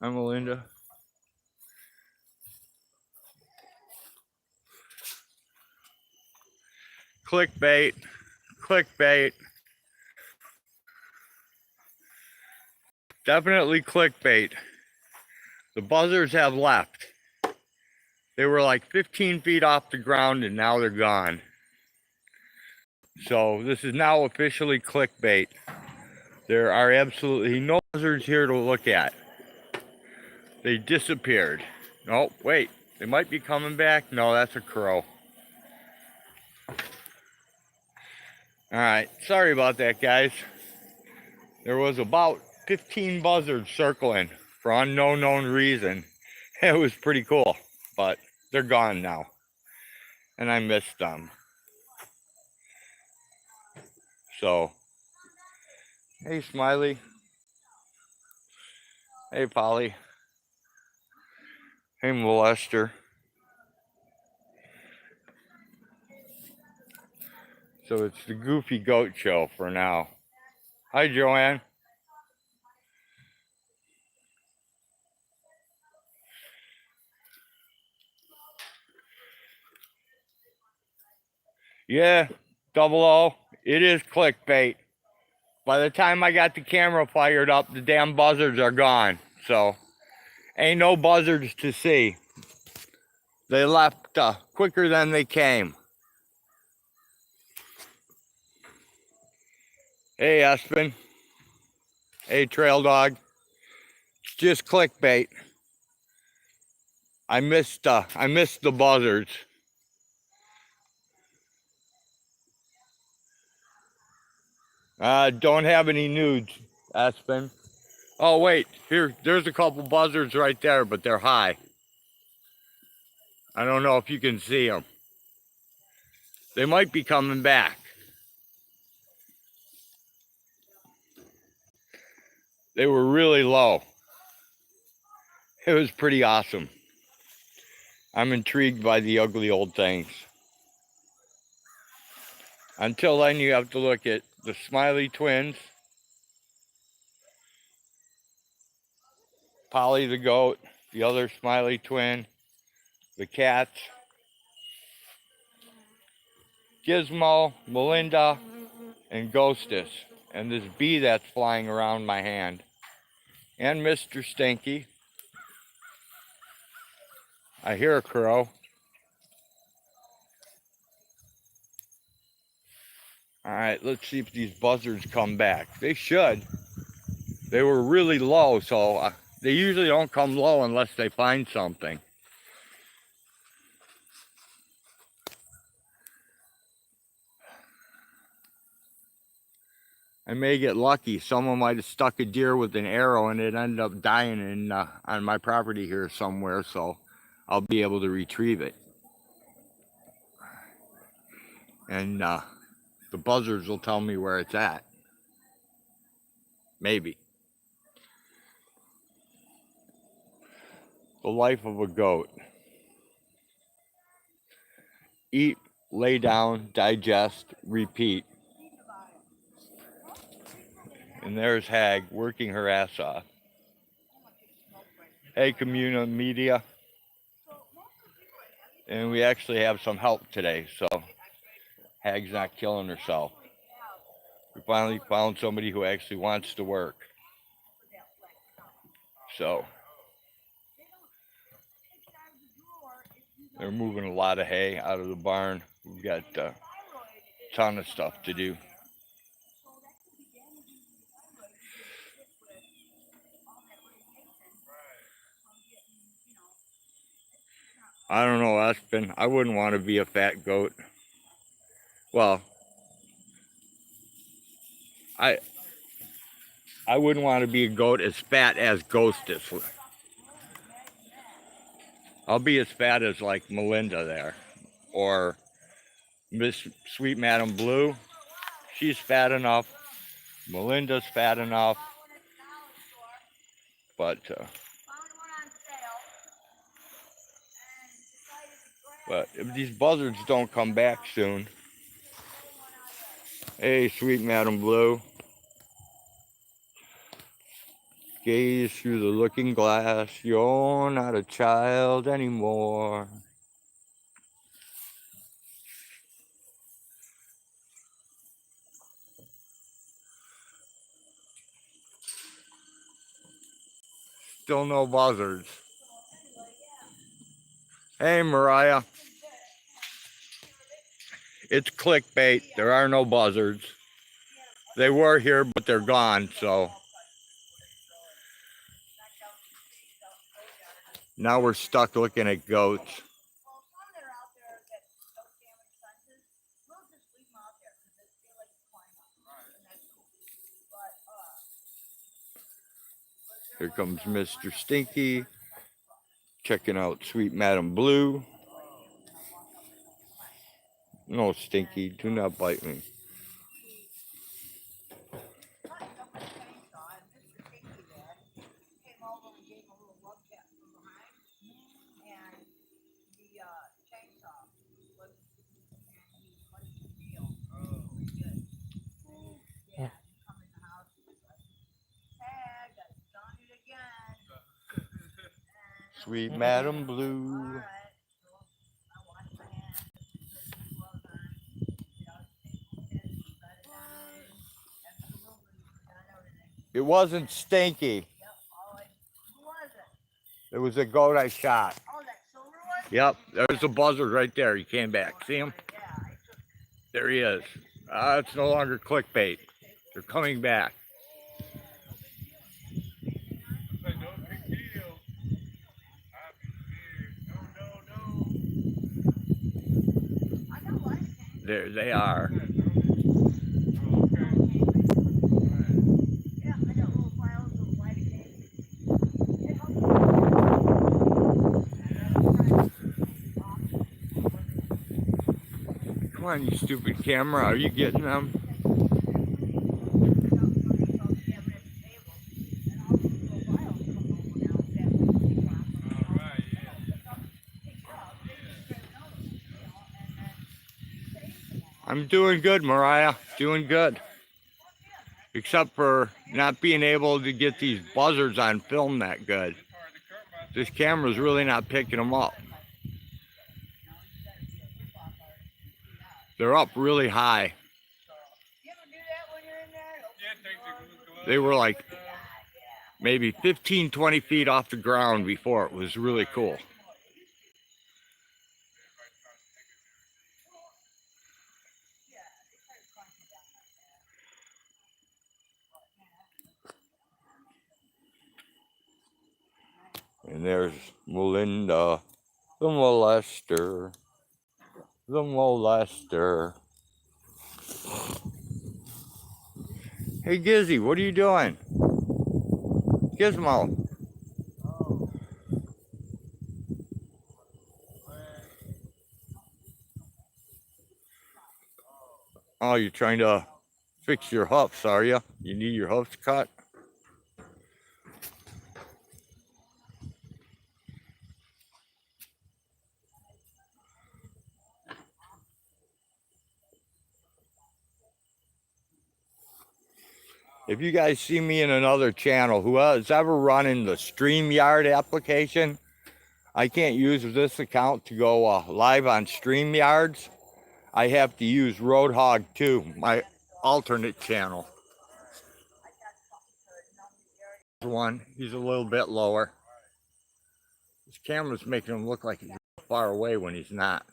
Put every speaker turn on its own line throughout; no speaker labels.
Hi, Melinda. Clickbait. Clickbait. Definitely clickbait. The buzzards have left. They were like 15 feet off the ground and now they're gone. So this is now officially clickbait. There are absolutely no buzzards here to look at. They disappeared. Oh, wait. They might be coming back. No, that's a crow. Alright, sorry about that, guys. There was about 15 buzzards circling for unknown reason. It was pretty cool, but they're gone now. And I missed them. So, hey Smiley. Hey Polly. Hey Molester. So it's the Goofy Goat Show for now. Hi Joanne. Yeah, 00. It is clickbait. By the time I got the camera fired up, the damn buzzards are gone. So, ain't no buzzards to see. They left quicker than they came. Hey Espen. Hey Trail Dog. It's just clickbait. I missed the buzzards. Don't have any nudes, Espen. Oh wait, there's a couple buzzards right there, but they're high. I don't know if you can see them. They might be coming back. They were really low. It was pretty awesome. I'm intrigued by the ugly old things. Until then, you have to look at the Smiley twins, Polly the goat, the other Smiley twin, the cats, Gizmo, Melinda, and Ghostus, and this bee that's flying around my hand, and Mr. Stinky. I hear a crow. All right, let's see if these buzzards come back. They should. They were really low, so they usually don't come low unless they find something. I may get lucky. Someone might have stuck a deer with an arrow and it ended up dying on my property here somewhere, so I'll be able to retrieve it. And the buzzards will tell me where it's at. Maybe. The life of a goat. Eat, lay down, digest, repeat. And there's HAWG working her ass off. Hey, communal media. And we actually have some help today, so HAWG's not killing herself. We finally found somebody who actually wants to work. So they're moving a lot of hay out of the barn. We've got a ton of stuff to do. I don't know, Espen. I wouldn't want to be a fat goat. Well, I wouldn't want to be a goat as fat as Ghostus. I'll be as fat as like Melinda there, or Miss Sweet Madam Blue. She's fat enough. Melinda's fat enough. But if these buzzards don't come back soon. Hey, Sweet Madam Blue. Gaze through the looking glass. You're not a child anymore. Still no buzzards. Hey, Mariah. It's clickbait. There are no buzzards. They were here, but they're gone, so. Now we're stuck looking at goats. Here comes Mr. Stinky, checking out Sweet Madam Blue. No, Stinky, do not bite me. Sweet Madam Blue. It wasn't Stinky. It was a goat I shot. Yep, there's a buzzard right there. He came back. See him? There he is. It's no longer clickbait. They're coming back. There they are. Come on, you stupid camera. Are you getting them? I'm doing good, Mariah. Doing good. Except for not being able to get these buzzards on film that good. This camera's really not picking them up. They're up really high. They were like maybe 15, 20 feet off the ground before. It was really cool. And there's Melinda, the molester. The molester. Hey Gizzy, what are you doing? Gizmo. Oh, you're trying to fix your hoofs, are you? You need your hoofs cut? If you guys see me in another channel, who has ever running the StreamYard application, I can't use this account to go live on StreamYards. I have to use HAWG 2, my alternate channel. One, he's a little bit lower. This camera's making him look like he's far away when he's not.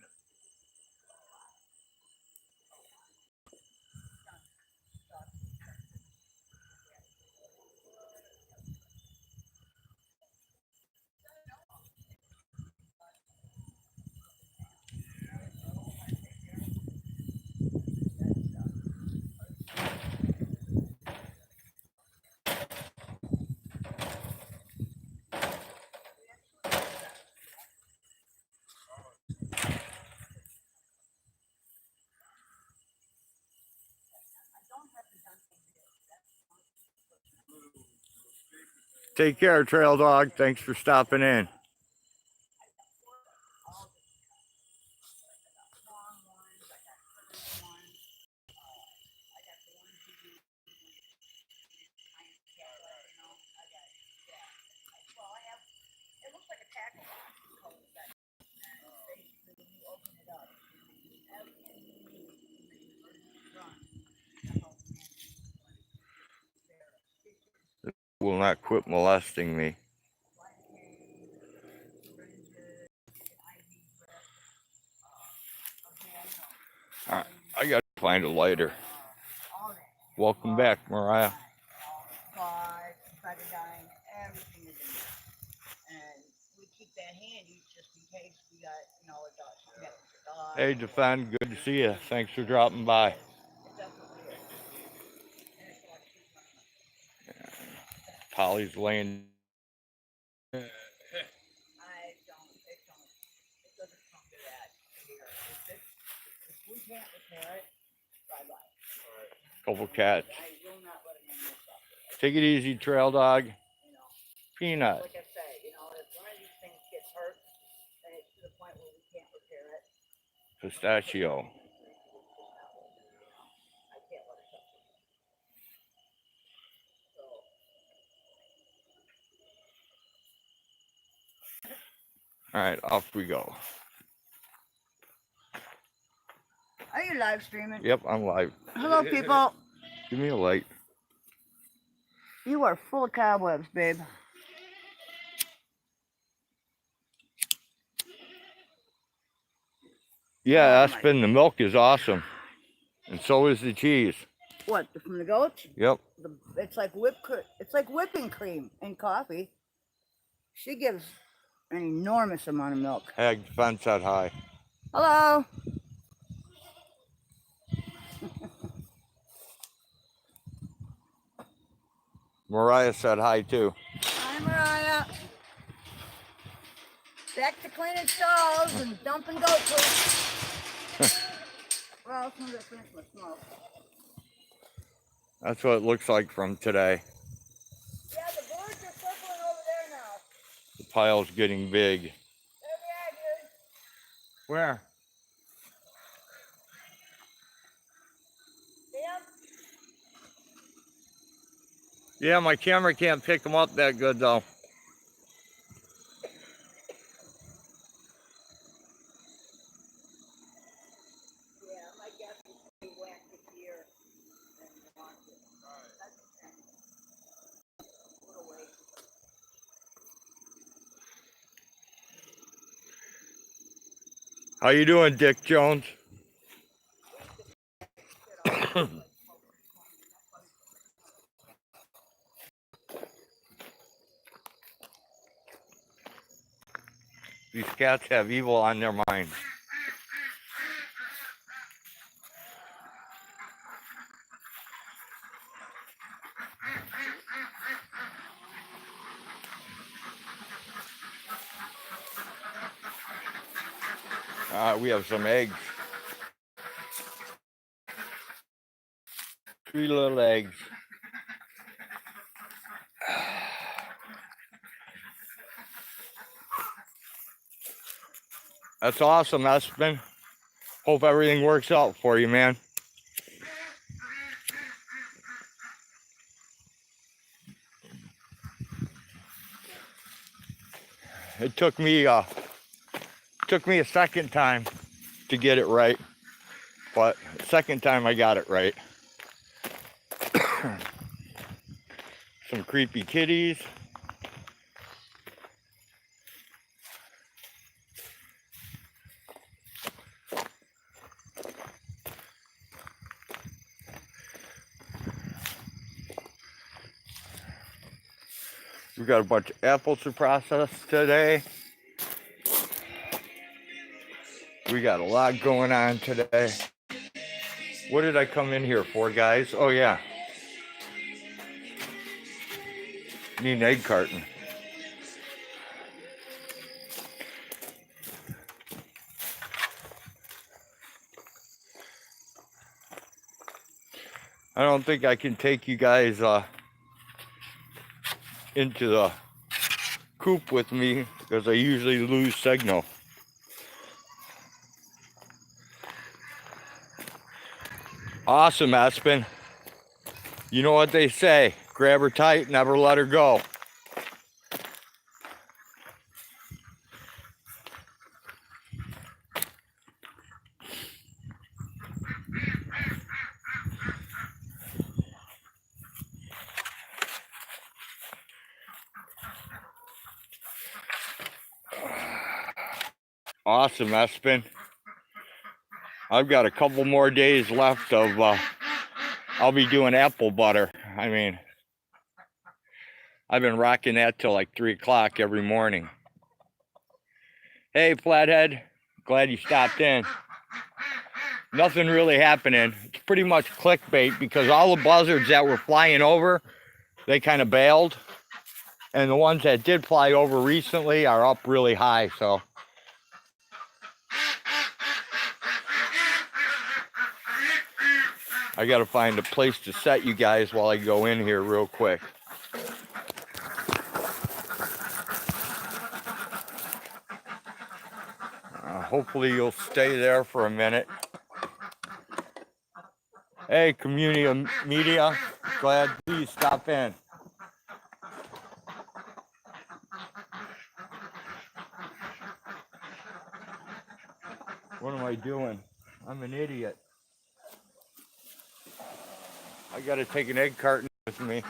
Take care, Trail Dog. Thanks for stopping in. will not quit molesting me. Alright, I gotta find a lighter. Welcome back, Mariah.
Everything is in there. And we keep that handy just in case we got, a dog.
Hey, Defend, good to see you. Thanks for dropping by. Polly's laying.
It doesn't come to that here. If we can't repair it, bye-bye.
Couple cats.
I will not let him in this stuff.
Take it easy, trail dog. Peanut.
Like I say, if one of these things gets hurt and it's to the point where we can't repair it,
Pistachio.
I can't let it touch it.
All right, off we go.
Are you live streaming?
Yep, I'm live.
Hello, people.
Give me a light.
You are full of cobwebs, babe.
Yeah, Aspen, the milk is awesome. And so is the cheese.
What, from the goats?
Yep.
It's like whipping cream in coffee. She gives an enormous amount of milk.
HAWG Defense said hi.
Hello.
Mariah said hi too.
Hi, Mariah. Back to cleaning stalls and dumping goat poop. Well, as soon as I finish my smoke.
That's what it looks like from today.
Yeah, the birds are circling over there now.
The pile's getting big.
There they are, dude.
Where?
See 'em?
Yeah, my camera can't pick them up that good though.
Yeah, my guess is they went this year and launched it. That's a shame. What a waste.
How you doing, Dick Jones? These cats have evil on their mind. We have some eggs. 3 little eggs. That's awesome, Aspen. Hope everything works out for you, man. It took me a second time to get it right, but second time I got it right. Some creepy kitties. We got a bunch of apples to process today. We got a lot going on today. What did I come in here for, guys? Oh, yeah. Need an egg carton. I don't think I can take you guys into the coop with me because I usually lose signal. Awesome, Aspen. You know what they say, grab her tight, never let her go. Awesome, Espen. I've got a couple more days left of, I'll be doing apple butter. I mean, I've been rocking that till like 3 o'clock every morning. Hey, Flathead, glad you stopped in. Nothing really happening. It's pretty much clickbait because all the buzzards that were flying over, they kind of bailed. And the ones that did fly over recently are up really high, so. I gotta find a place to set you guys while I go in here real quick. Hopefully you'll stay there for a minute. Hey, community media, glad you stop in. What am I doing? I'm an idiot. I gotta take an egg carton with me.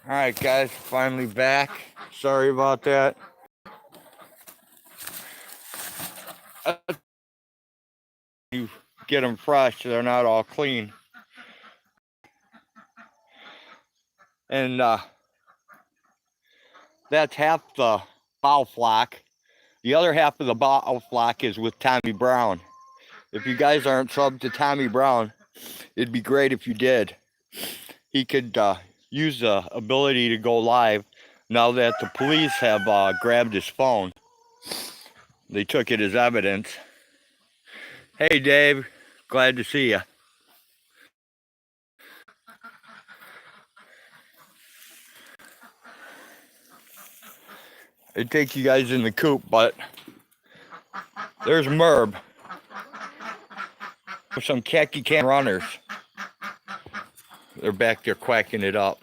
All right, guys, finally back. Sorry about that. You get them fresh, they're not all clean. And that's half the bow flock. The other half of the bow flock is with Tommy Brown. If you guys aren't subbed to Tommy Brown, it'd be great if you did. He could use the ability to go live now that the police have grabbed his phone. They took it as evidence. Hey, Dave, glad to see you. I'd take you guys in the coop, but there's Merb. Some khaki can runners. They're back there quacking it up.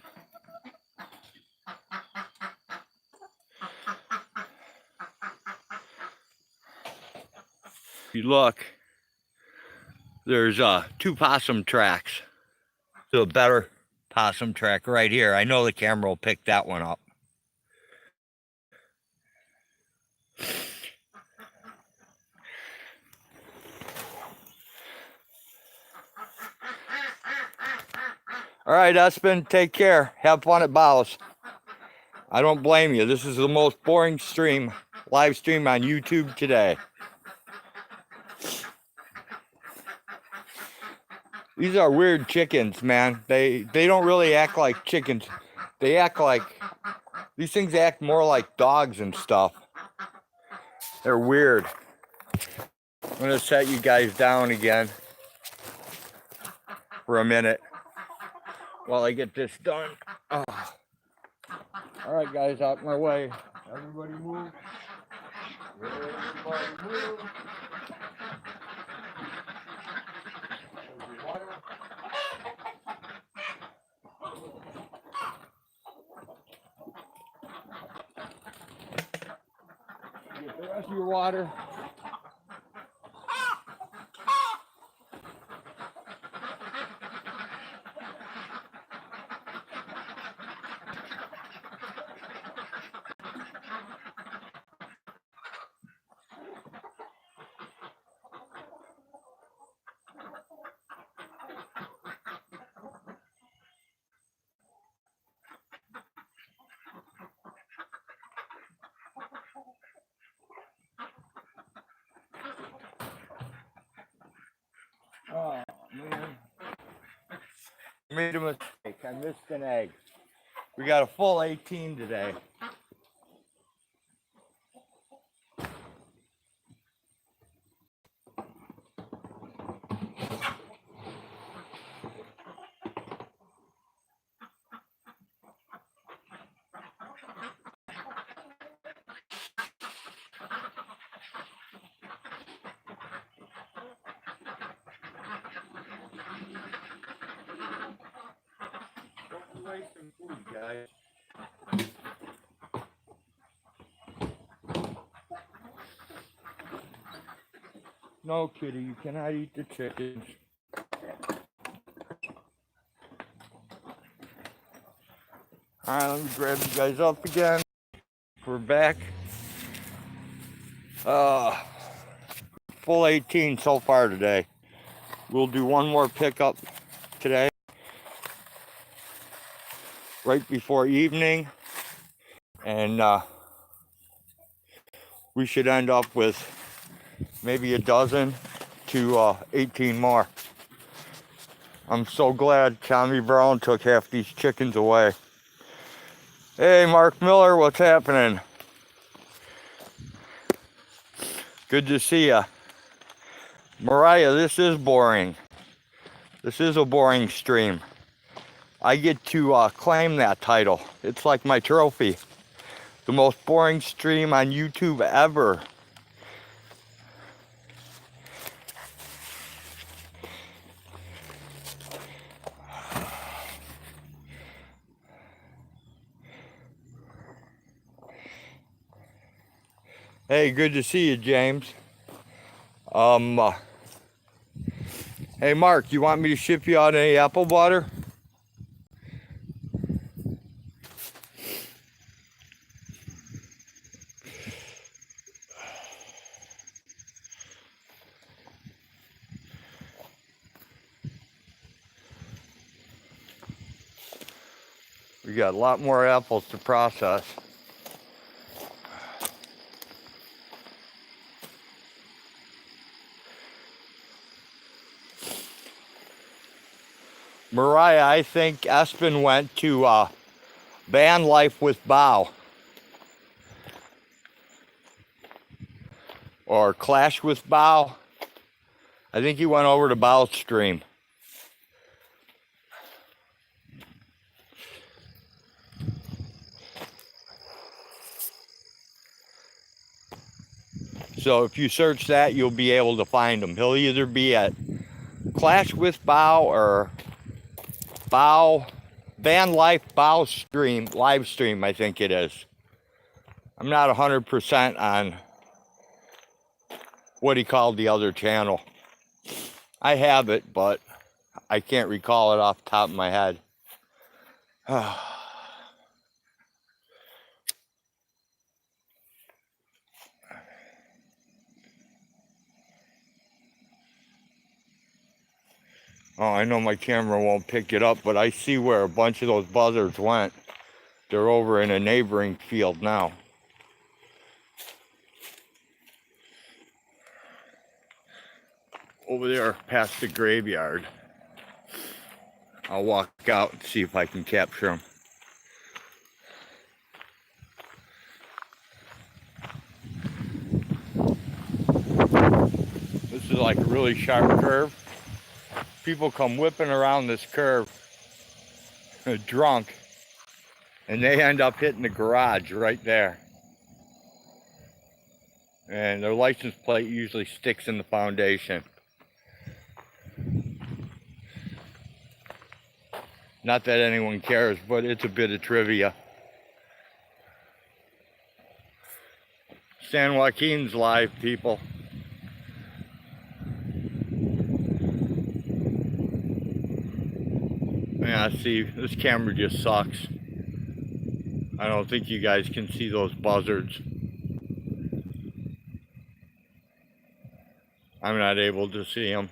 If you look, there's 2 possum tracks. So a better possum track right here. I know the camera will pick that one up. All right, Espen, take care. Have fun at Bows. I don't blame you. This is the most boring live stream on YouTube today. These are weird chickens, man. They don't really act like chickens. They act like, these things act more like dogs and stuff. They're weird. I'm gonna set you guys down again for a minute while I get this done. Oh. All right, guys, out my way. Everybody move. Everybody move. Get the rest of your water. Made a mistake. I missed an egg. We got a full 18 today. Don't waste some food, guys. No, kitty, you cannot eat the chickens. Alright, let me grab you guys up again. We're back. Full 18 so far today. We'll do one more pickup today, right before evening, and we should end up with maybe a dozen to 18 more. I'm so glad Tommy Brown took half these chickens away. Hey, Mark Miller, what's happening? Good to see ya. Mariah, this is boring. This is a boring stream. I get to claim that title. It's like my trophy. The most boring stream on YouTube ever. Hey, good to see you, James. Hey, Mark, you want me to ship you out any apple butter? We got a lot more apples to process. Mariah, I think Espen went to Van Life with Bow. Or Clash with Bow. I think he went over to Bow's stream. So if you search that, you'll be able to find him. He'll either be at Clash with Bow or Bow, Van Life Bow stream, live stream, I think it is. I'm not 100% on what he called the other channel. I have it, but I can't recall it off the top of my head. Oh, I know my camera won't pick it up, but I see where a bunch of those buzzards went. They're over in a neighboring field now. Over there past the graveyard. I'll walk out and see if I can capture them. This is like a really sharp curve. People come whipping around this curve drunk, and they end up hitting the garage right there. And their license plate usually sticks in the foundation. Not that anyone cares, but it's a bit of trivia. San Joaquin's live, people. Yeah, see, this camera just sucks. I don't think you guys can see those buzzards. I'm not able to see them.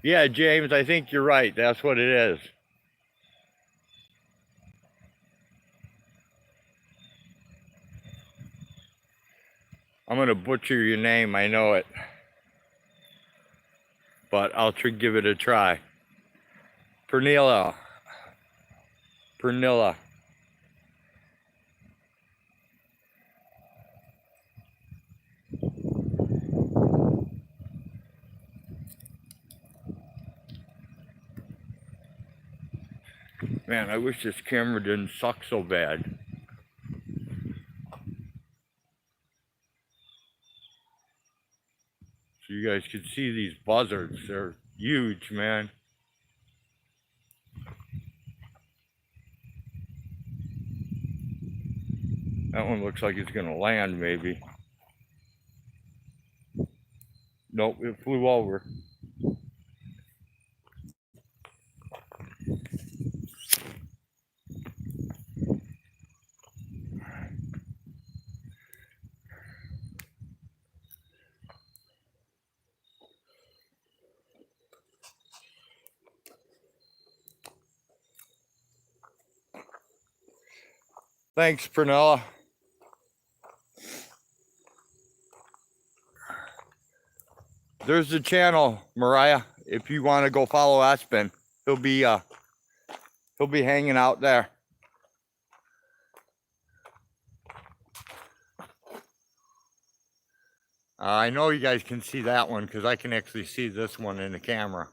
Yeah, James, I think you're right. That's what it is. I'm gonna butcher your name, I know it. But I'll give it a try. Pernilla. Pernilla. Man, I wish this camera didn't suck so bad. So you guys can see these buzzards. They're huge, man. That one looks like it's gonna land, maybe. Nope, it flew over. Thanks, Pernilla. There's the channel, Mariah. If you want to go follow Aspen, he'll be hanging out there. I know you guys can see that one because I can actually see this one in the camera.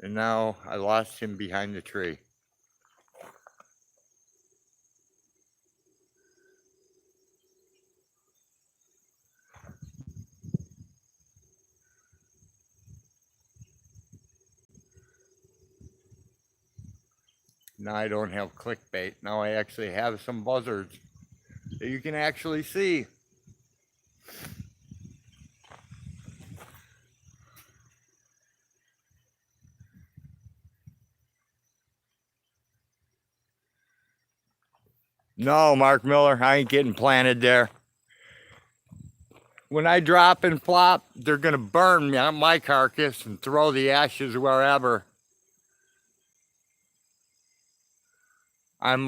And now I lost him behind the tree. Now I don't have clickbait. Now I actually have some buzzards that you can actually see. No, Mark Miller, I ain't getting planted there. When I drop and flop, they're gonna burn me on my carcass and throw the ashes wherever. I'm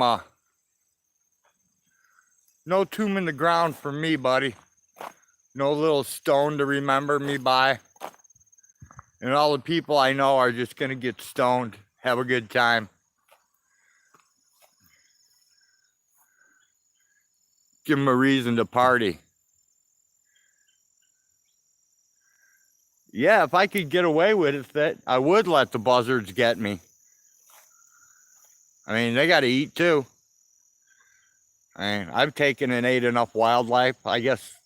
no tomb in the ground for me, buddy. No little stone to remember me by. And all the people I know are just gonna get stoned, have a good time. Give them a reason to party. Yeah, if I could get away with it, I would let the buzzards get me. I mean, they gotta eat too. I mean, I've taken and ate enough wildlife. I guess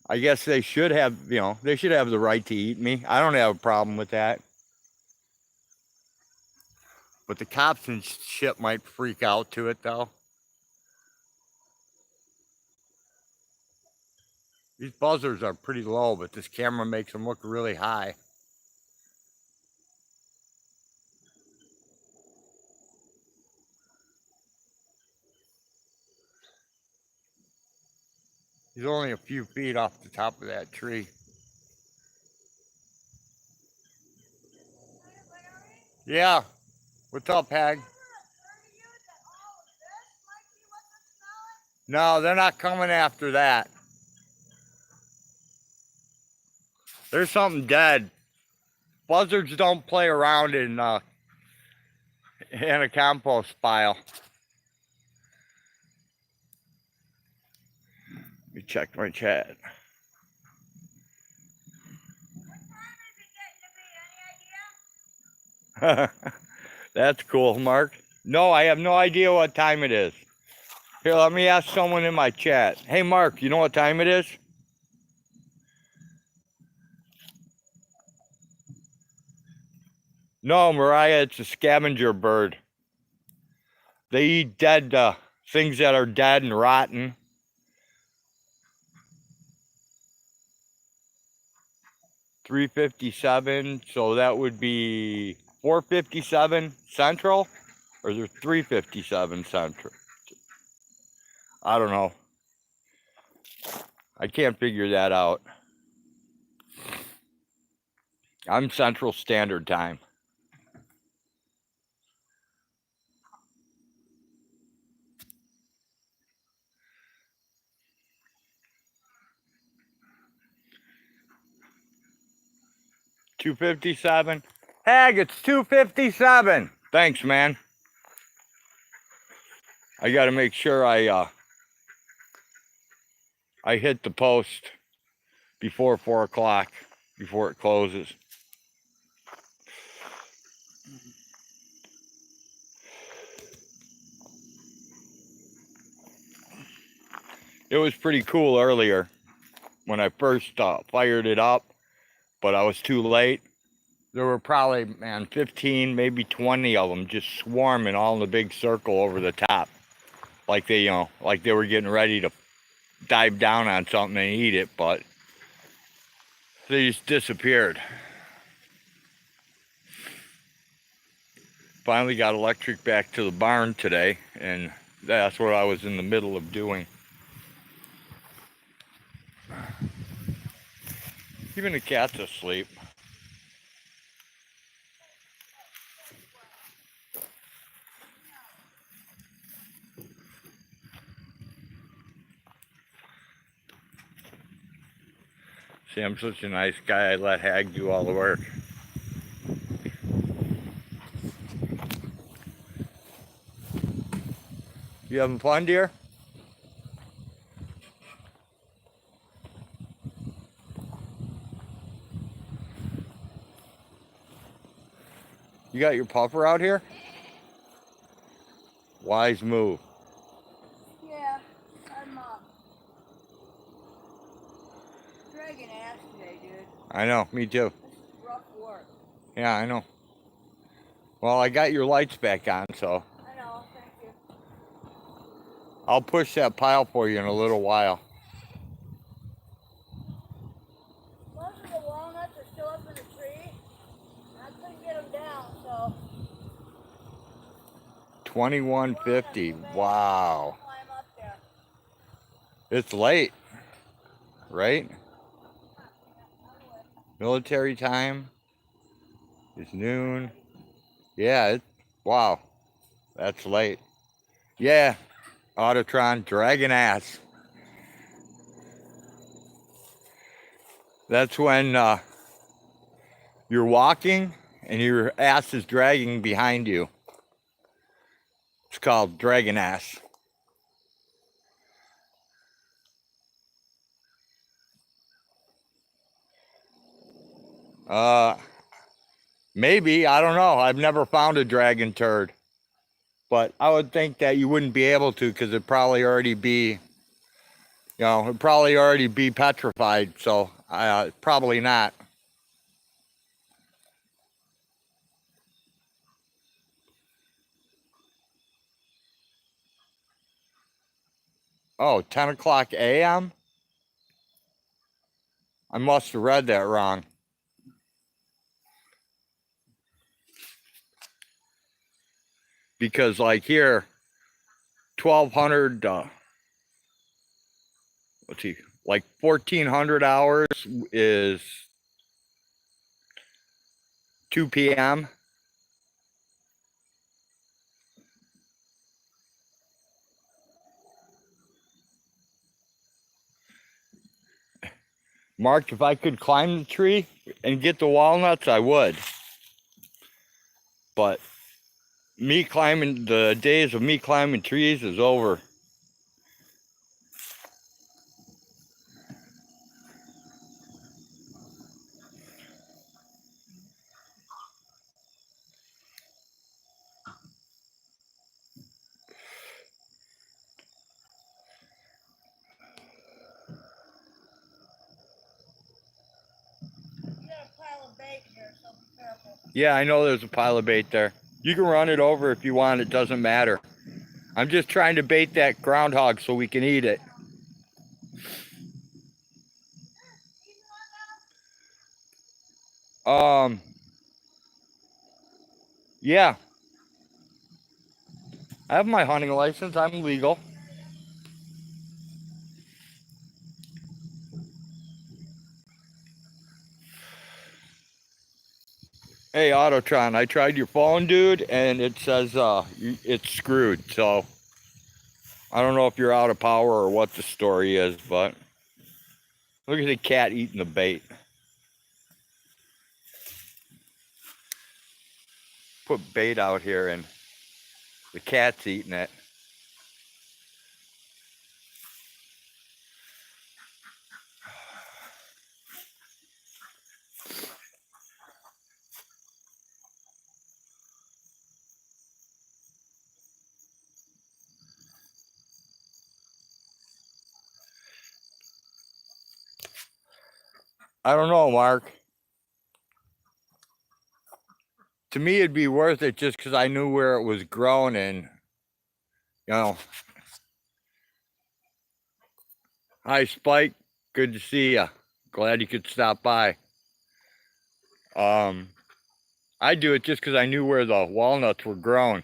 they should have, they should have the right to eat me. I don't have a problem with that. But the cops and shit might freak out to it though. These buzzards are pretty low, but this camera makes them look really high. He's only a few feet off the top of that tree. Yeah. What's up, Hag? No, they're not coming after that. There's something dead. Buzzards don't play around in a compost pile. Let me check my chat. That's cool, Mark. No, I have no idea what time it is. Here, let me ask someone in my chat. Hey, Mark, you know what time it is? No, Mariah, it's a scavenger bird. They eat dead things that are dead and rotten. $3:57, so that would be 4:57 Central, or is it 3:57 Central? I don't know. I can't figure that out. I'm Central Standard Time. 257. HAWG, it's 257. Thanks, man. I got to make sure I hit the post before 4 o'clock, before it closes. It was pretty cool earlier when I first fired it up, but I was too late. There were probably, man, 15, maybe 20 of them just swarming all in a big circle over the top. Like they, like they were getting ready to dive down on something and eat it, but they just disappeared. Finally got electric back to the barn today, and that's what I was in the middle of doing. Even the cat's asleep. See, I'm such a nice guy, I let HAWG do all the work. You having fun, dear? You got your puffer out here? Wise move.
Yeah, I'm dragging ass today, dude.
I know, me too.
This is rough work.
Yeah, I know. Well, I got your lights back on, so
I know, thank you.
I'll push that pile for you in a little while.
Most of the walnuts are still up in the tree. I couldn't get them down, so
2150. Wow.
climb up there.
It's late, right? Military time. It's noon. Yeah, wow. That's late. Yeah, Autotron dragging ass. That's when you're walking and your ass is dragging behind you. It's called dragging ass. Maybe, I don't know. I've never found a dragon turd. But I would think that you wouldn't be able to because it'd probably already be, it'd probably already be petrified. So probably not. Oh, 10 o'clock a.m.? I must have read that wrong. Because like here, 1200, let's see, like 1400 hours is 2 p.m. Mark, if I could climb the tree and get the walnuts, I would. But the days of me climbing trees is over.
You got a pile of bait here, so be careful.
Yeah, I know there's a pile of bait there. You can run it over if you want, it doesn't matter. I'm just trying to bait that groundhog so we can eat it. Yeah. I have my hunting license, I'm legal. Hey, Autotron, I tried your phone, dude, and it says it's screwed, so I don't know if you're out of power or what the story is, but look at the cat eating the bait. put bait out here and the cat's eating it. I don't know, Mark. To me, it'd be worth it just because I knew where it was grown and, you know. Hi, Spike. Good to see you. Glad you could stop by. I do it just because I knew where the walnuts were grown.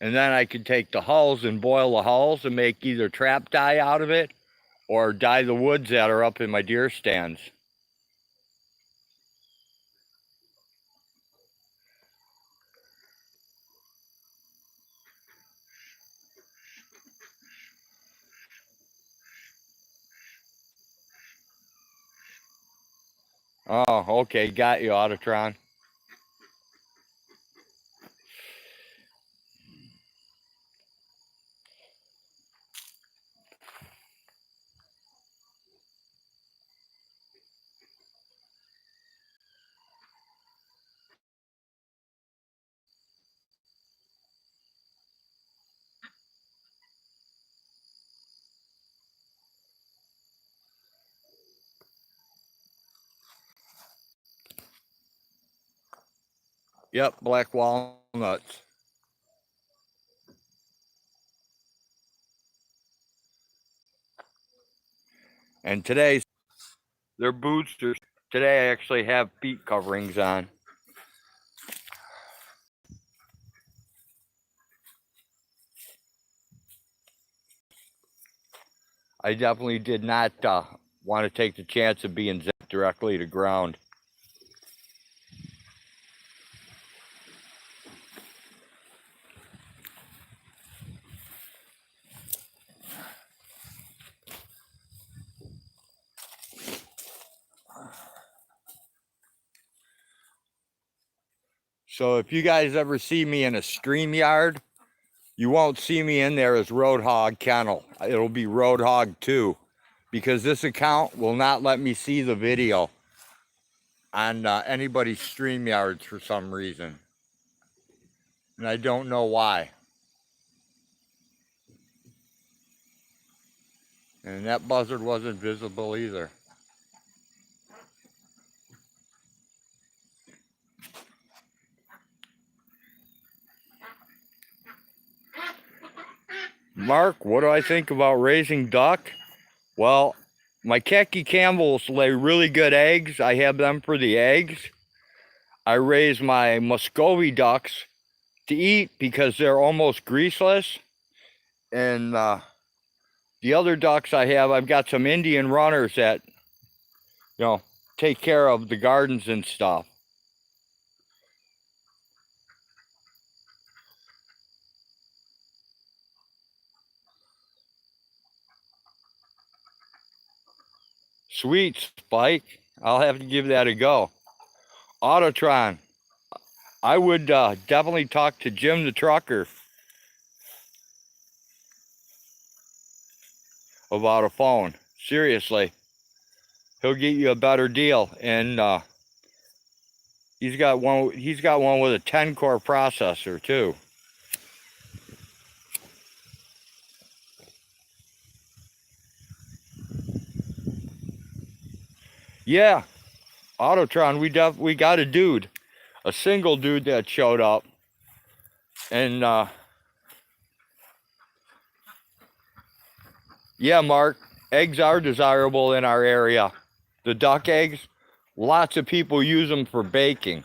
And then I could take the hulls and boil the hulls and make either trap dye out of it or dye the woods that are up in my deer stands. Oh, okay. Got you, Autotron. Yep, black walnuts. And today's they're boosters. Today I actually have feet coverings on. I definitely did not want to take the chance of being zipped directly to ground. So if you guys ever see me in a stream yard, you won't see me in there as Roadhog Kennel. It'll be Roadhog 2 because this account will not let me see the video on anybody's stream yards for some reason. And I don't know why. And that buzzard wasn't visible either. Mark, what do I think about raising duck? Well, my khaki Campbells lay really good eggs. I have them for the eggs. I raise my Muscovy ducks to eat because they're almost greaseless. And the other ducks I have, I've got some Indian runners that, you know, take care of the gardens and stuff. Sweet, Spike. I'll have to give that a go. Autotron. I would definitely talk to Jim the trucker about a phone. Seriously. He'll get you a better deal. And he's got one with a 10-core processor too. Yeah. Autotron, we got a dude. A single dude that showed up. And yeah, Mark, eggs are desirable in our area. The duck eggs, lots of people use them for baking.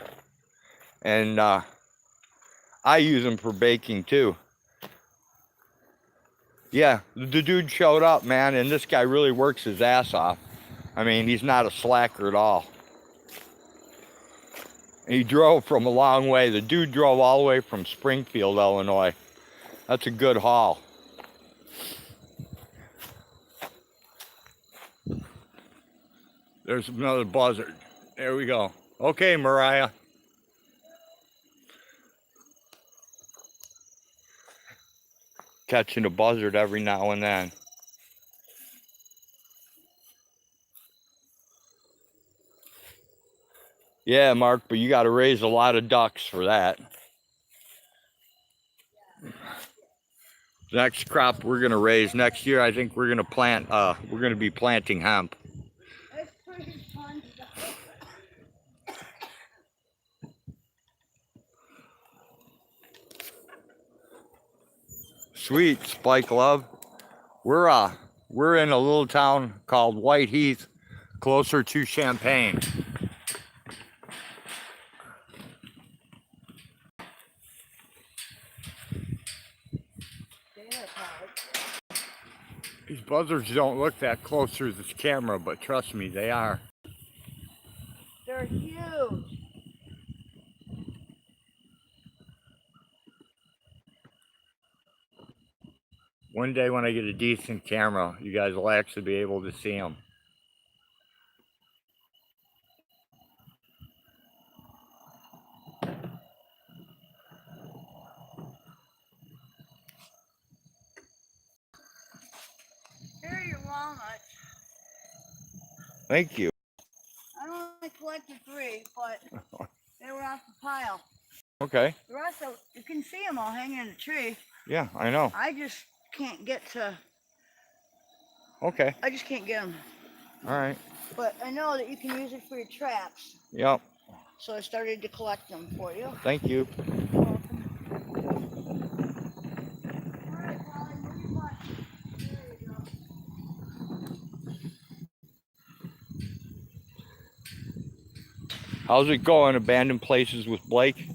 And I use them for baking too. Yeah, the dude showed up, man, and this guy really works his ass off. I mean, he's not a slacker at all. He drove from a long way. The dude drove all the way from Springfield, Illinois. That's a good haul. There's another buzzard. There we go. Okay, Mariah. catching a buzzard every now and then. Yeah, Mark, but you got to raise a lot of ducks for that. Next crop we're gonna raise next year, I think we're gonna plant. We're gonna be planting hemp.
That's pretty fun stuff.
Sweet, Spike Love. We're in a little town called White Heath, closer to Champaign. These buzzards don't look that close through this camera, but trust me, they are.
They're huge.
One day when I get a decent camera, you guys will actually be able to see them.
Here are your walnuts.
Thank you.
I only collected 3, but they were off the pile.
Okay.
The rest of, you can see them all hanging in the tree.
Yeah, I know.
I just can't get to.
Okay.
I just can't get them.
All right.
But I know that you can use it for your traps.
Yep.
So I started to collect them for you.
Thank you.
You're welcome. All right, Polly, what do you want? There you go.
How's it going, Abandoned Places with Blake?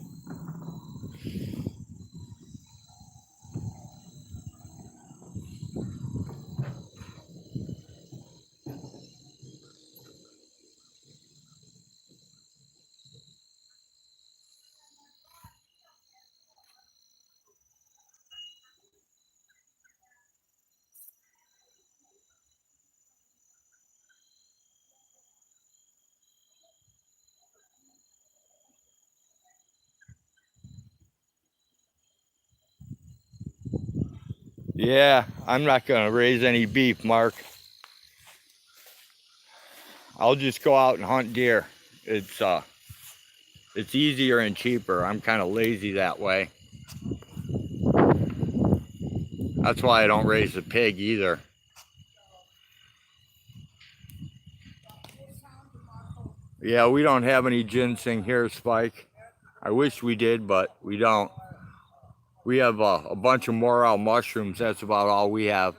Yeah, I'm not gonna raise any beef, Mark. I'll just go out and hunt deer. It's easier and cheaper. I'm kind of lazy that way. That's why I don't raise a pig either. Yeah, we don't have any ginseng here, Spike. I wish we did, but we don't. We have a bunch of morel mushrooms. That's about all we have.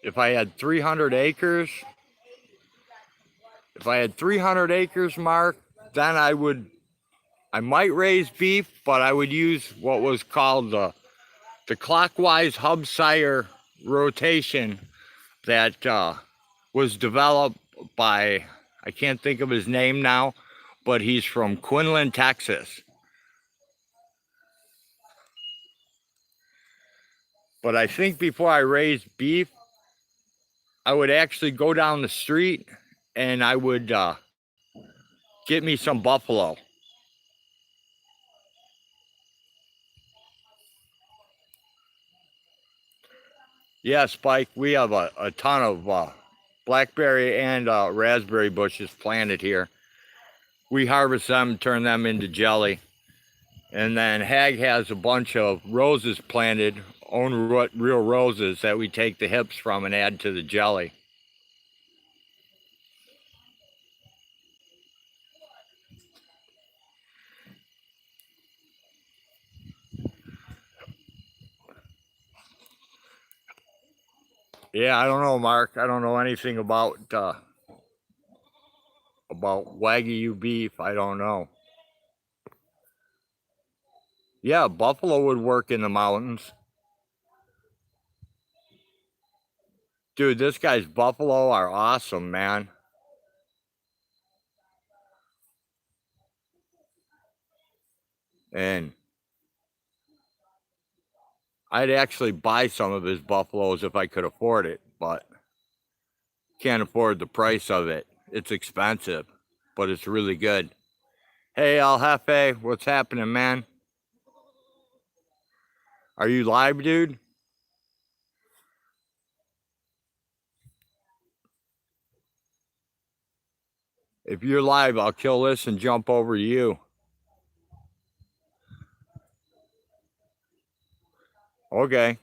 If I had 300 acres, Mark, then I might raise beef, but I would use what was called the clockwise hub sire rotation that was developed by, I can't think of his name now, but he's from Quinlan, Texas. But I think before I raised beef, I would actually go down the street and I would get me some buffalo. Yeah, Spike, we have a ton of blackberry and raspberry bushes planted here. We harvest them, turn them into jelly. And then HAWG has a bunch of roses planted, own real roses that we take the hips from and add to the jelly. Yeah, I don't know, Mark. I don't know anything about Wagyu beef. I don't know. Yeah, buffalo would work in the mountains. Dude, this guy's buffalo are awesome, man. And I'd actually buy some of his buffaloes if I could afford it, but can't afford the price of it. It's expensive, but it's really good. Hey, Al Jefe, what's happening, man? Are you live, dude? If you're live, I'll kill this and jump over to you. Okay.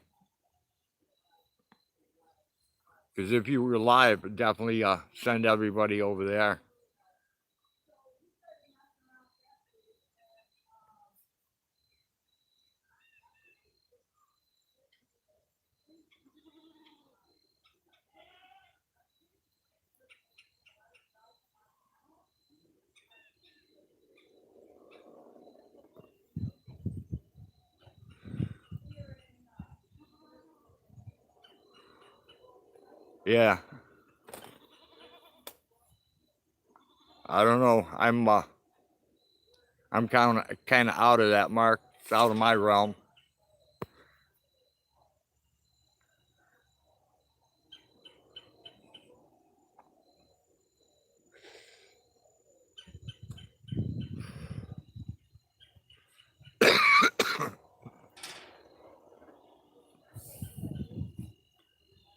Because if you were live, definitely send everybody over there. Yeah. I don't know. I'm kind of out of that, Mark. It's out of my realm.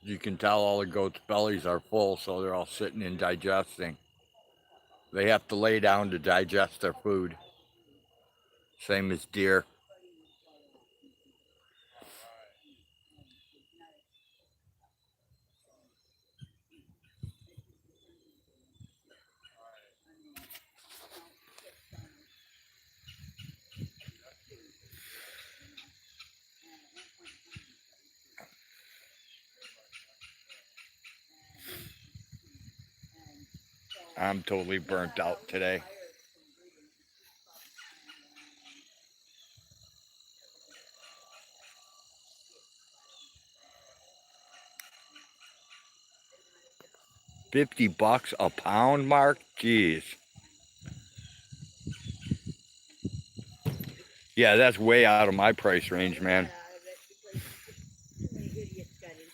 You can tell all the goats' bellies are full, so they're all sitting and digesting. They have to lay down to digest their food. Same as deer. I'm totally burnt out today. $50 a pound, Mark? Jeez. Yeah, that's way out of my price range, man.
Too many idiots got into it.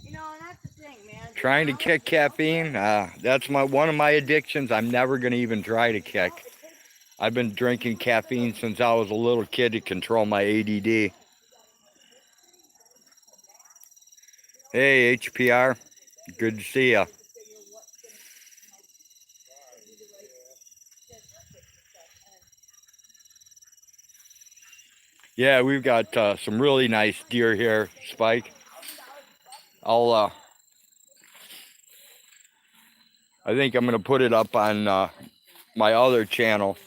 You know, and that's the thing, man.
Trying to kick caffeine, that's one of my addictions I'm never going to even try to kick. I've been drinking caffeine since I was a little kid to control my ADD. Hey, HPR. Good to see ya. Yeah, we've got some really nice deer here, Spike. I think I'm going to put it up on my other channel.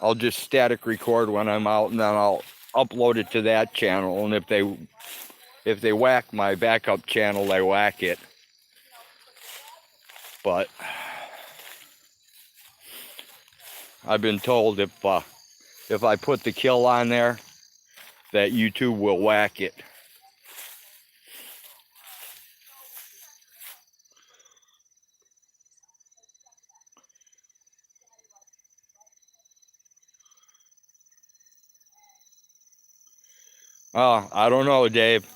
I'll just static record when I'm out, and then I'll upload it to that channel. And if they whack my backup channel, they whack it. But I've been told if I put the kill on there, that YouTube will whack it. I don't know, Dave.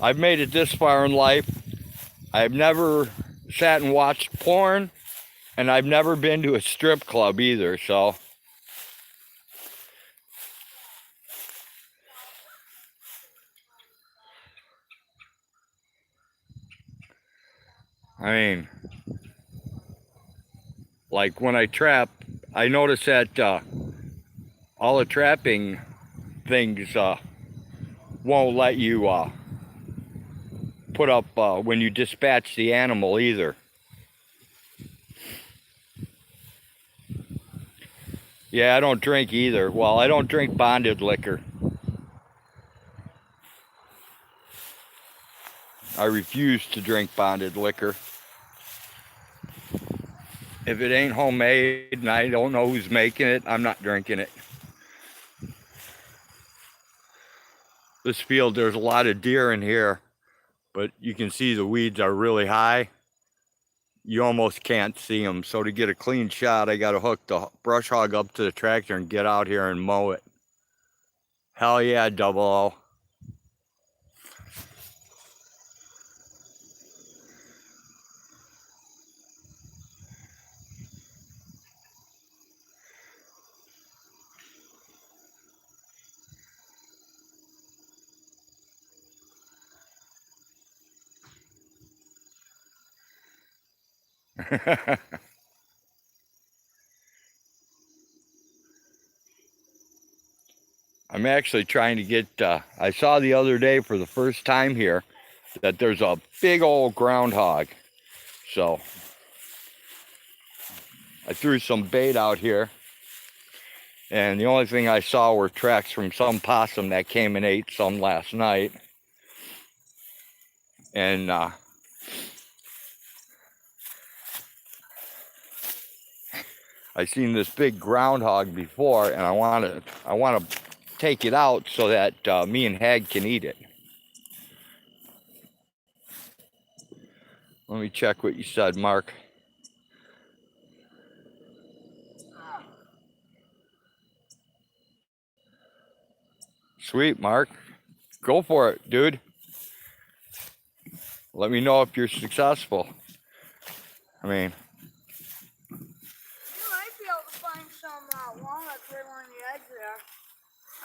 I've made it this far in life. I've never sat and watched porn, and I've never been to a strip club either, so. I mean, like when I trap, I notice that all the trapping things won't let you put up when you dispatch the animal either. Yeah, I don't drink either. Well, I don't drink bonded liquor. I refuse to drink bonded liquor. If it ain't homemade and I don't know who's making it, I'm not drinking it. This field, there's a lot of deer in here, but you can see the weeds are really high. You almost can't see them. So to get a clean shot, I got to hook the brush hog up to the tractor and get out here and mow it. Hell yeah, double O. I'm actually trying to get, I saw the other day for the first time here that there's a big old groundhog. So I threw some bait out here, and the only thing I saw were tracks from some possum that came and ate some last night. And I seen this big groundhog before, and I want to take it out so that me and HAWG can eat it. Let me check what you said, Mark. Sweet, Mark. Go for it, dude. Let me know if you're successful. I mean,
You might be able to find some walnuts right along the edge there.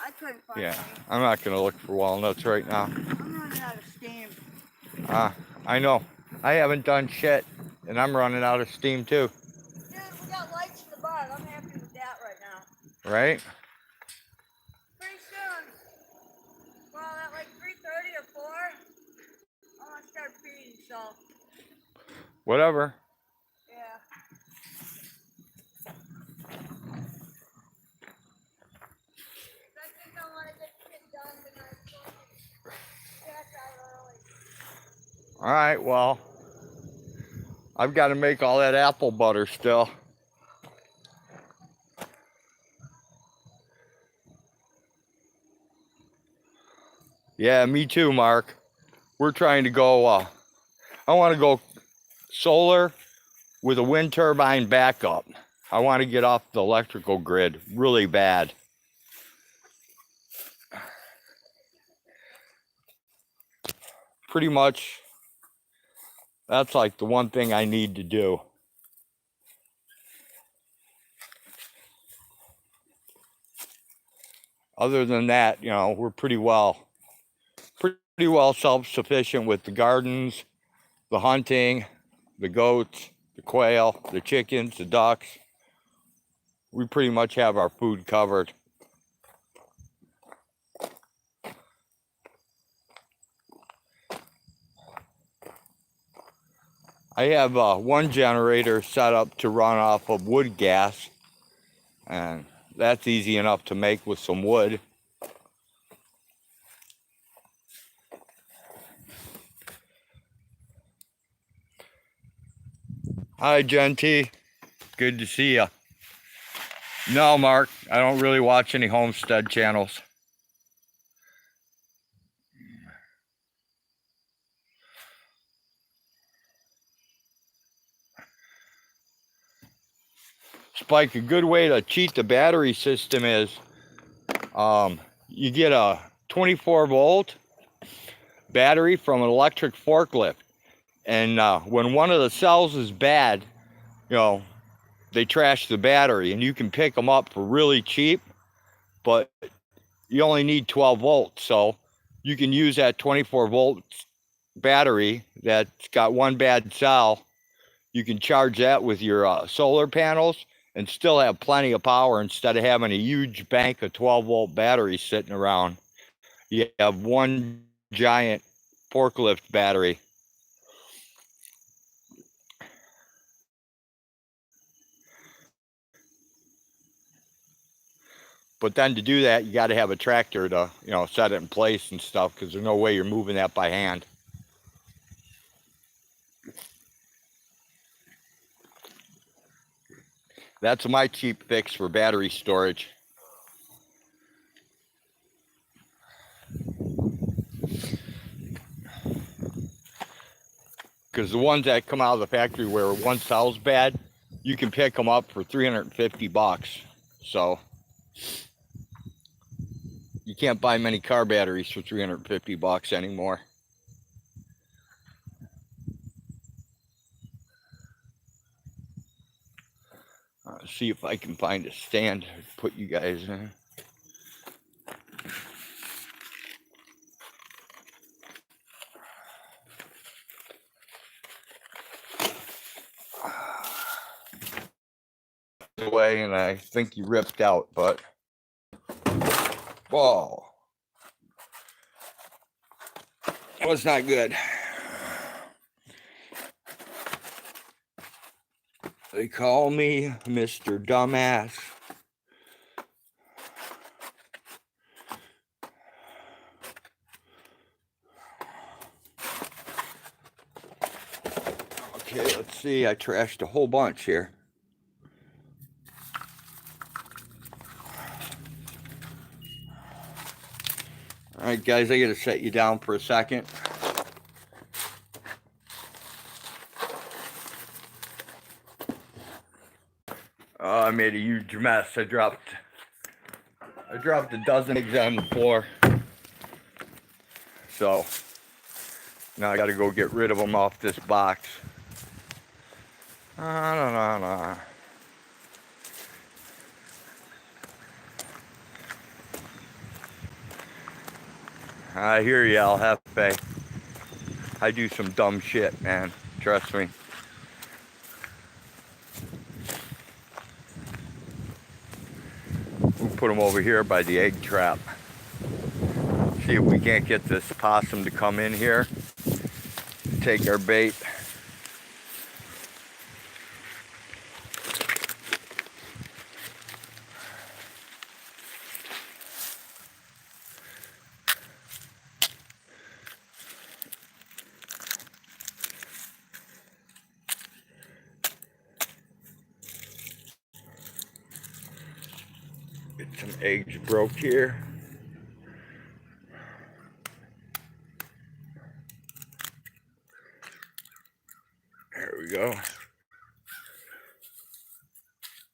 I couldn't find
yeah,
any.
I'm not going to look for walnuts right now.
I'm running out of steam.
I know. I haven't done shit, and I'm running out of steam too.
Dude, we got lights in the barn. I'm happy with that right now.
Right?
Pretty soon, well, at like 3:30 or 4, I'm gonna start feeding, so
Whatever.
yeah. I think I want to get shit done tonight, so I can check out early.
All right, well, I've got to make all that apple butter still. Yeah, me too, Mark. We're trying to go, I want to go solar with a wind turbine backup. I want to get off the electrical grid really bad. Pretty much, that's like the one thing I need to do. Other than that, you know, we're pretty well self-sufficient with the gardens, the hunting, the goats, the quail, the chickens, the ducks. We pretty much have our food covered. I have one generator set up to run off of wood gas, and that's easy enough to make with some wood. Hi, Genty. Good to see ya. No, Mark, I don't really watch any homestead channels. Spike, a good way to cheat the battery system is you get a 24-volt battery from an electric forklift. And when one of the cells is bad, you know, they trash the battery, and you can pick them up for really cheap, but you only need 12 volts. So you can use that 24-volt battery that's got one bad cell. You can charge that with your solar panels and still have plenty of power instead of having a huge bank of 12-volt batteries sitting around. You have one giant forklift battery. But then to do that, you got to have a tractor to, you know, set it in place and stuff, because there's no way you're moving that by hand. That's my cheap fix for battery storage. Because the ones that come out of the factory where one cell's bad, you can pick them up for 350 bucks. So you can't buy many car batteries for 350 bucks anymore. See if I can find a stand to put you guys in. away and I think he ripped out, but whoa, was not good. They call me Mr. Dumbass. Okay, let's see. I trashed a whole bunch here. All right, guys, I got to set you down for a second. Oh, I made a huge mess. I dropped a dozen eggs on the floor. So now I got to go get rid of them off this box. I hear you, Al Jefe. I do some dumb shit, man. Trust me. We'll put them over here by the egg trap. See if we can't get this possum to come in here, take our bait. Get some eggs broke here. There we go.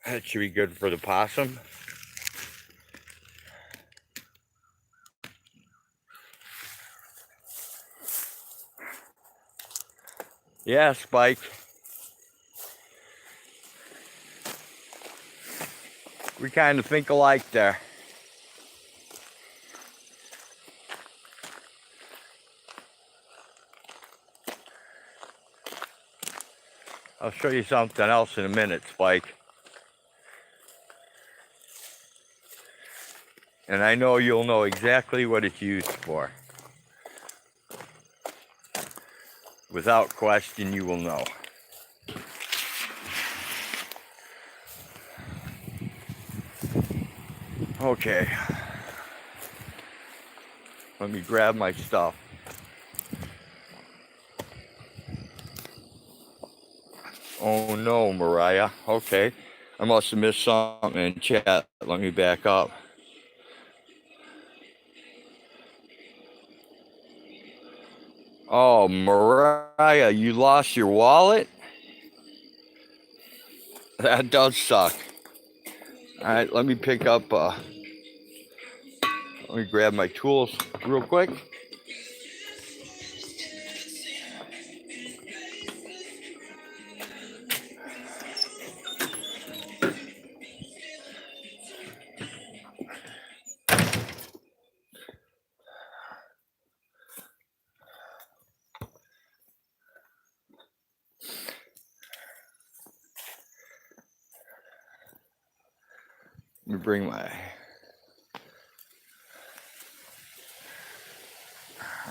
That should be good for the possum. Yeah, Spike. We kind of think alike there. I'll show you something else in a minute, Spike. And I know you'll know exactly what it's used for. Without question, you will know. Okay. Let me grab my stuff. Oh no, Mariah. Okay. I must have missed something in chat. Let me back up. Oh, Mariah, you lost your wallet? That does suck. All right, let me pick up, let me grab my tools real quick. Let me bring my...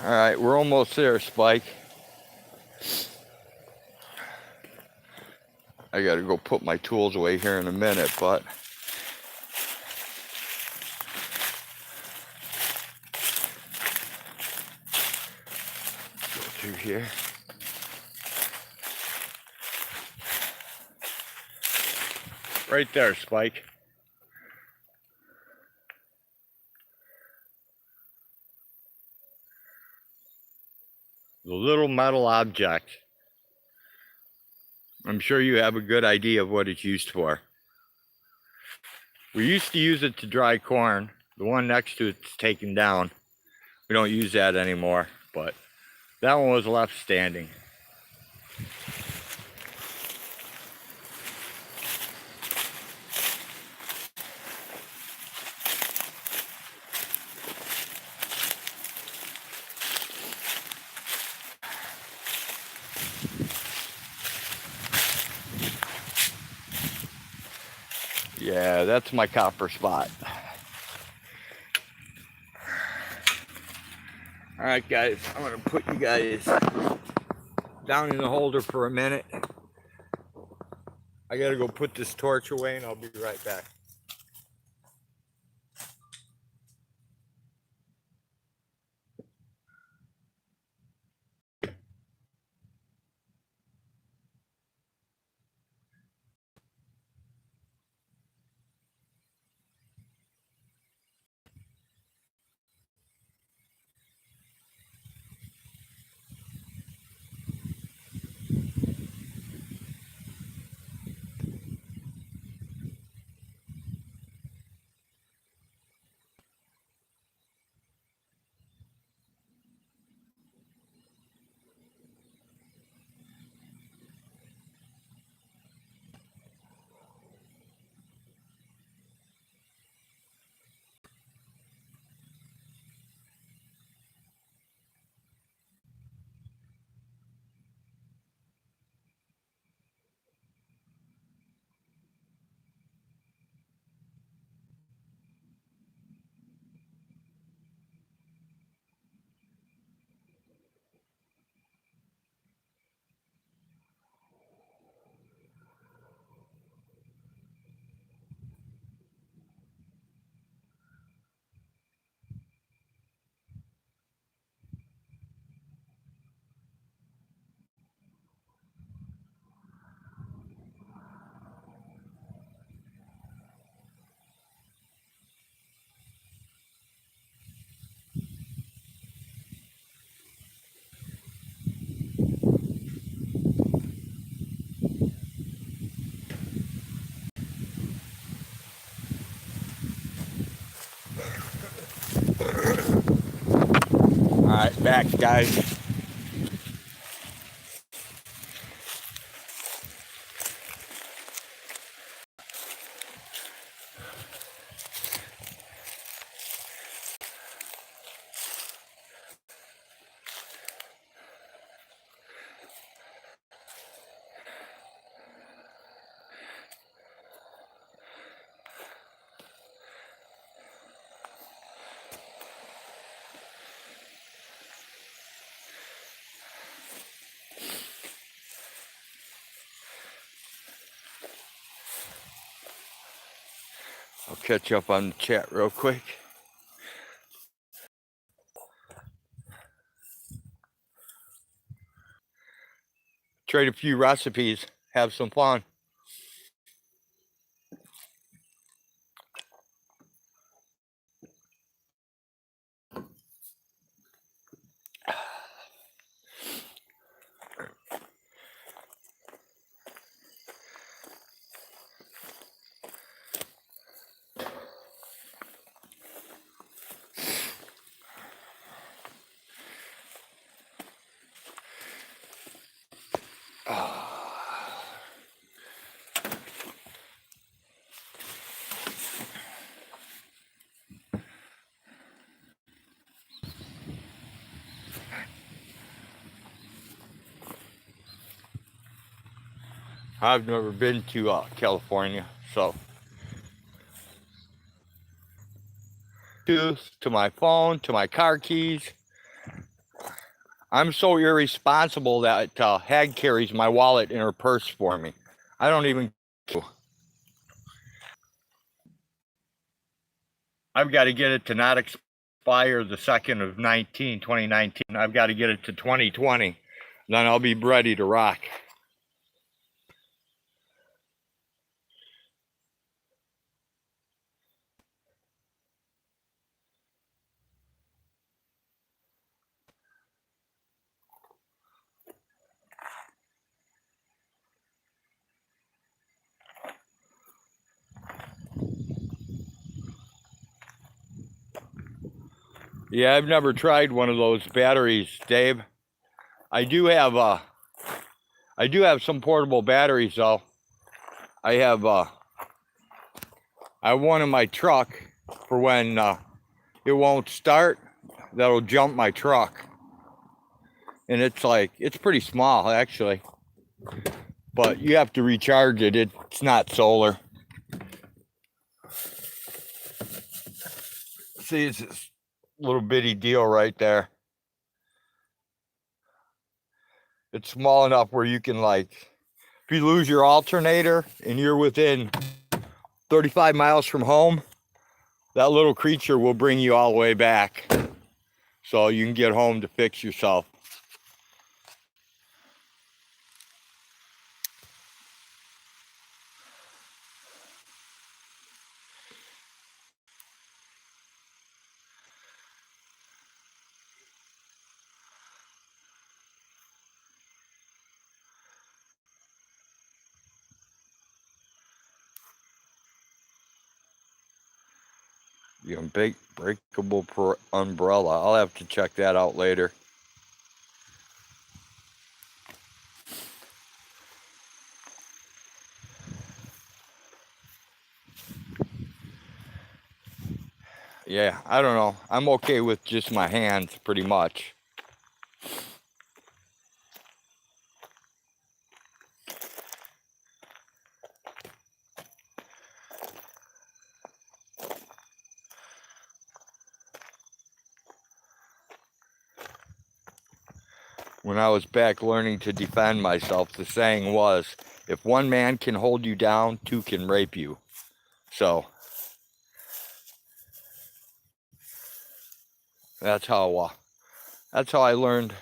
All right, we're almost there, Spike. I gotta go put my tools away here in a minute, but... Go through here. Right there, Spike. The little metal object. I'm sure you have a good idea of what it's used for. We used to use it to dry corn. The one next to it's taken down. We don't use that anymore, but that one was left standing. Yeah, that's my copper spot. All right, guys, I'm gonna put you guys down in the holder for a minute. I gotta go put this torch away and I'll be right back. All right, back, guys. I'll catch up on the chat real quick. Trade a few recipes, have some fun. I've never been to California, so to my phone, to my car keys. I'm so irresponsible that HAWG carries my wallet in her purse for me. I don't even. I've got to get it to not expire the 2nd of 2019. I've got to get it to 2020. Then I'll be ready to rock. Yeah, I've never tried one of those batteries, Dave. I do have some portable batteries though. I have one in my truck for when it won't start. That'll jump my truck. And it's pretty small actually. But you have to recharge it. It's not solar. See, it's this little bitty deal right there. It's small enough where you can, like, if you lose your alternator and you're within 35 miles from home, that little creature will bring you all the way back so you can get home to fix yourself. The unbreakable umbrella. I'll have to check that out later. Yeah, I don't know. I'm okay with just my hands pretty much. When I was back learning to defend myself, the saying was, if one man can hold you down, two can rape you. So that's how I learned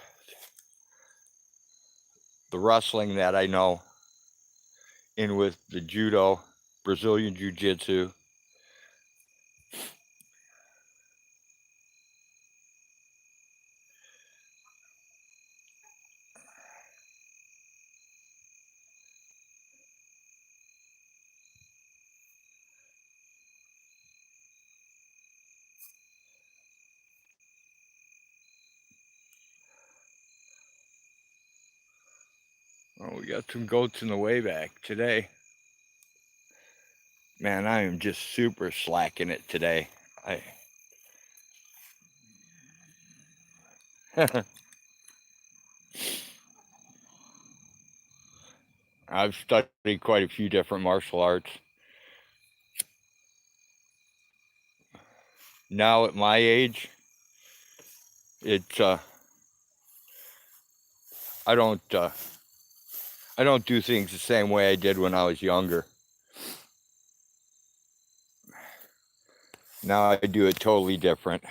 the wrestling that I know, in with the judo, Brazilian jiu-jitsu. Oh, we got some goats in the way back today. Man, I am just super slacking it today. I've studied quite a few different martial arts. Now at my age, it's I don't do things the same way I did when I was younger. Now I do it totally different.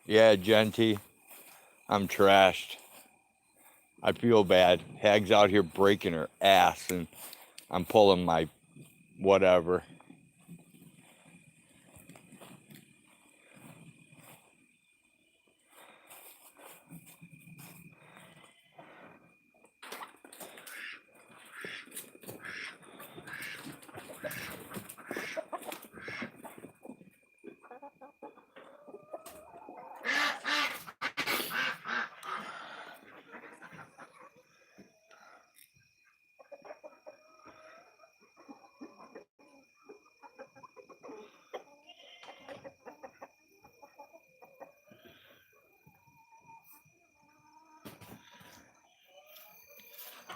Yeah, Genty, I'm trashed. I feel bad. Hag's out here breaking her ass and I'm pulling my whatever.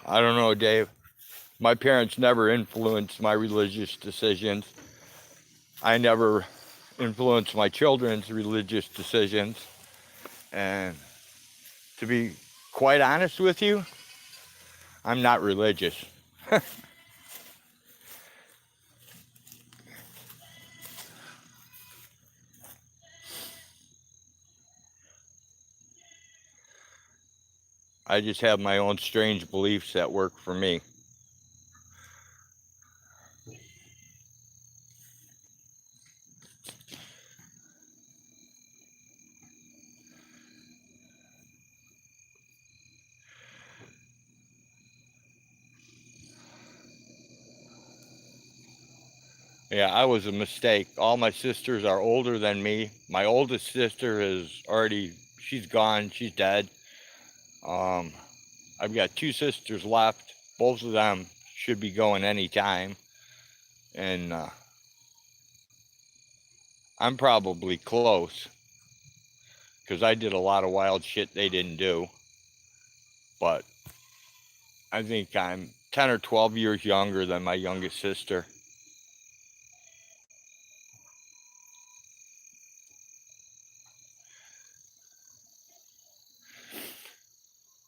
I don't know, Dave. My parents never influenced my religious decisions. I never influenced my children's religious decisions. And to be quite honest with you, I'm not religious. I just have my own strange beliefs that work for me. Yeah, I was a mistake. All my sisters are older than me. My oldest sister is already, she's gone, she's dead. Um, I've got two sisters left. Both of them should be going anytime. And I'm probably close because I did a lot of wild shit they didn't do. But I think I'm 10 or 12 years younger than my youngest sister.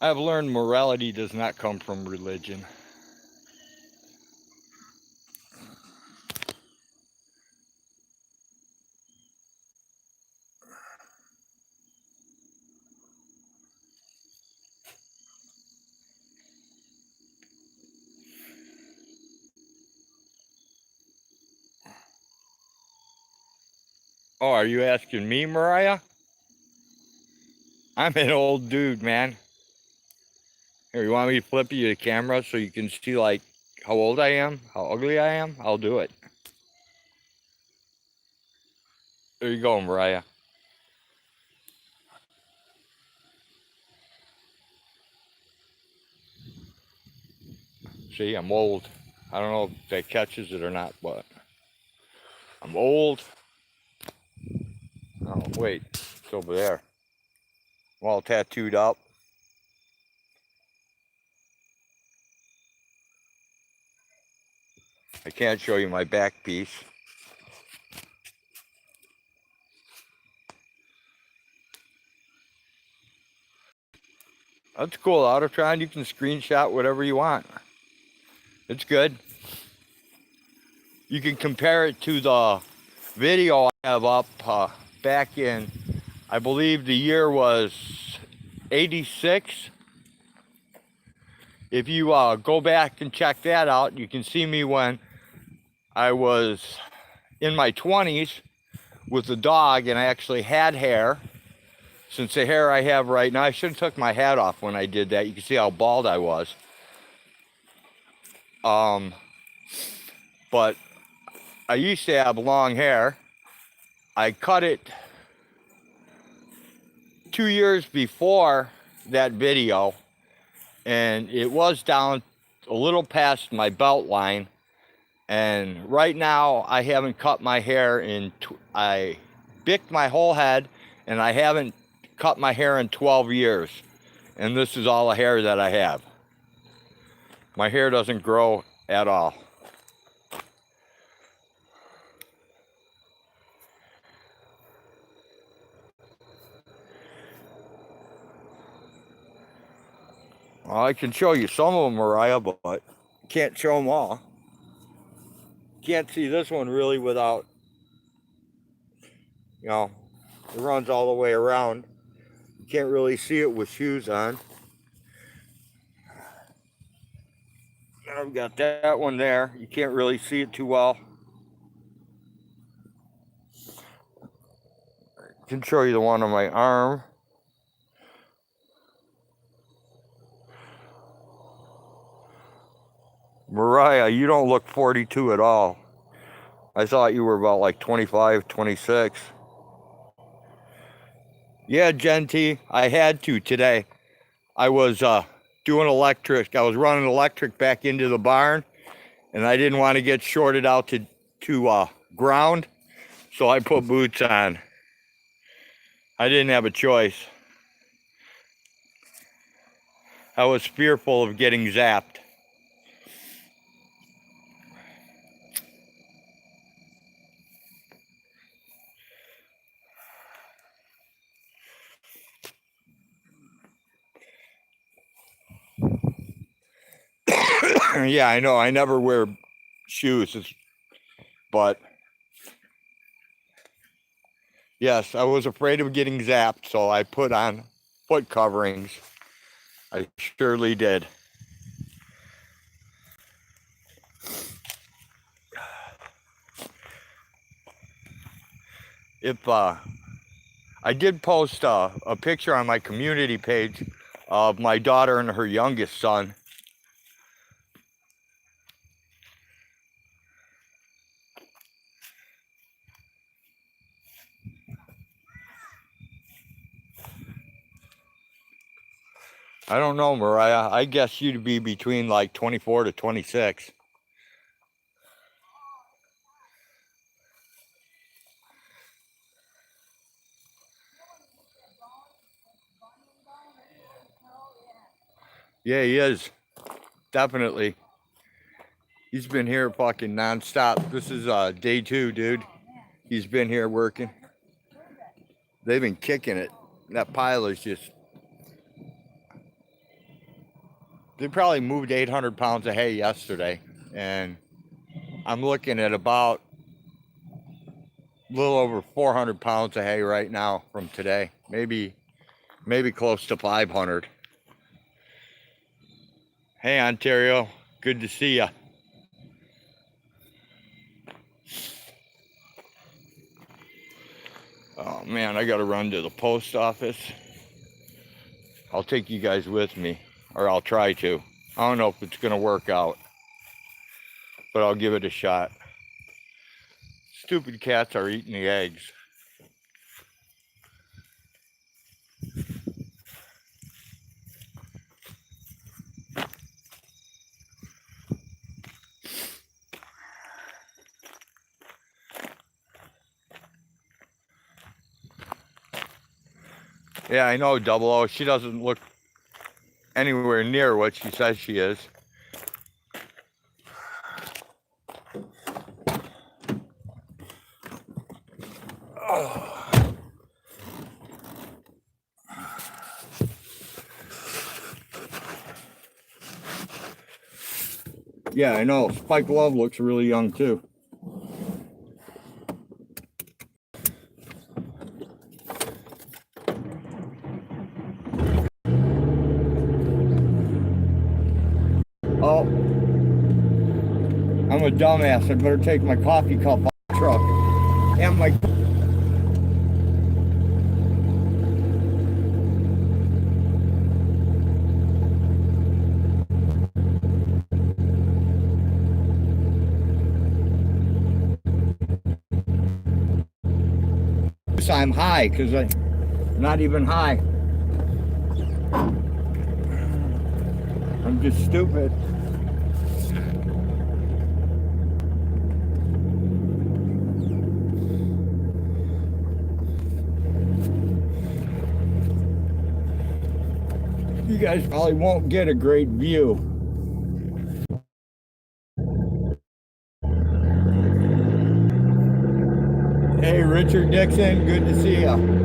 I've learned morality does not come from religion. Oh, are you asking me, Mariah? I'm an old dude, man. Here, you want me to flip you the camera so you can see, like, how old I am? How ugly I am? I'll do it. There you go, Mariah. See, I'm old. I don't know if that catches it or not, but I'm old. Oh, wait. It's over there. I'm all tattooed up. I can't show you my back piece. That's cool, Autotron. You can screenshot whatever you want. It's good. You can compare it to the video I have up back in, I believe the year was 86. If you go back and check that out, you can see me when I was in my 20s with a dog and I actually had hair. Since the hair I have right now, I should have took my hat off when I did that. You can see how bald I was. But I used to have long hair. I cut it 2 years before that video, and it was down a little past my belt line. And right now, I haven't cut my hair I bicked my whole head, and I haven't cut my hair in 12 years. And this is all the hair that I have. My hair doesn't grow at all. Well, I can show you some of them, Mariah, but can't show them all. Can't see this one really without, you know, it runs all the way around. You can't really see it with shoes on. I've got that one there. You can't really see it too well. I can show you the one on my arm. Mariah, you don't look 42 at all. I thought you were about like 25, 26. Yeah, Genty, I had to today. I was doing electric. I was running electric back into the barn, and I didn't want to get shorted out to ground, so I put boots on. I didn't have a choice. I was fearful of getting zapped. Yeah, I know. I never wear shoes, but yes, I was afraid of getting zapped, so I put on foot coverings. I surely did. If I did post a picture on my community page of my daughter and her youngest son. I don't know, Mariah. I guess you'd be between like 24 to 26. Yeah, he is. Definitely. He's been here fucking nonstop. This is day 2, dude. He's been here working. They've been kicking it. That pile is just... They probably moved 800 pounds of hay yesterday. And I'm looking at about a little over 400 pounds of hay right now from today. Maybe close to 500. Hey, Ontario. Good to see ya. Oh man, I gotta run to the post office. I'll take you guys with me, or I'll try to. I don't know if it's gonna work out, but I'll give it a shot. Stupid cats are eating the eggs. Yeah, I know, Double O. She doesn't look anywhere near what she says she is. Oh. Yeah, I know. Spike Love looks really young too. Oh, I'm a dumbass. I better take my coffee cup off the truck. And my... I'm high, because I'm not even high. I'm just stupid. You guys probably won't get a great view. Hey, Richard Dixon, good to see you.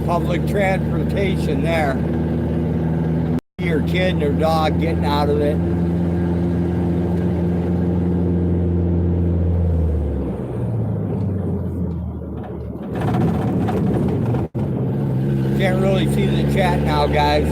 Public transportation there. Your kid and their dog getting out of it. really see the chat now, guys.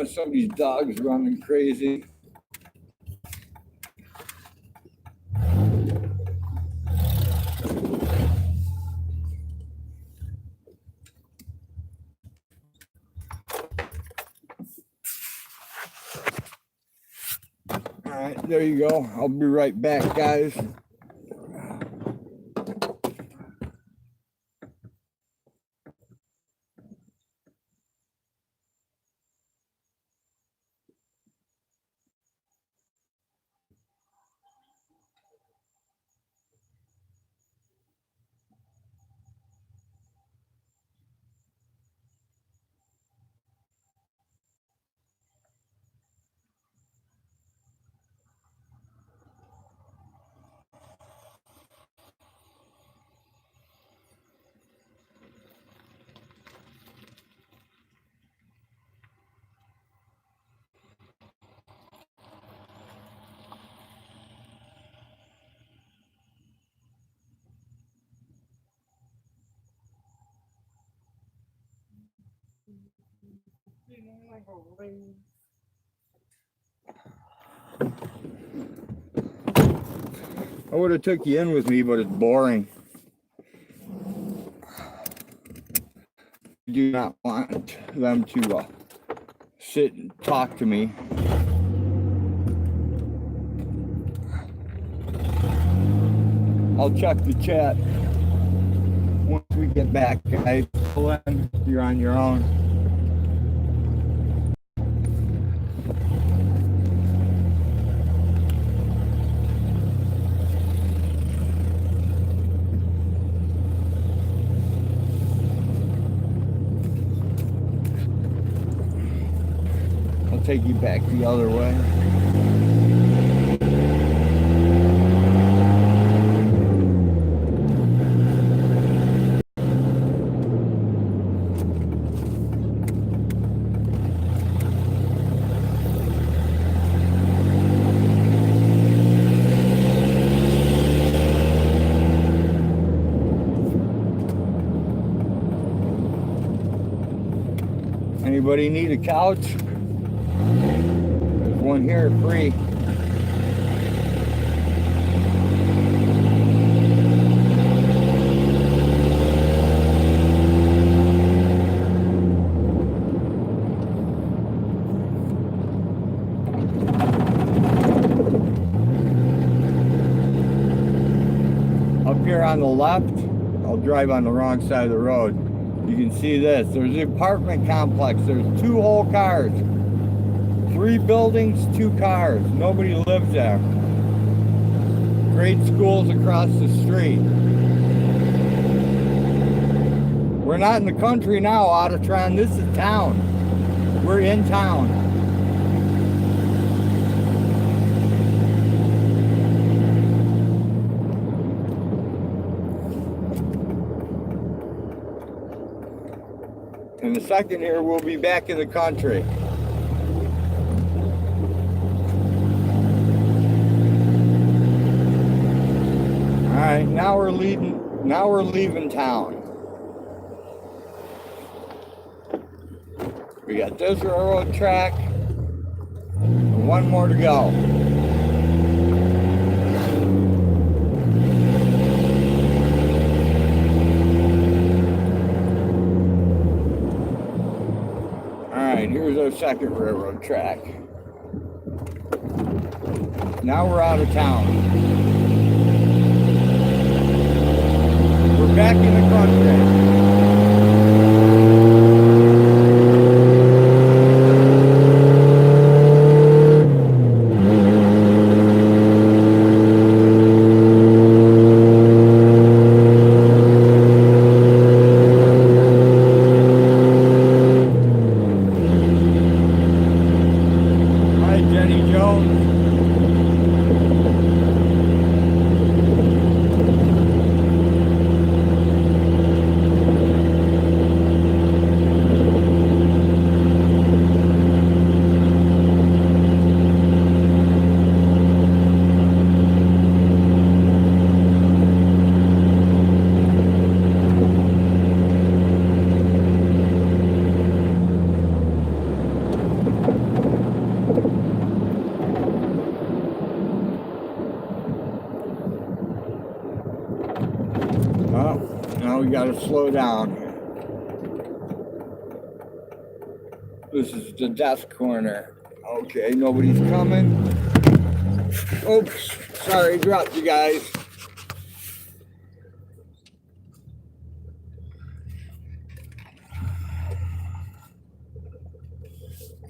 Somebody's dog's running crazy. All right, there you go. I'll be right back, guys. I would have took you in with me, but it's boring. I do not want them to sit and talk to me. I'll check the chat once we get back, guys. You're on your own. I'll take you back the other way. Anybody need a couch? There's one here free. Up here on the left, I'll drive on the wrong side of the road. You can see this. There's an apartment complex. There's 2 whole cars. 3 buildings, 2 cars. Nobody lives there. Great schools across the street. We're not in the country now, Autotron. This is town. We're in town. In a second here, we'll be back in the country. All right, now we're leaving town. We got this railroad track, and 1 more to go. Here's our second railroad track. Now we're out of town. We're back in the country. Well, now we gotta slow down. This is the death corner. Okay, nobody's coming. Oops, sorry, dropped you guys.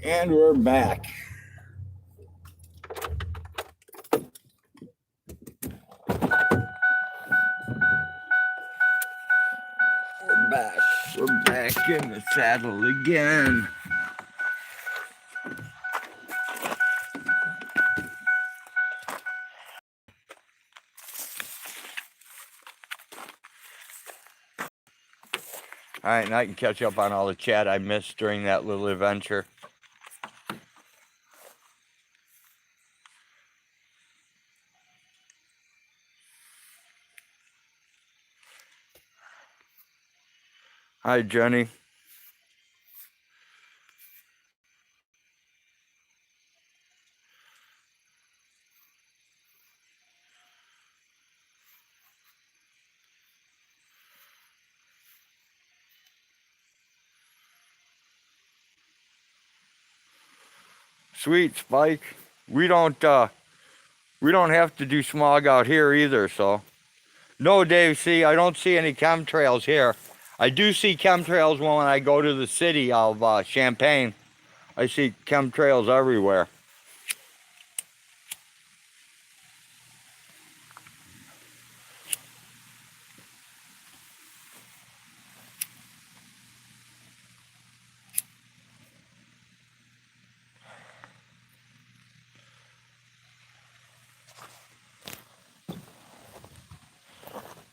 And we're back. We're back in the saddle again. All right, and I can catch up on all the chat I missed during that little adventure. Hi, Jenny. Sweet, Spike. We don't have to do smog out here either, so. No, Dave, see, I don't see any chemtrails here. I do see chemtrails when I go to the city of Champaign. I see chemtrails everywhere.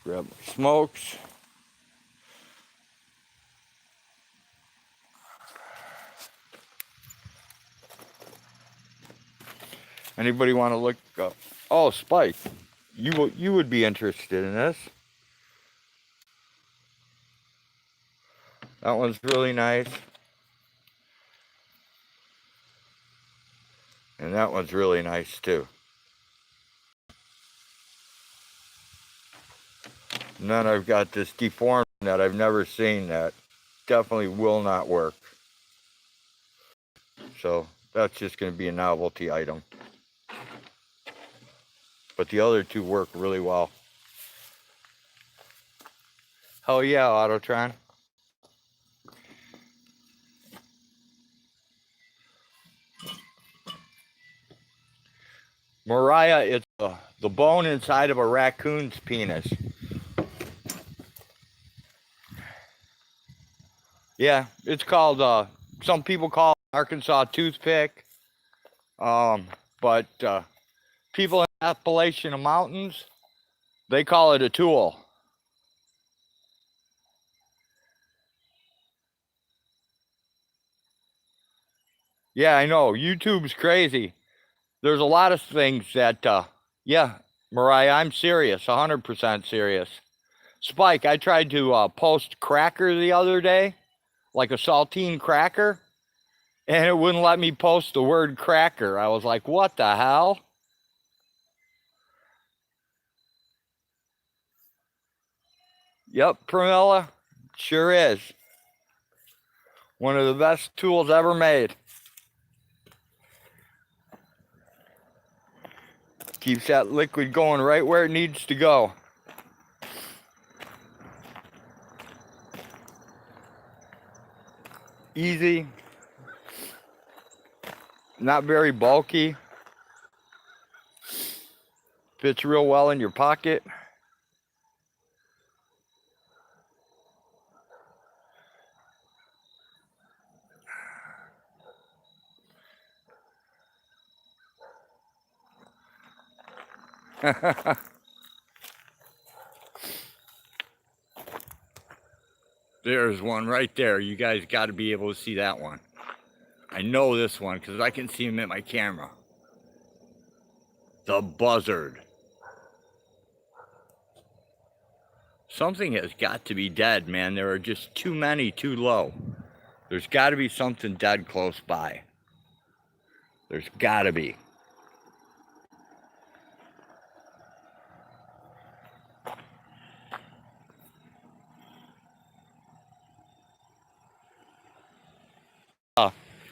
Grab my smokes. Anybody want to look up? Oh, Spike, you would be interested in this. That one's really nice. And that one's really nice too. And then I've got this deformed that I've never seen that definitely will not work. So that's just going to be a novelty item. But the other two work really well. Hell yeah, Autotron. Mariah, it's the bone inside of a raccoon's penis. Yeah, it's called, some people call it Arkansas toothpick. But people in the Appalachian Mountains, they call it a tool. Yeah, I know. YouTube's crazy. There's a lot of things that, yeah, Mariah, I'm serious, 100% serious. Spike, I tried to post cracker the other day, like a saltine cracker, and it wouldn't let me post the word cracker. I was like, what the hell? Yep, Pramila, sure is. One of the best tools ever made. Keeps that liquid going right where it needs to go. Easy. Not very bulky. Fits real well in your pocket. There's one right there. You guys got to be able to see that one. I know this one because I can see him at my camera. The Buzzard. Something has got to be dead, man. There are just too many too low. There's got to be something dead close by. There's got to be.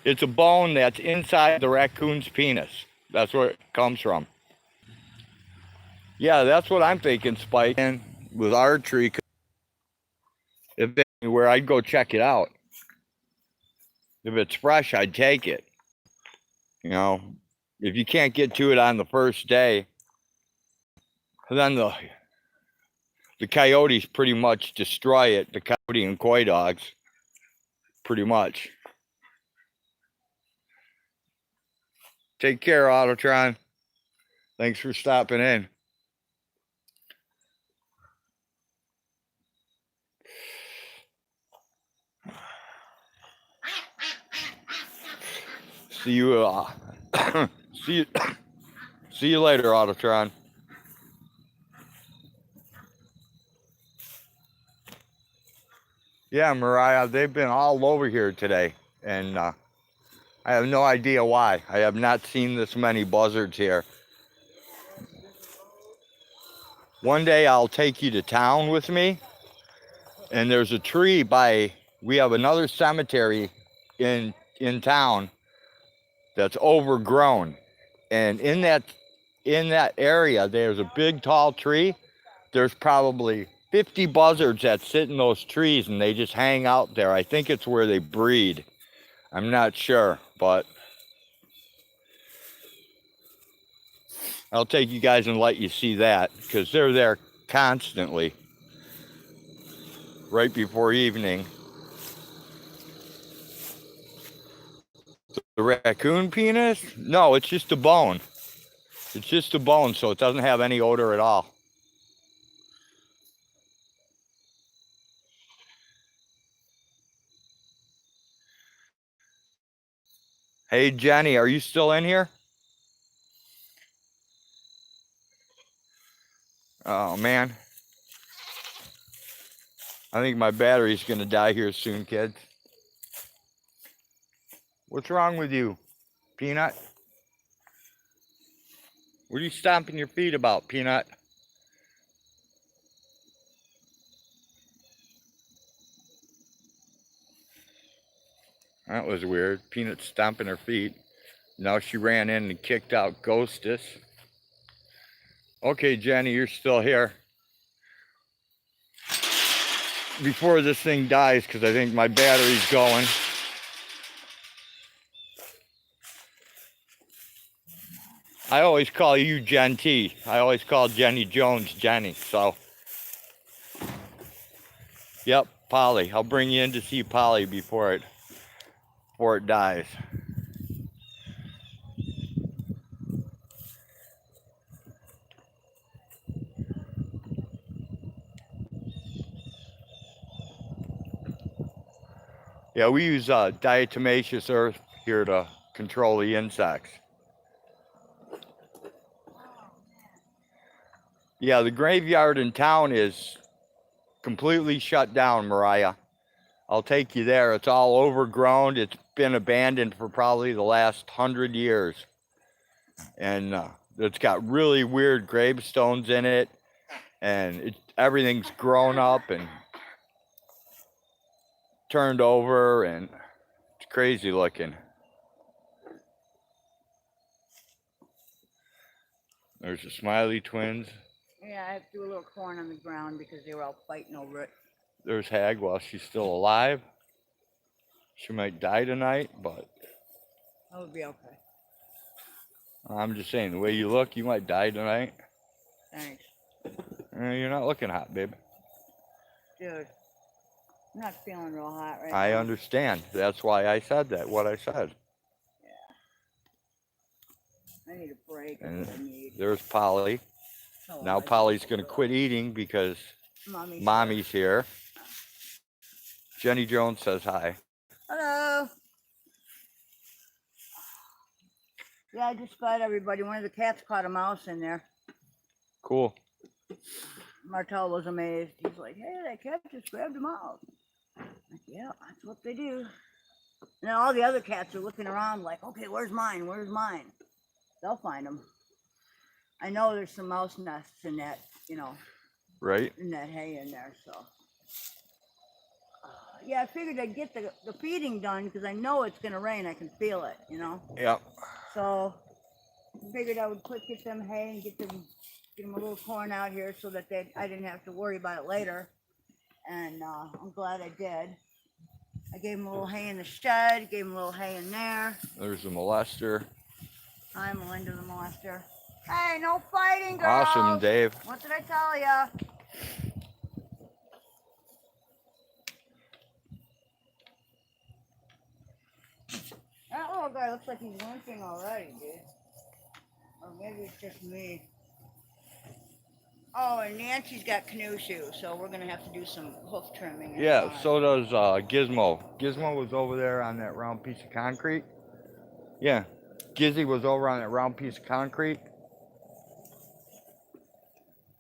It's a bone that's inside the raccoon's penis. That's where it comes from. Yeah, that's what I'm thinking, Spike. And with archery, if anywhere, I'd go check it out. If it's fresh, I'd take it. You know, if you can't get to it on the first day, then the coyotes pretty much destroy it. The coyote and coy dogs, pretty much. Take care, Autotron. Thanks for stopping in. See you. See you later, Autotron. Yeah, Mariah, they've been all over here today, and I have no idea why. I have not seen this many buzzards here. One day I'll take you to town with me, and there's a tree we have another cemetery in town that's overgrown, and in that area there's a big tall tree. There's probably 50 buzzards that sit in those trees, and they just hang out there. I think it's where they breed. I'm not sure, but I'll take you guys and let you see that, because they're there constantly right before evening. The raccoon penis? No, it's just a bone. It's just a bone, so it doesn't have any odor at all. Hey, Jenny, are you still in here? Oh, man. I think my battery's going to die here soon, kids. What's wrong with you, Peanut? What are you stomping your feet about, Peanut? That was weird. Peanut stomping her feet. Now she ran in and kicked out Ghostus. Okay, Jenny, you're still here. Before this thing dies, because I think my battery's going. I always call you Jen T. I always call Jenny Jones Jenny, so. Yep, Polly. I'll bring you in to see Polly before it dies. Yeah, we use diatomaceous earth here to control the insects. Yeah, the graveyard in town is completely shut down, Mariah. I'll take you there. It's all overgrown. It's been abandoned for probably the last 100 years. And it's got really weird gravestones in it. And everything's grown up and turned over, and it's crazy looking. There's the Smiley twins.
Yeah, I threw a little corn on the ground because they were all fighting over it.
There's HAWG while she's still alive. She might die tonight, but
That would be okay.
I'm just saying, the way you look, you might die tonight.
Thanks.
You're not looking hot, babe.
Dude, I'm not feeling real hot right now.
I understand. That's why I said that, what I said.
I need a break.
And
I need.
there's Polly.
So
Now Polly's going to quit eating because Mommy's here. Jenny Jones says hi.
Hello. Yeah, I just got everybody. One of the cats caught a mouse in there.
Cool.
Martel was amazed. He's like, hey, that cat just grabbed a mouse. I'm like, yeah, that's what they do. And then all the other cats are looking around like, okay, where's mine? Where's mine? They'll find them. I know there's some mouse nests in that,
right?
in that hay in there, so. yeah, I figured I'd get the feeding done because I know it's gonna rain. I can feel it, you know.
Yep.
So I figured I would get them hay and get them a little corn out here so that I didn't have to worry about it later. And I'm glad I did. I gave them a little hay in the shed, gave them a little hay in there.
There's the molester.
Hi, Melinda the molester. Hey, no fighting, girls.
Awesome, Dave.
What did I tell ya? That little guy looks like he's limping already, dude. Or maybe it's just me. Oh, and Nancy's got canoe shoes, so we're gonna have to do some hoof trimming.
Yeah, so does Gizmo. Gizmo was over there on that round piece of concrete. Yeah, Gizzy was over on that round piece of concrete,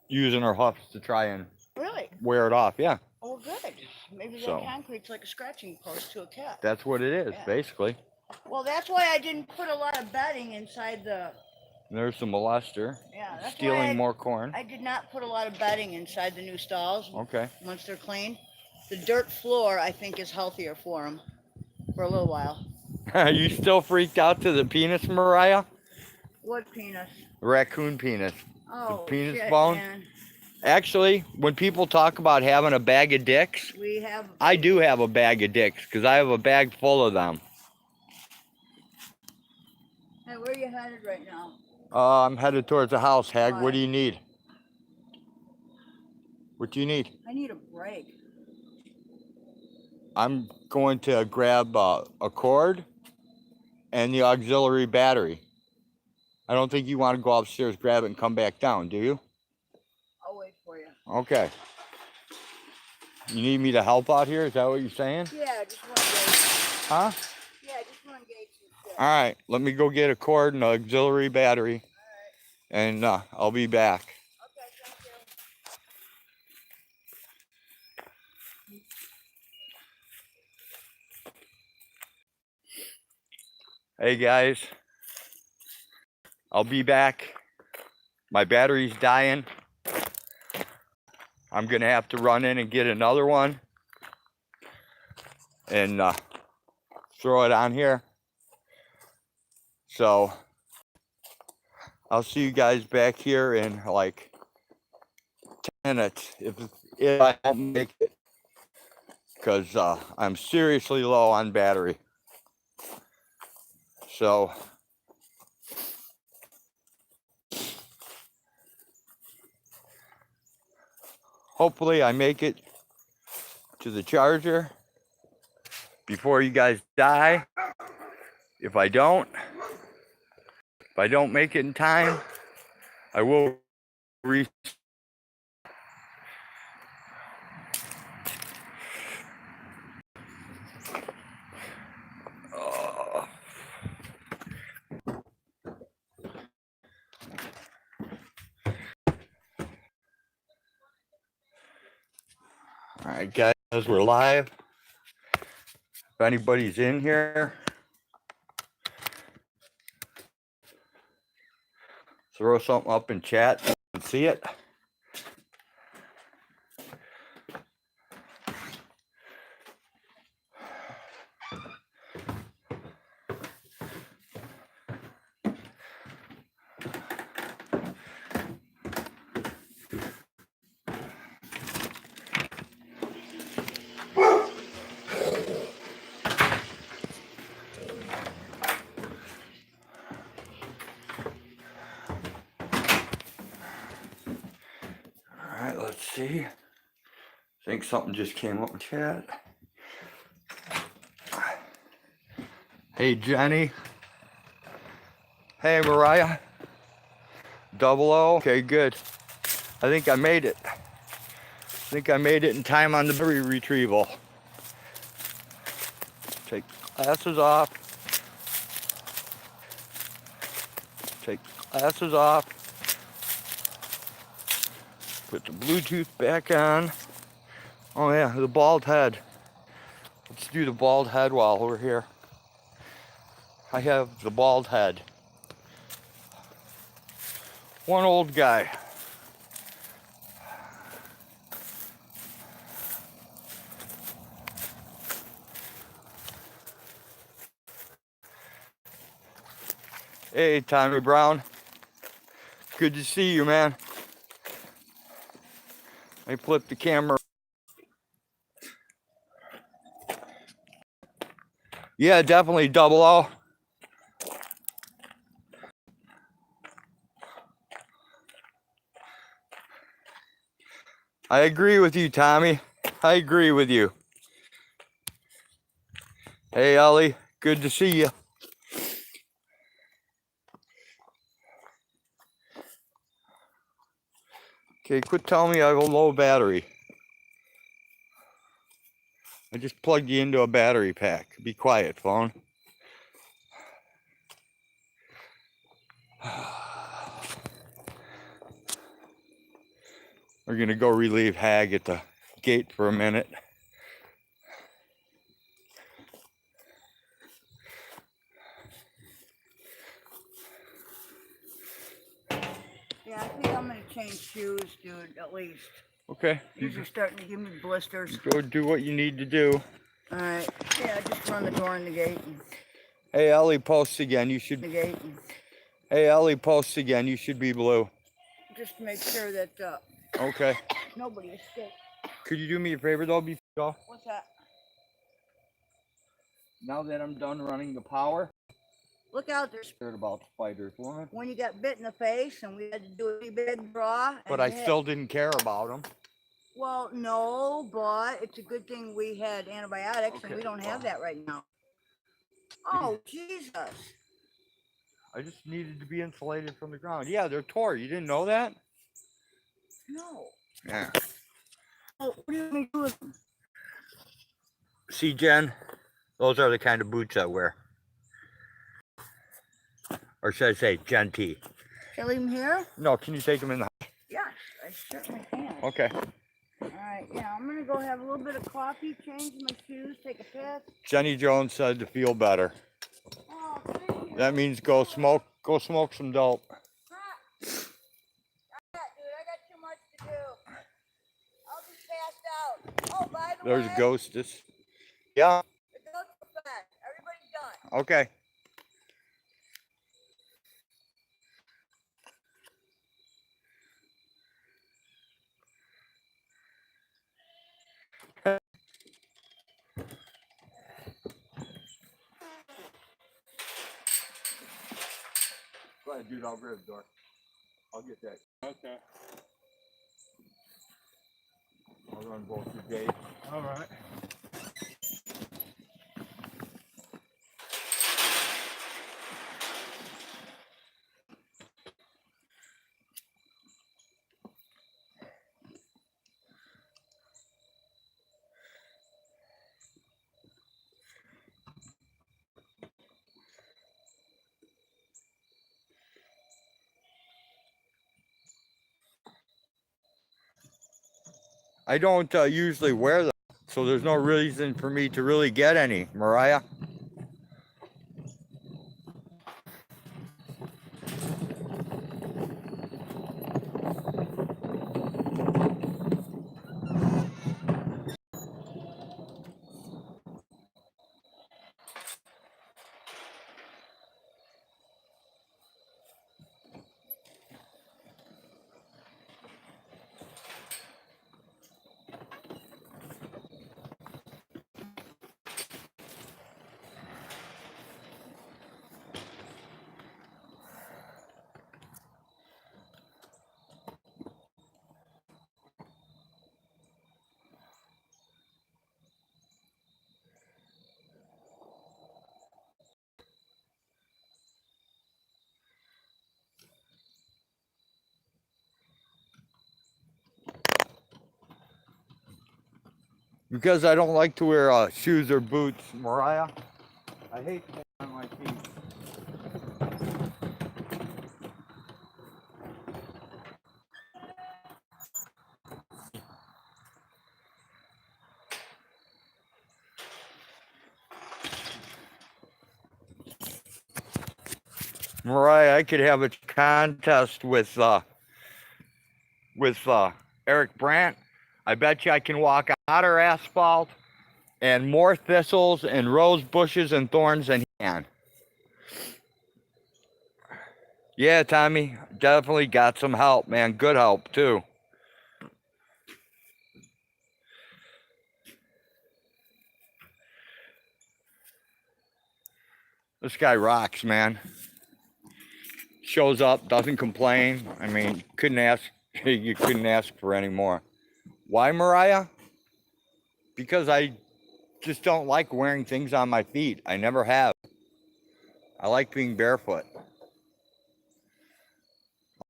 using her hoofs to try and
Really?
wear it off. Yeah,
Oh, good. Maybe that
So.
concrete's like a scratching post to a cat.
that's what it is,
Yeah.
basically.
Well, that's why I didn't put a lot of bedding inside the.
There's the molester,
Yeah, that's why
stealing more corn.
I did not put a lot of bedding inside the new stalls
Okay.
once they're clean. The dirt floor, I think, is healthier for them for a little while.
Are you still freaked out to the penis, Mariah?
What penis?
Raccoon penis.
Oh,
penis
shit,
bone?
man.
Actually, when people talk about having a bag of dicks,
We have.
I do have a bag of dicks because I have a bag full of them.
Hey, where are you headed right now?
I'm headed towards the house, Hag.
Why?
What do you need? What do you need?
I need a break.
I'm going to grab a cord and the auxiliary battery. I don't think you want to go upstairs, grab it, and come back down, do you?
I'll wait for you.
Okay. You need me to help out here? Is that what you're saying?
Yeah, just one gauge.
Huh?
Yeah, just one gauge.
All right. Let me go get a cord and an auxiliary battery, and I'll be back.
Okay, thank you.
Hey guys, I'll be back. My battery's dying. I'm gonna have to run in and get another one and throw it on here. So I'll see you guys back here in like 10 minutes if I don't make it, because I'm seriously low on battery. So hopefully I make it to the charger before you guys die. If I don't make it in time, I will all right, guys, we're live. If anybody's in here, throw something up in chat and see it. All right, let's see. I think something just came up in chat. Hey, Jenny. Hey, Mariah. 00. Okay, good. I think I made it. I think I made it in time on the battery retrieval. Take glasses off. Take glasses off. Put the Bluetooth back on. Oh yeah, the bald head. Let's do the bald head while we're here. I have the bald head. One old guy. Hey, Tommy Brown. Good to see you, man. I flipped the camera. Yeah, definitely double O. I agree with you, Tommy. I agree with you. Hey, Ellie. Good to see you. Okay, quit telling me I have a low battery. I just plugged you into a battery pack. Be quiet, phone. We're gonna go relieve HAWG at the gate for a minute.
Yeah, I think I'm gonna change shoes, dude, at least.
Okay.
These are starting to give me blisters.
Go do what you need to do.
Alright, yeah, just run the door in the gate.
Hey, Ellie posts again. You should. Hey, Ellie posts again. You should be blue.
Just to make sure that
Okay.
nobody escapes.
Could you do me a favor though before you go?
What's that?
Now that I'm done running the power.
Look out, there's
Scared about spiders, woman.
when you got bit in the face and we had to do a big big draw.
But I still didn't care about them.
Well, no, but it's a good thing we had antibiotics and we don't have that right now. Oh, Jesus.
I just needed to be insulated from the ground. Yeah, they're tore. You didn't know that?
No.
Yeah.
Well, what do you want me to do with them?
See, Jen, those are the kind of boots I wear. Or should I say, Jen T.
Shall I leave them here?
No, can you take them in the house?
Yes, I certainly can.
Okay.
Alright, yeah, I'm gonna go have a little bit of coffee, change my shoes, take a piss.
Jenny Jones said to feel better.
Oh, thank you.
That means go smoke some dope.
Dude, I got too much to do. I'll be passed out. Oh, by the way,
There's Ghostus. Yeah.
the goats are fed. Everybody's done.
Okay. Go ahead, dude. I'll grab the door. I'll get that.
Okay.
I'll run both your gates.
All right.
I don't usually wear them, so there's no reason for me to really get any, Mariah. Because I don't like to wear shoes or boots, Mariah. I hate to on my feet. Mariah, I could have a contest with Eric Brandt. I bet you I can walk hotter asphalt and more thistles and rose bushes and thorns than he can. Yeah, Tommy, definitely got some help, man. Good help, too. This guy rocks, man. Shows up, doesn't complain. I mean, you couldn't ask for any more. Why, Mariah? Because I just don't like wearing things on my feet. I never have. I like being barefoot,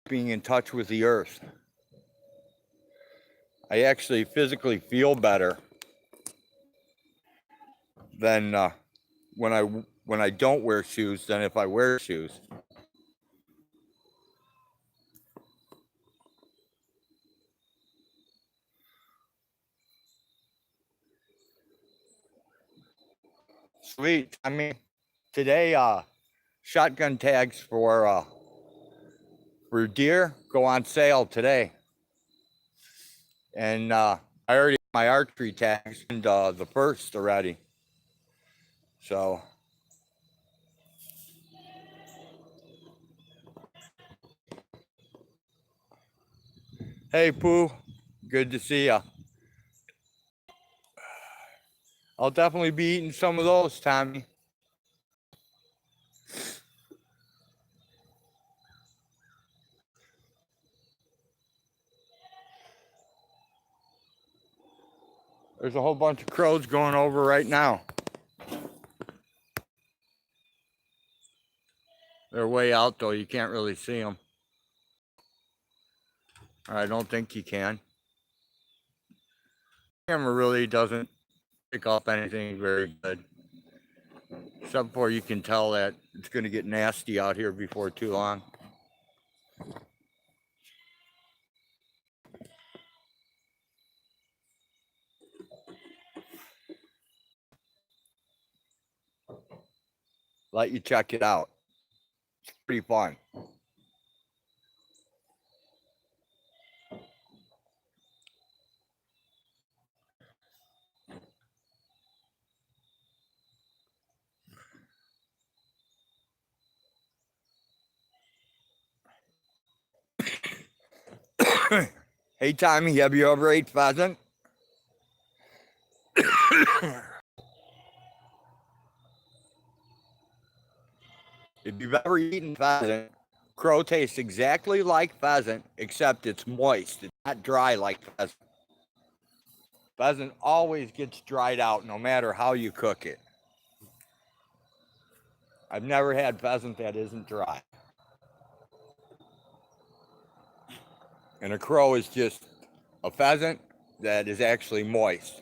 being in touch with the earth. I actually physically feel better than when I don't wear shoes than if I wear shoes. Sweet. I mean, today shotgun tags for deer go on sale today, and I already have my archery tags and the first already. So, hey, Pooh, good to see ya. I'll definitely be eating some of those, Tommy. There's a whole bunch of crows going over right now. They're way out though. You can't really see them. I don't think you can. Camera really doesn't pick up anything very good. Except for you can tell that it's going to get nasty out here before too long. Let you check it out. It's pretty fun. Hey, Tommy, have you ever ate pheasant? If you've ever eaten pheasant, crow tastes exactly like pheasant, except it's moist. It's not dry like pheasant. Pheasant always gets dried out no matter how you cook it. I've never had pheasant that isn't dry. And a crow is just a pheasant that is actually moist.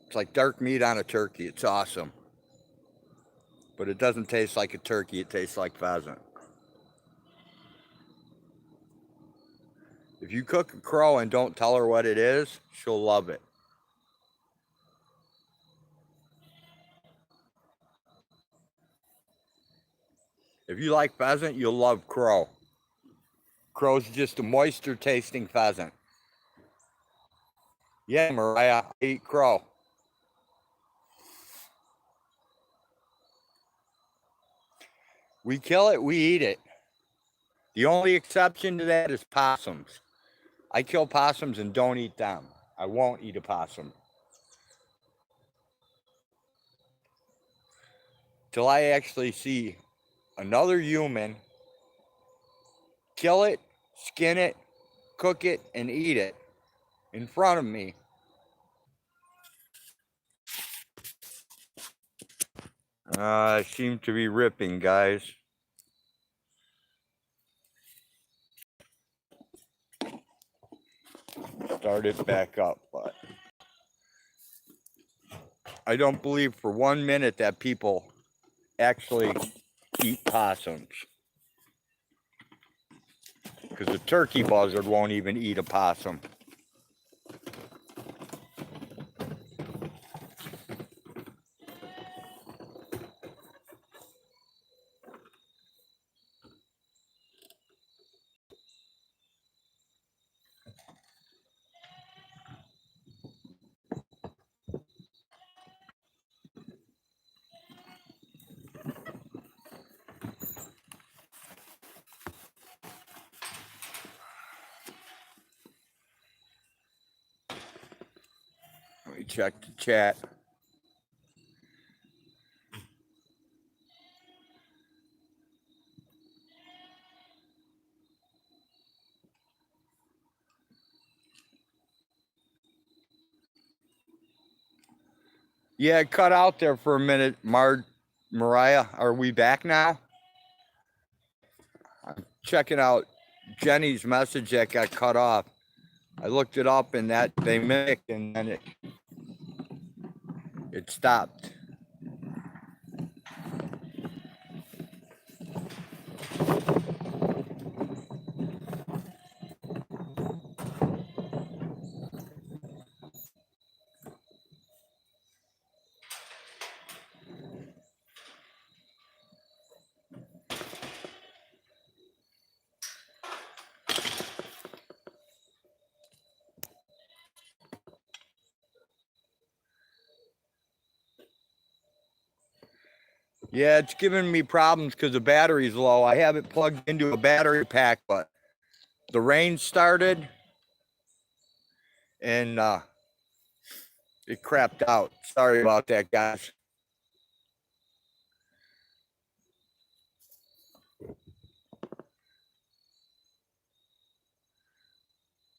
It's like dark meat on a turkey. It's awesome. But it doesn't taste like a turkey, it tastes like pheasant. If you cook a crow and don't tell her what it is, she'll love it. If you like pheasant, you'll love crow. Crow's just a moisture tasting pheasant. Yeah, Mariah, I eat crow. We kill it, we eat it. The only exception to that is possums. I kill possums and don't eat them. I won't eat a possum. Till I actually see another human kill it, skin it, cook it, and eat it in front of me. I seem to be ripping, guys. Start it back up, but I don't believe for 1 minute that people actually eat possums. Because the turkey buzzard won't even eat a possum. me check the chat. Yeah, it cut out there for a minute. Mariah, are we back now? I'm checking out Jenny's message that got cut off. I looked it up and that they mimicked and then it stopped. Yeah, it's giving me problems because the battery's low. I have it plugged into a battery pack, but the rain started and it crapped out. Sorry about that, guys.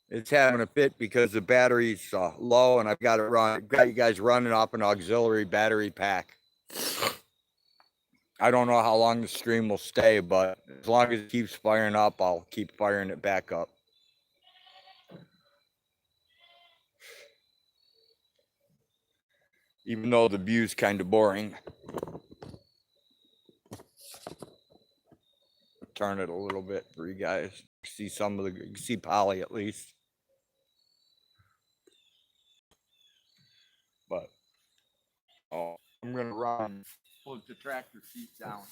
It's having a fit because the battery's low and I've got you guys running off an auxiliary battery pack. I don't know how long the stream will stay, but as long as it keeps firing up, I'll keep firing it back up. Even though the view's kind of boring. Turn it a little bit for you guys. See some of the, see Polly at least. But, oh, I'm gonna run. Put the tractor seat down.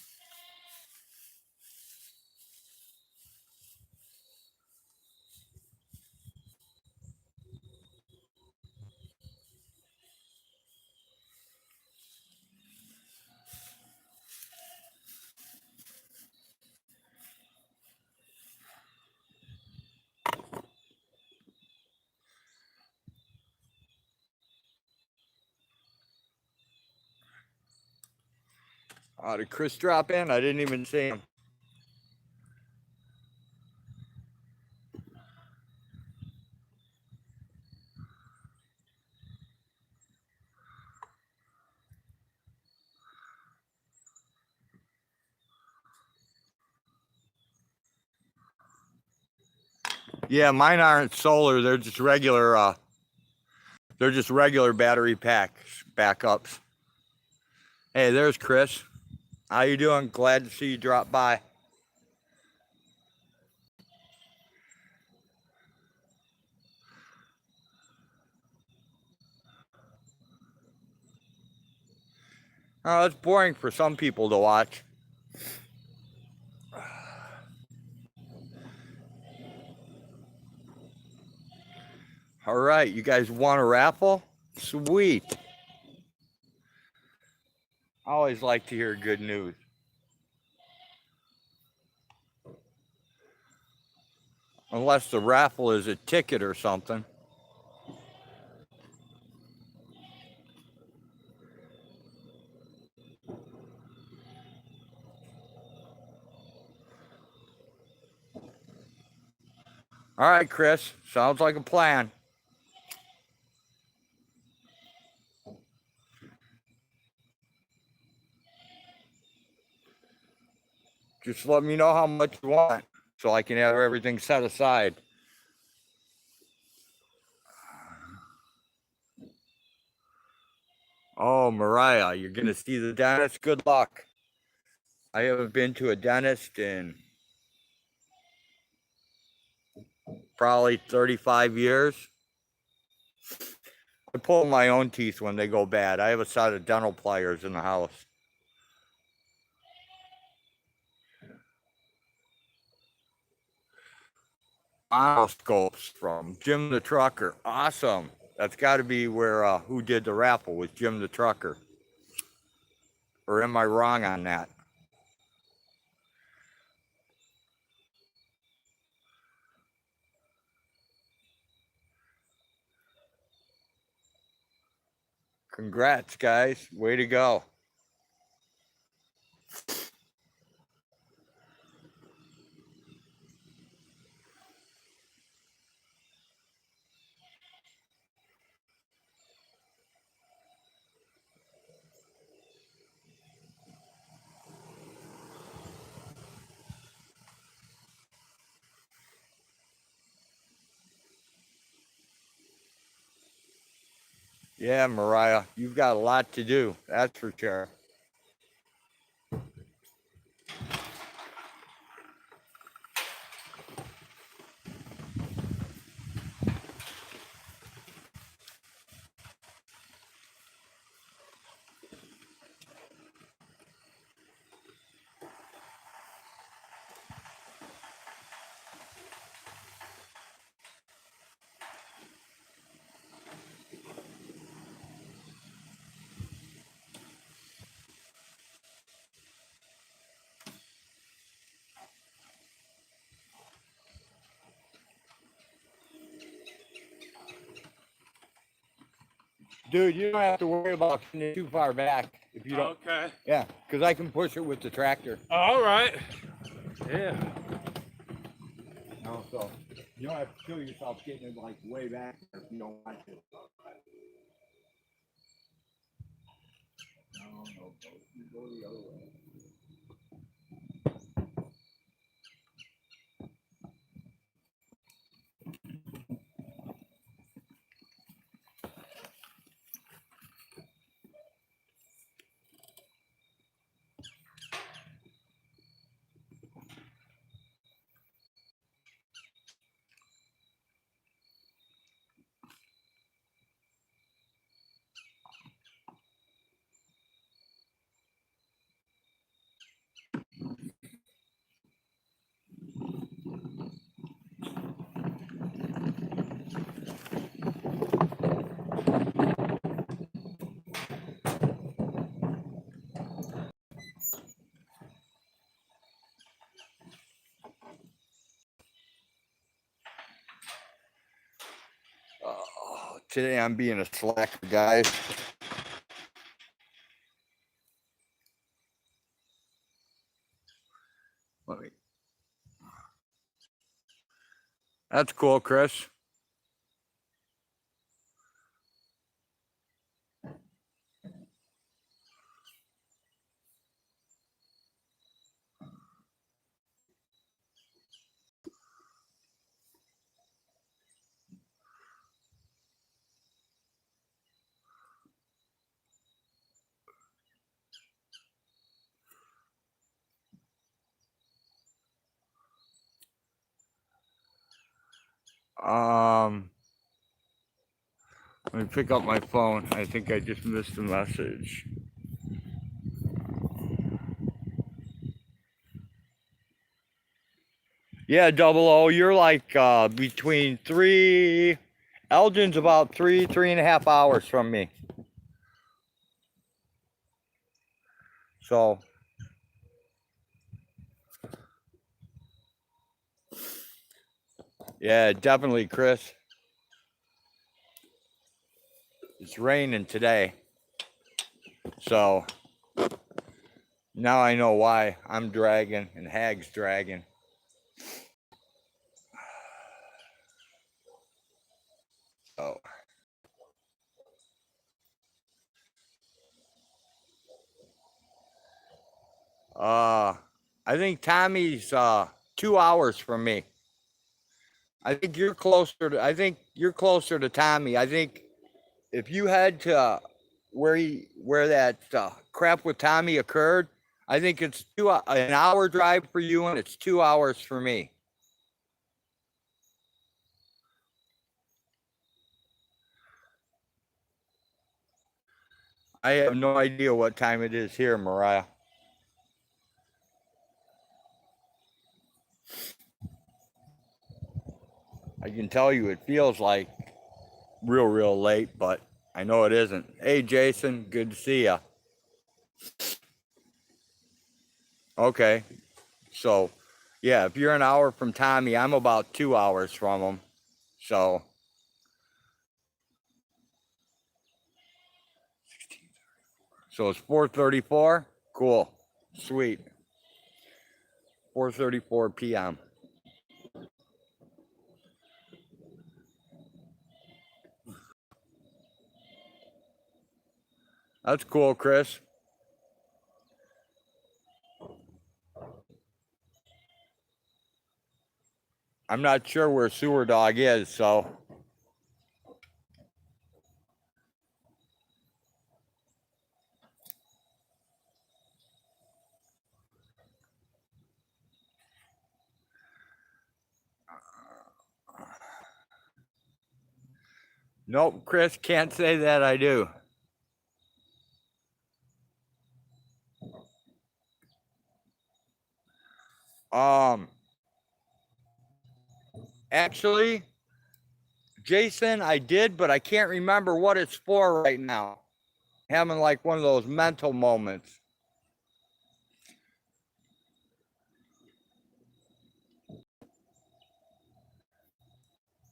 Did Chris drop in? I didn't even see him. Yeah, mine aren't solar. They're just regular. They're just regular battery packs, backups. Hey, there's Chris. How you doing? Glad to see you drop by. Oh, it's boring for some people to watch. All right, you guys want a raffle? Sweet. I always like to hear good news. Unless the raffle is a ticket or something. All right, Chris. Sounds like a plan. Just let me know how much you want so I can have everything set aside. Oh, Mariah, you're going to see the dentist? Good luck. I haven't been to a dentist in probably 35 years. I pull my own teeth when they go bad. I have a set of dental pliers in the house. Monoscopes from Jim the Trucker. Awesome. That's got to be where who did the raffle was Jim the Trucker. Or am I wrong on that? Congrats, guys. Way to go. Yeah, Mariah, you've got a lot to do. That's for sure. Dude, you don't have to worry about getting it too far back if you don't.
Okay.
Yeah, because I can push it with the tractor.
All right. Yeah.
No, so you don't have to kill yourself getting it like way back if you don't want to. No, you go the other way. Oh, today I'm being a slacker, guys. Let me. That's cool, Chris. Let me pick up my phone. I think I just missed a message. Yeah, Double O, you're like between three. Elgin's about 3.5 hours from me. So. Yeah, definitely, Chris. It's raining today. So now I know why I'm dragging and HAWG's dragging. Oh. I think Tommy's 2 hours from me. I think you're closer to Tommy. I think if you head to where that crap with Tommy occurred, I think it's an hour drive for you and it's 2 hours for me. I have no idea what time it is here, Mariah. I can tell you it feels like real late, but I know it isn't. Hey, Jason, good to see ya. Okay, so yeah, if you're an hour from Tommy, I'm about 2 hours from him. So So it's 4:34. Cool. Sweet. 4:34 p.m. That's cool, Chris. I'm not sure where Sewer Dog is, so. Nope, Chris, can't say that I do. Actually, Jason, I did, but I can't remember what it's for right now. Having like one of those mental moments.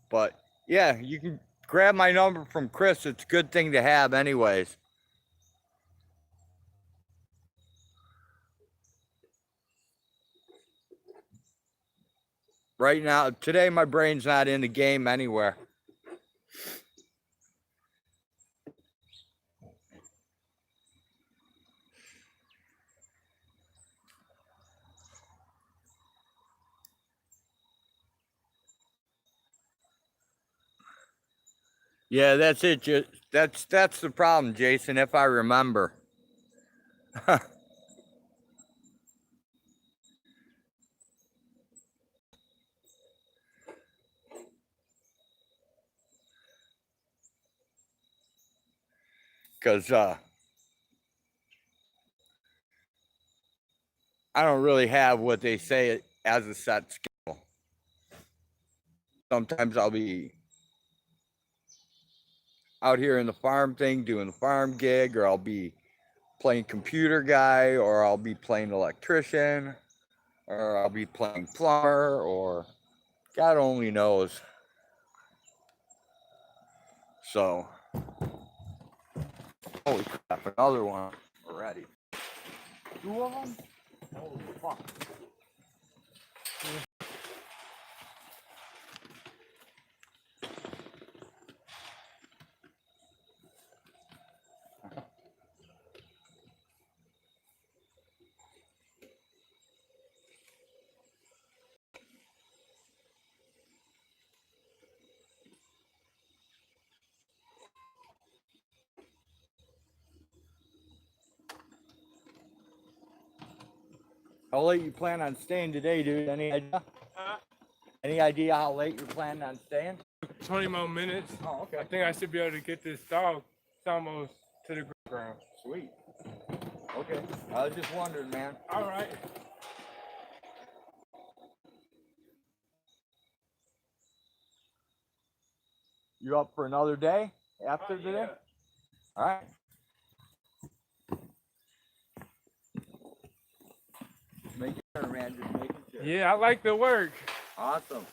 But yeah, you can grab my number from Chris. It's a good thing to have, anyways. Right now, today, my brain's not in the game anywhere. Yeah, that's it. That's the problem, Jason, if I remember. Because I don't really have what they say as a set schedule. Sometimes I'll be out here in the farm thing, doing the farm gig, or I'll be playing computer guy, or I'll be playing electrician, or I'll be playing plumber, or God only knows. So, holy crap, another one already. 2 of them? Holy fuck. How late you plan on staying today, dude? Any idea? Any idea how late you're planning on staying?
20 more minutes.
Oh, okay.
I think I should be able to get this dog almost to the ground.
Sweet. Okay. I was just wondering, man.
All right.
You up for another day after today?
Yeah.
All right. Just making sure, man. Just making sure.
Yeah, I like the work.
Awesome.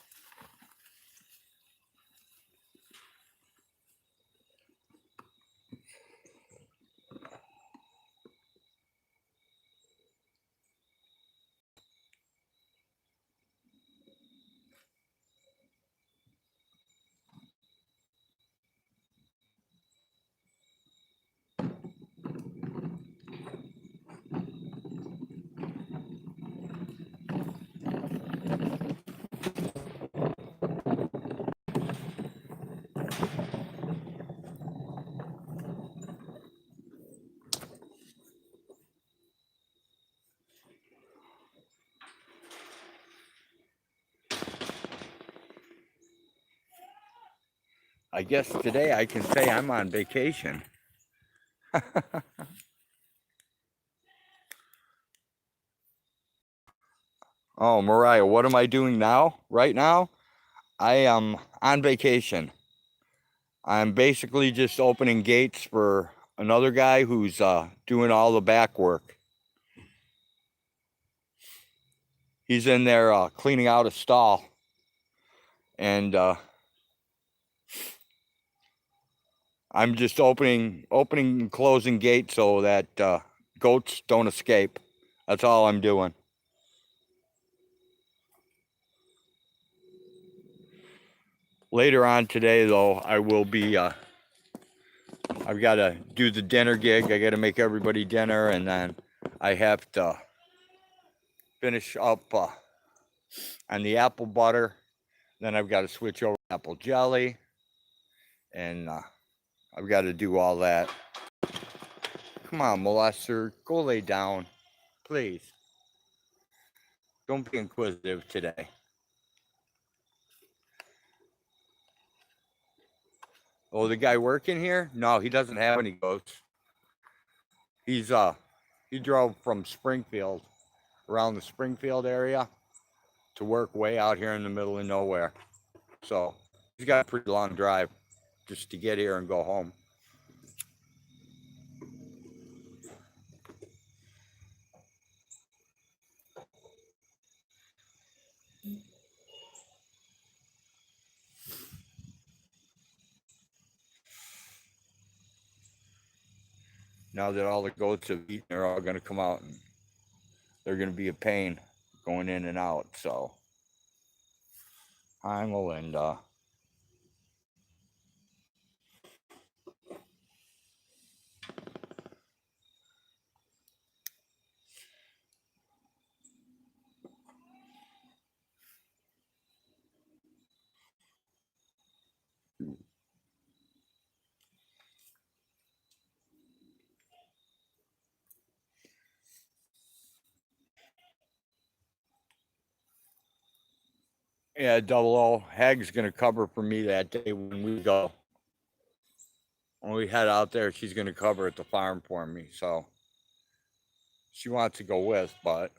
I guess today I can say I'm on vacation. Oh, Mariah, what am I doing now? Right now, I am on vacation. I'm basically just opening gates for another guy who's doing all the back work. He's in there cleaning out a stall. And I'm just opening and closing gates so that goats don't escape. That's all I'm doing. Later on today, though, I will be, I've got to do the dinner gig. I got to make everybody dinner, and then I have to finish up on the apple butter. Then I've got to switch over to apple jelly, and I've got to do all that. Come on, molester, go lay down, please. Don't be inquisitive today. Oh, the guy working here? No, he doesn't have any goats. He's he drove from Springfield, around the Springfield area, to work way out here in the middle of nowhere. So he's got a pretty long drive just to get here and go home. Now that all the goats have eaten, they're all going to come out and they're going to be a pain going in and out. So hi, Melinda. Yeah, double O. HAWG's going to cover for me that day when we go. When we head out there, she's going to cover at the farm for me. So she wants to go with, but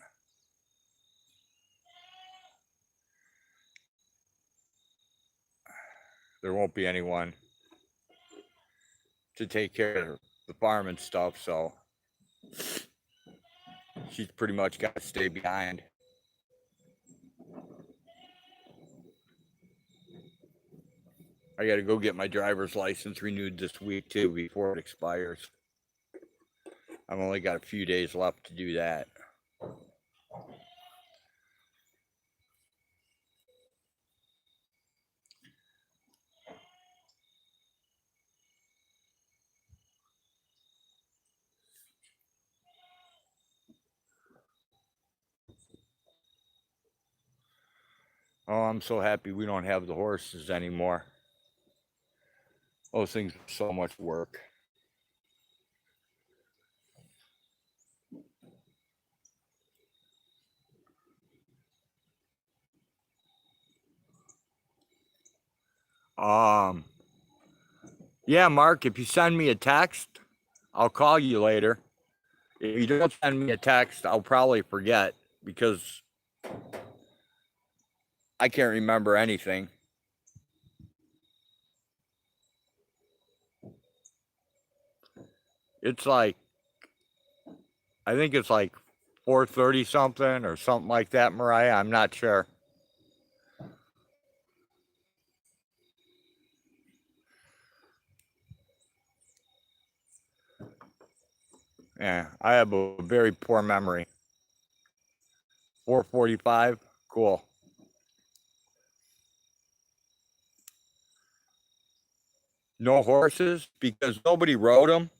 there won't be anyone to take care of the farm and stuff. So she's pretty much got to stay behind. I got to go get my driver's license renewed this week too before it expires. I've only got a few days left to do that. Oh, I'm so happy we don't have the horses anymore. Those things are so much work. Yeah, Mark, if you send me a text, I'll call you later. If you don't send me a text, I'll probably forget because I can't remember anything. It's like, I think it's like 4:30 something or something like that, Mariah. I'm not sure. Yeah, I have a very poor memory. 4:45, cool. No horses because nobody rode them.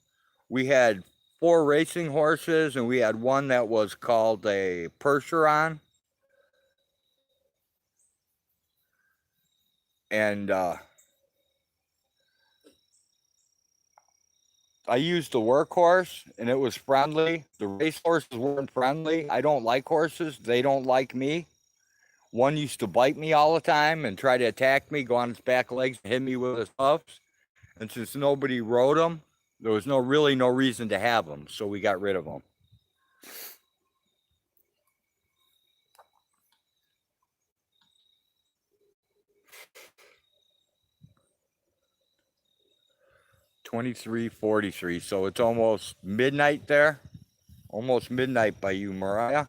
We had 4 racing horses and we had one that was called a Percheron. And I used the workhorse and it was friendly. The race horses weren't friendly. I don't like horses. They don't like me. One used to bite me all the time and try to attack me, go on its back legs and hit me with his hoofs. And since nobody rode them, there was really no reason to have them. So we got rid of them. $23.43. So it's almost midnight there. Almost midnight by you, Mariah.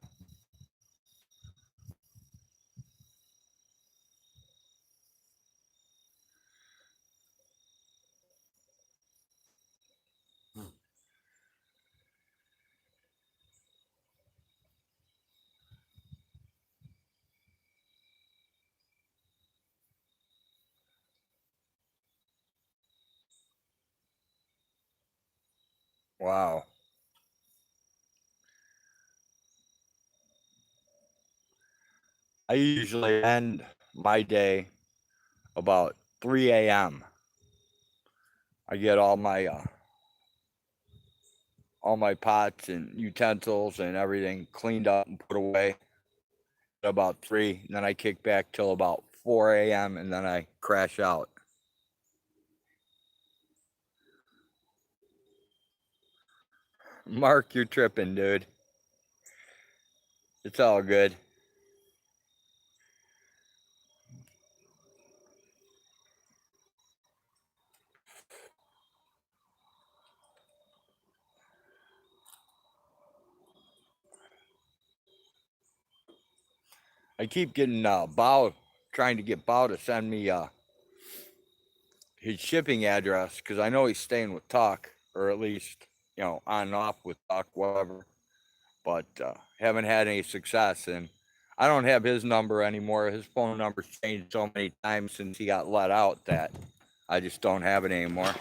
Wow. I usually end my day about 3 a.m. I get all my pots and utensils and everything cleaned up and put away at about 3. And then I kick back till about 4 a.m. and then I crash out. Mark, you're tripping, dude. It's all good. I keep getting trying to get Bow to send me his shipping address because I know he's staying with Talk, or at least, on and off with Talk, whatever. But haven't had any success. And I don't have his number anymore. His phone number's changed so many times since he got let out that I just don't have it anymore.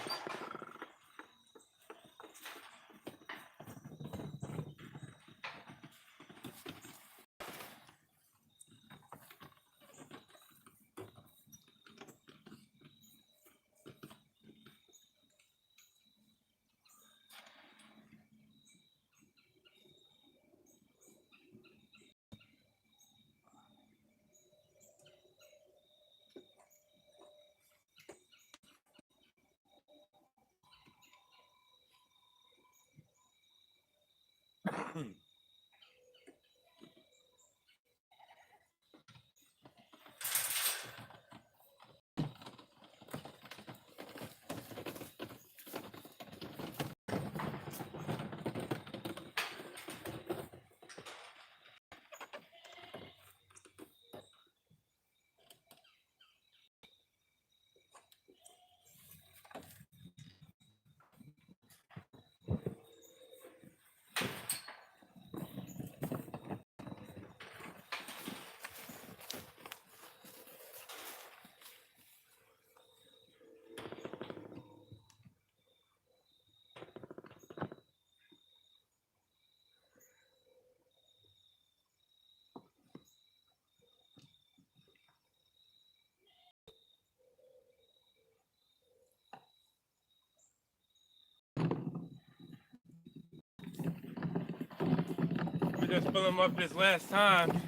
We just fill them up this last time.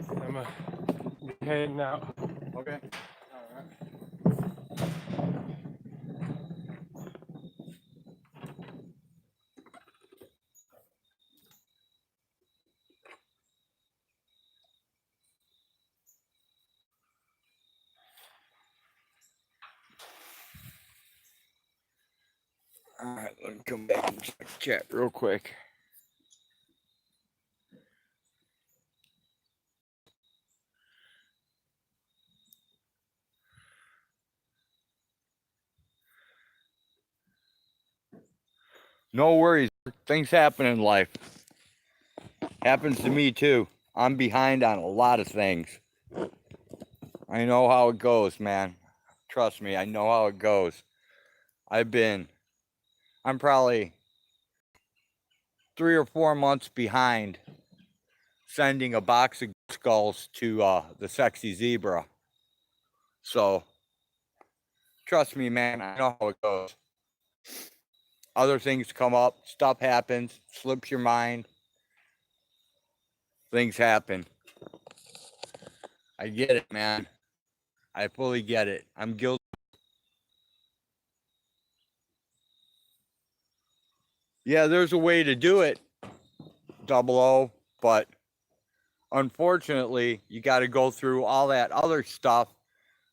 I'm gonna be heading out.
Okay. All right, let me come back and check chat real quick. No worries. Things happen in life. Happens to me too. I'm behind on a lot of things. I know how it goes, man. Trust me, I know how it goes. I'm probably 3 or 4 months behind sending a box of skulls to the sexy zebra. So, trust me, man, I know how it goes. Other things come up, stuff happens, slips your mind. Things happen. I get it, man. I fully get it. I'm guilty. Yeah, there's a way to do it, Double O, but unfortunately, you got to go through all that other stuff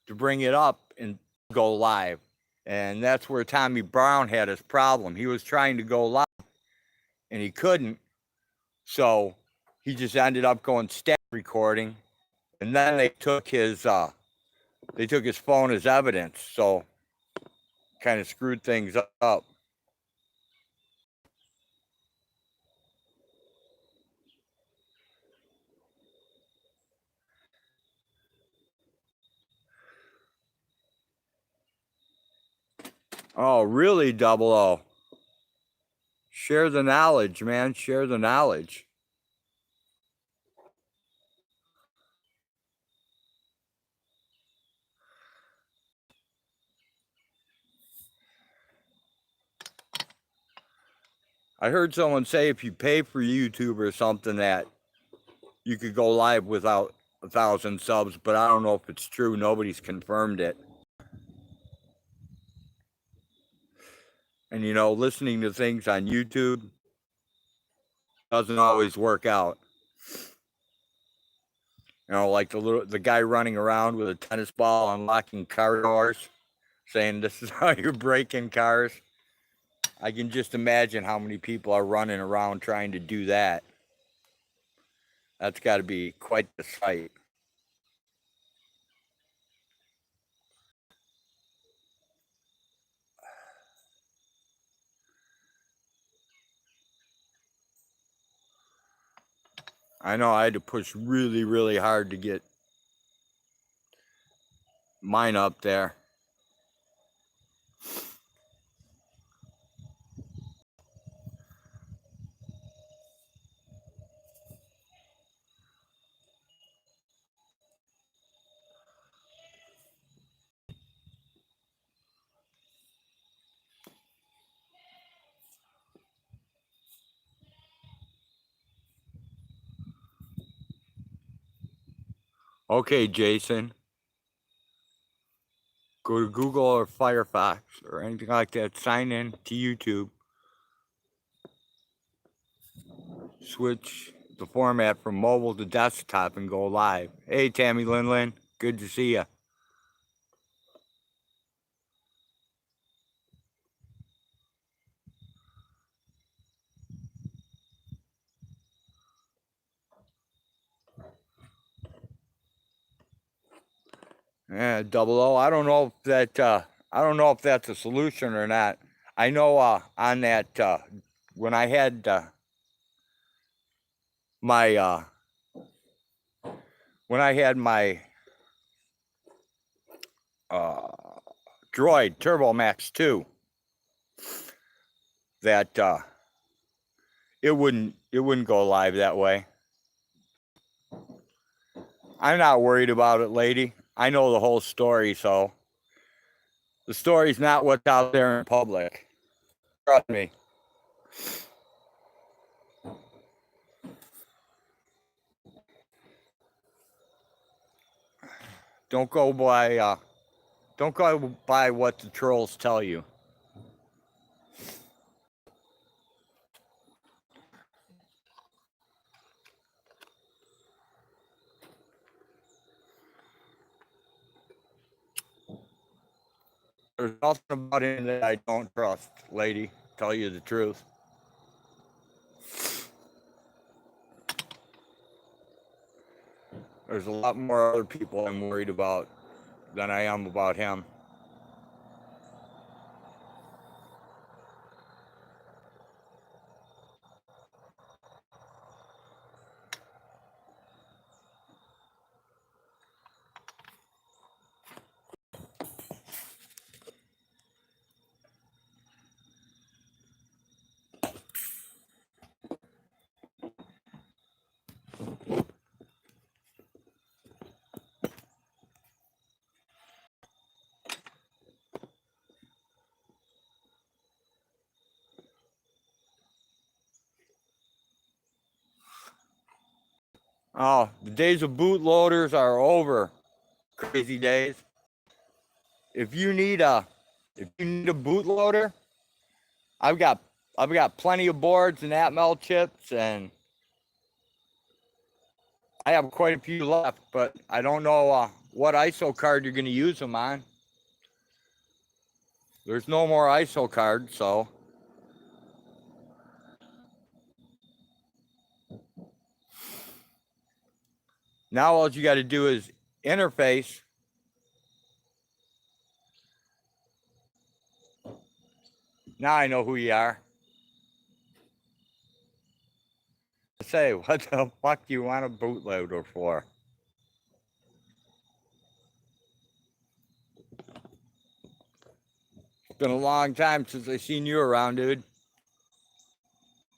to bring it up and go live. And that's where Tommy Brown had his problem. He was trying to go live and he couldn't. So he just ended up going stat recording. And then they took his phone as evidence. So kind of screwed things up. Oh, really, Double O? Share the knowledge, man. Share the knowledge. I heard someone say if you pay for YouTube or something that you could go live without 1,000 subs, but I don't know if it's true. Nobody's confirmed it. And you know, listening to things on YouTube doesn't always work out. You know, like the guy running around with a tennis ball unlocking car doors, saying this is how you're breaking cars. I can just imagine how many people are running around trying to do that. That's got to be quite the sight. I know I had to push really, really hard to get mine up there. Okay, Jason. Go to Google or Firefox or anything like that. Sign in to YouTube. Switch the format from mobile to desktop and go live. Hey, Tammy Lin, good to see you. Yeah, 00. I don't know if that's a solution or not. I know on that when I had my Droid Turbo Max 2, that it wouldn't go live that way. I'm not worried about it, lady. I know the whole story, so the story's not what's out there in public. Trust me. Don't go by what the trolls tell you. There's nothing about him that I don't trust, lady. Tell you the truth. There's a lot more other people I'm worried about than I am about him. Oh, the days of bootloaders are over. Crazy days. If you need a bootloader, I've got plenty of boards and Atmel chips, and I have quite a few left, but I don't know what ISO card you're going to use them on. There's no more ISO cards, so now all you got to do is interface. Now I know who you are. Say, what the fuck do you want a bootloader for? It's been a long time since I seen you around, dude.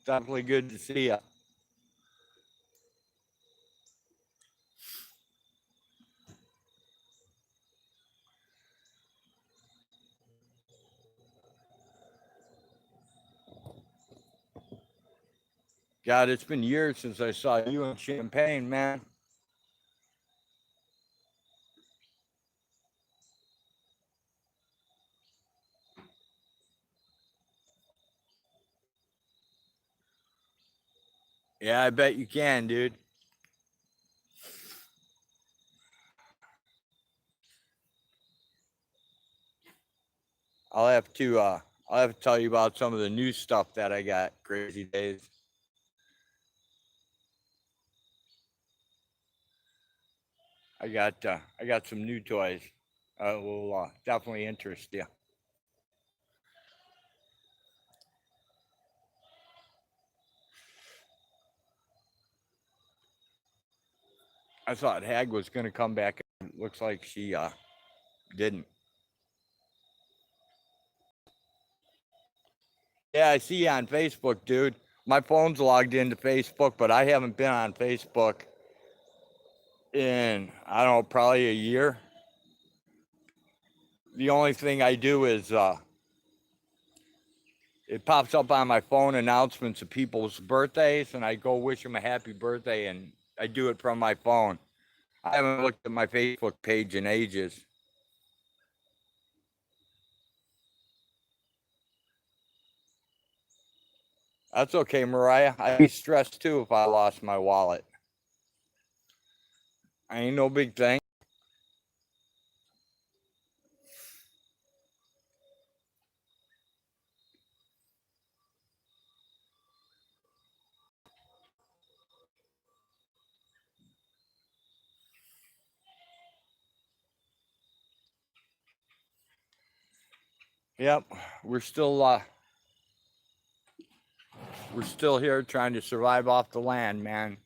definitely good to see you. God, it's been years since I saw you in Champaign, man. Yeah, I bet you can, dude. I'll have to tell you about some of the new stuff that I got. Crazy days. I got some new toys. Will definitely interest you. I thought HAWG was gonna come back. Looks like she didn't. Yeah, I see you on Facebook, dude. My phone's logged into Facebook, but I haven't been on Facebook in, I don't know, probably a year. The only thing I do is it pops up on my phone announcements of people's birthdays, and I go wish them a happy birthday, and I do it from my phone. I haven't looked at my Facebook page in ages. That's okay, Mariah. I'd be stressed too if I lost my wallet. I ain't no big thing. Yep, we're still here trying to survive off the land, man.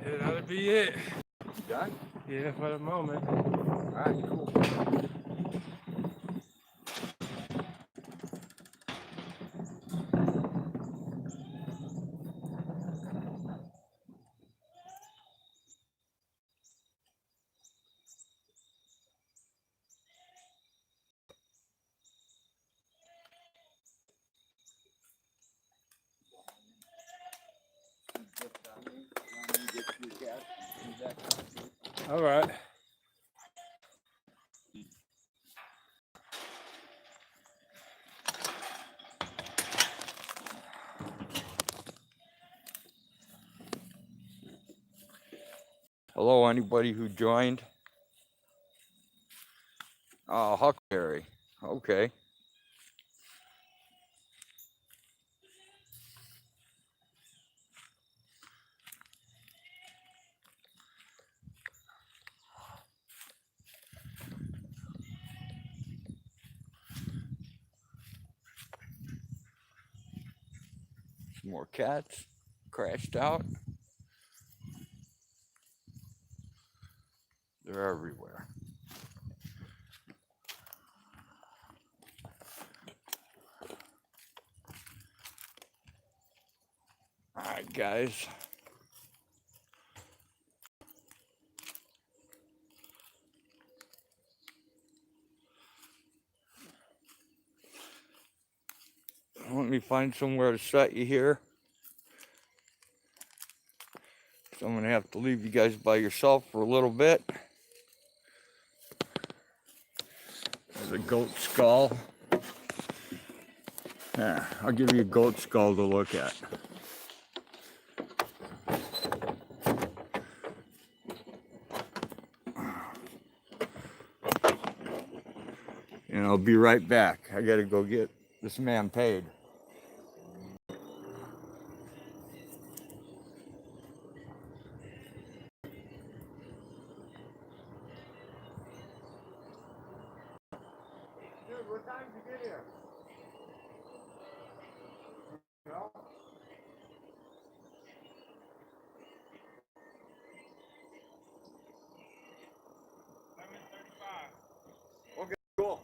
Yeah, that'll be it.
Done?
Yeah, for the moment.
All right, cool.
All right.
Hello, anybody who joined? Oh, Huckberry. Okay. Some more cats crashed out. They're everywhere. All right, guys. Let me find somewhere to set you here. So I'm gonna have to leave you guys by yourself for a little bit. There's a goat skull. Yeah, I'll give you a goat skull to look at. And I'll be right back. I gotta go get this man paid. Dude, what time did you get here? No?
11:35.
Okay, cool.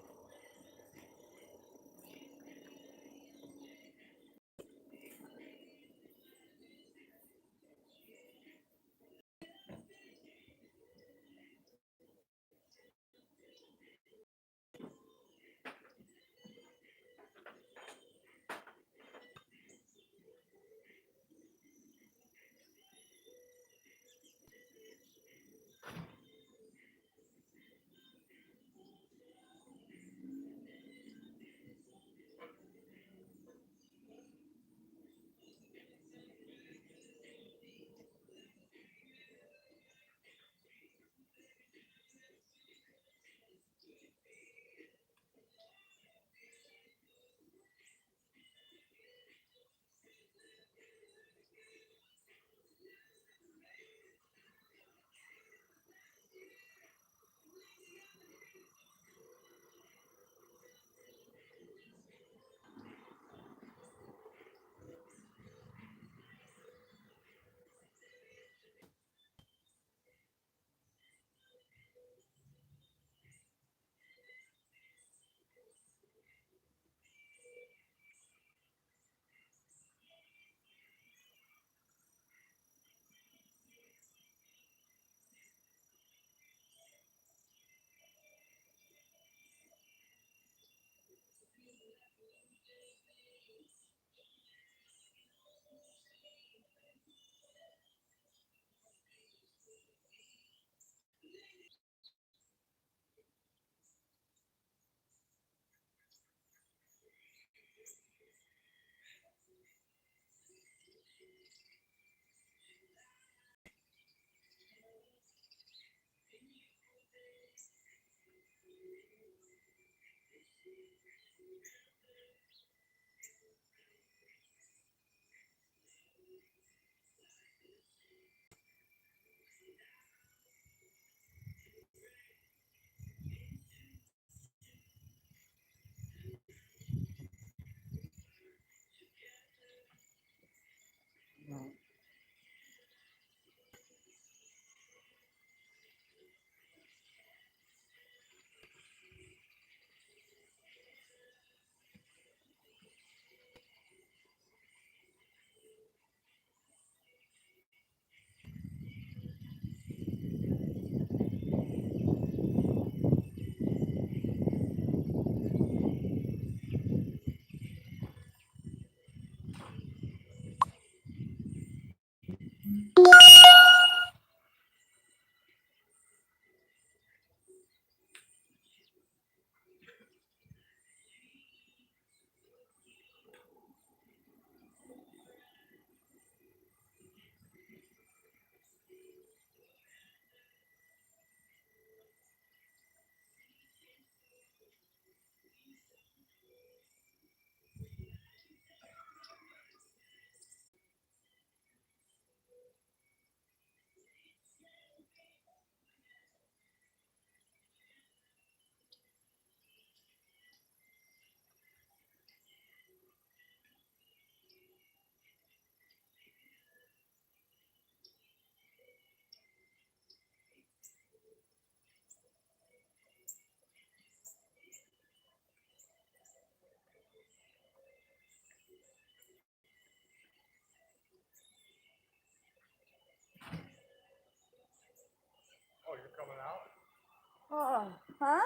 Oh, huh?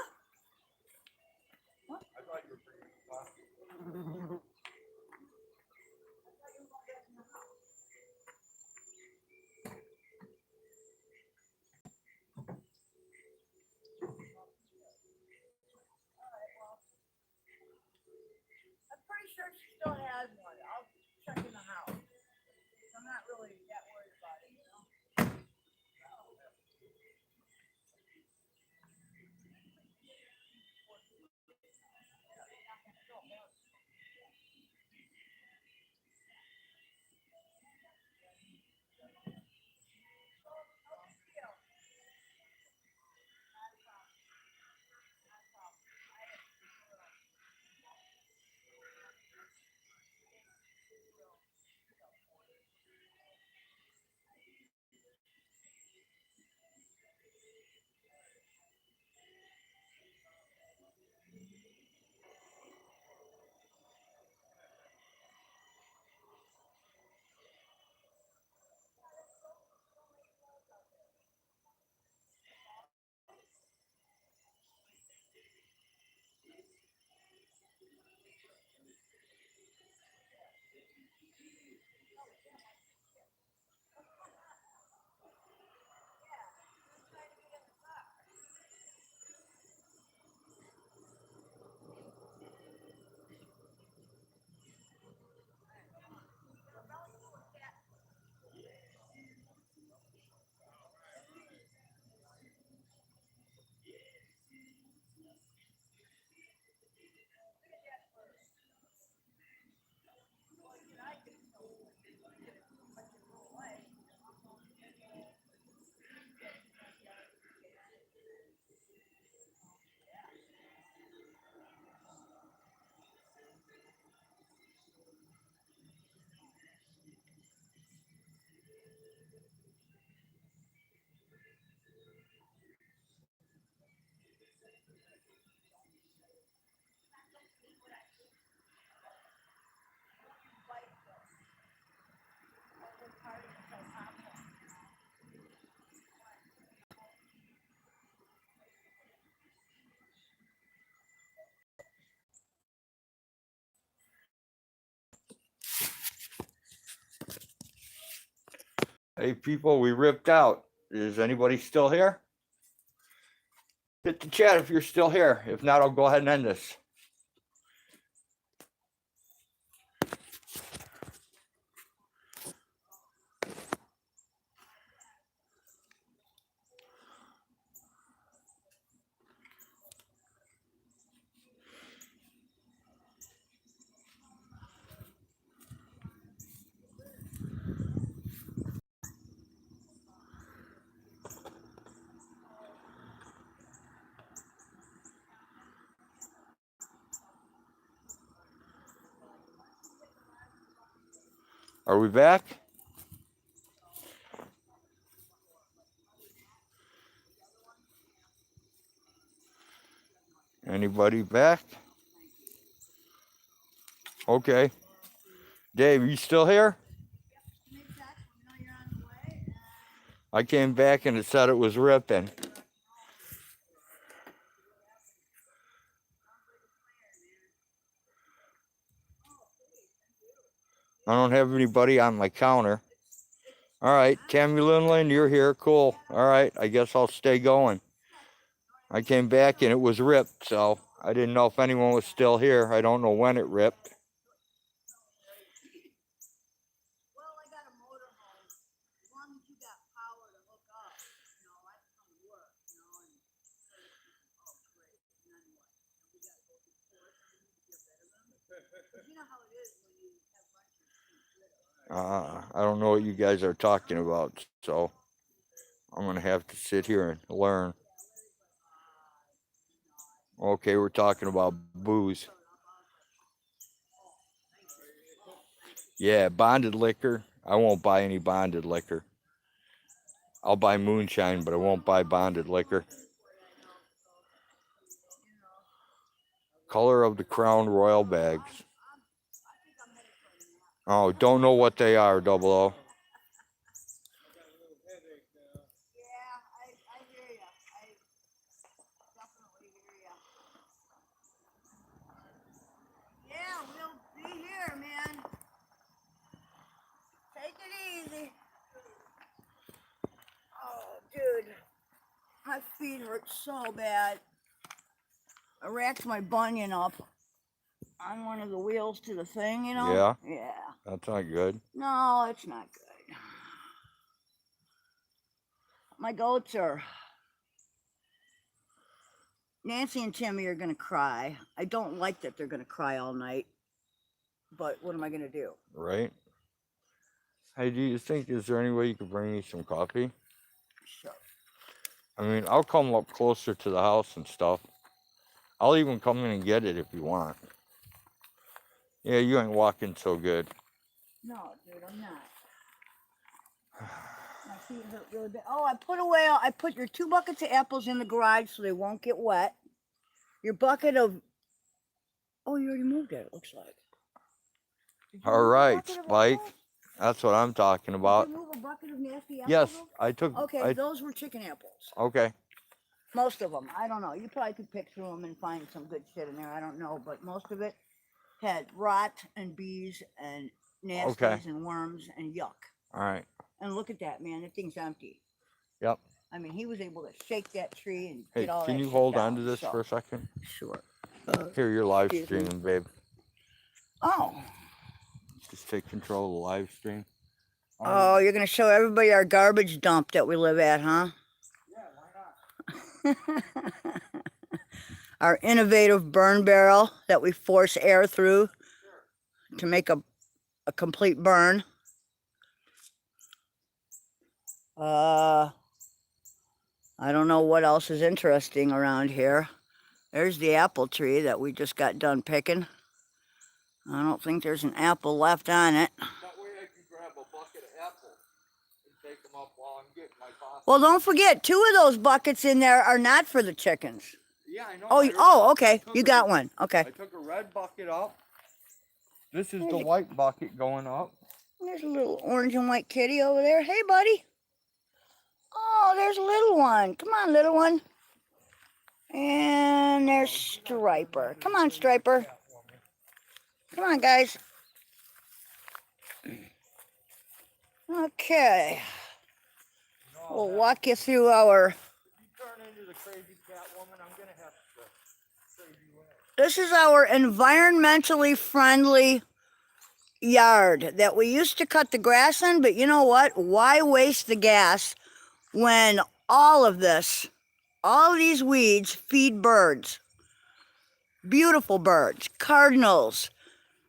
I'm pretty sure she still has one. I'll check in the house. I'm not really that worried about it, you know.
Hey, people, we ripped out. Is anybody still here? Hit the chat if you're still here. If not, I'll go ahead and end this. Are we back? Anybody back? Okay. Dave, you still here? I came back and it said it was ripping. I don't have anybody on my counter. All right, Tammy Linland, you're here. Cool. All right, I guess I'll stay going. I came back and it was ripped, so I didn't know if anyone was still here. I don't know when it ripped.
Well, I got a motorhome. As long as you got power to hook up, you know, I can come to work, you know, and oh, great. And then what? We got to go through courts and get rid of them. 'Cause you know how it is when you have bunches of rid of.
I don't know what you guys are talking about, so I'm going to have to sit here and learn. Okay, we're talking about booze. Yeah, bonded liquor. I won't buy any bonded liquor. I'll buy moonshine, but I won't buy bonded liquor. Color of the Crown Royal bags. Oh, don't know what they are, 00.
Yeah, I hear ya. My feet hurt so bad. I racked my bunion up on one of the wheels to the thing, you know?
Yeah?
Yeah.
That's not good.
No, it's not good. My goats are. Nancy and Timmy are going to cry. I don't like that they're going to cry all night. But what am I going to do?
Right? Hey, do you think, is there any way you could bring me some coffee?
Sure.
I mean, I'll come up closer to the house and stuff. I'll even come in and get it if you want. Yeah, you ain't walking so good.
No, dude, I'm not. My feet hurt really bad. Oh, I put your 2 buckets of apples in the garage so they won't get wet. Your bucket of, oh, you already moved it, it looks like. Did you
All
move a
right,
bucket of
Spike.
apples?
That's what I'm talking about.
Did you move a bucket of nasty apples?
Yes,
though?
I took.
Okay, those were chicken apples.
Okay.
Most of them. I don't know. You probably could pick through them and find some good shit in there. I don't know. But most of it had rot and bees and nasties and worms and yuck.
All right.
And look at that, man. That thing's empty.
Yep.
I mean, he was able to shake that tree and
Hey,
get all that
can you
shit
hold
down,
on to this
so.
for a second?
Sure.
Here, you're live
excuse me.
streaming, babe.
Oh.
Just take control of the live stream.
Oh, you're going to show everybody our garbage dump that we live at, huh?
Yeah, why not?
Our innovative burn barrel that we force air through to make a complete burn. I don't know what else is interesting around here. There's the apple tree that we just got done picking. I don't think there's an apple left on it.
That way I can grab a bucket of apples and take them up while I'm getting my coffee.
Well, don't forget, 2 of those buckets in there are not for the chickens.
Yeah, I know.
Oh, okay. You got one. Okay.
I took a red bucket up. This is the white bucket going up.
There's a little orange and white kitty over there. Hey, buddy. Oh, there's a little one. Come on, little one. And there's Striper. Come on, Striper. Come on, guys. Okay. We'll walk you through our...
If you turn into the crazy cat woman, I'm going to have to trade you in.
This is our environmentally friendly yard that we used to cut the grass in, but you know what? Why waste the gas when all of these weeds feed birds? Beautiful birds, cardinals,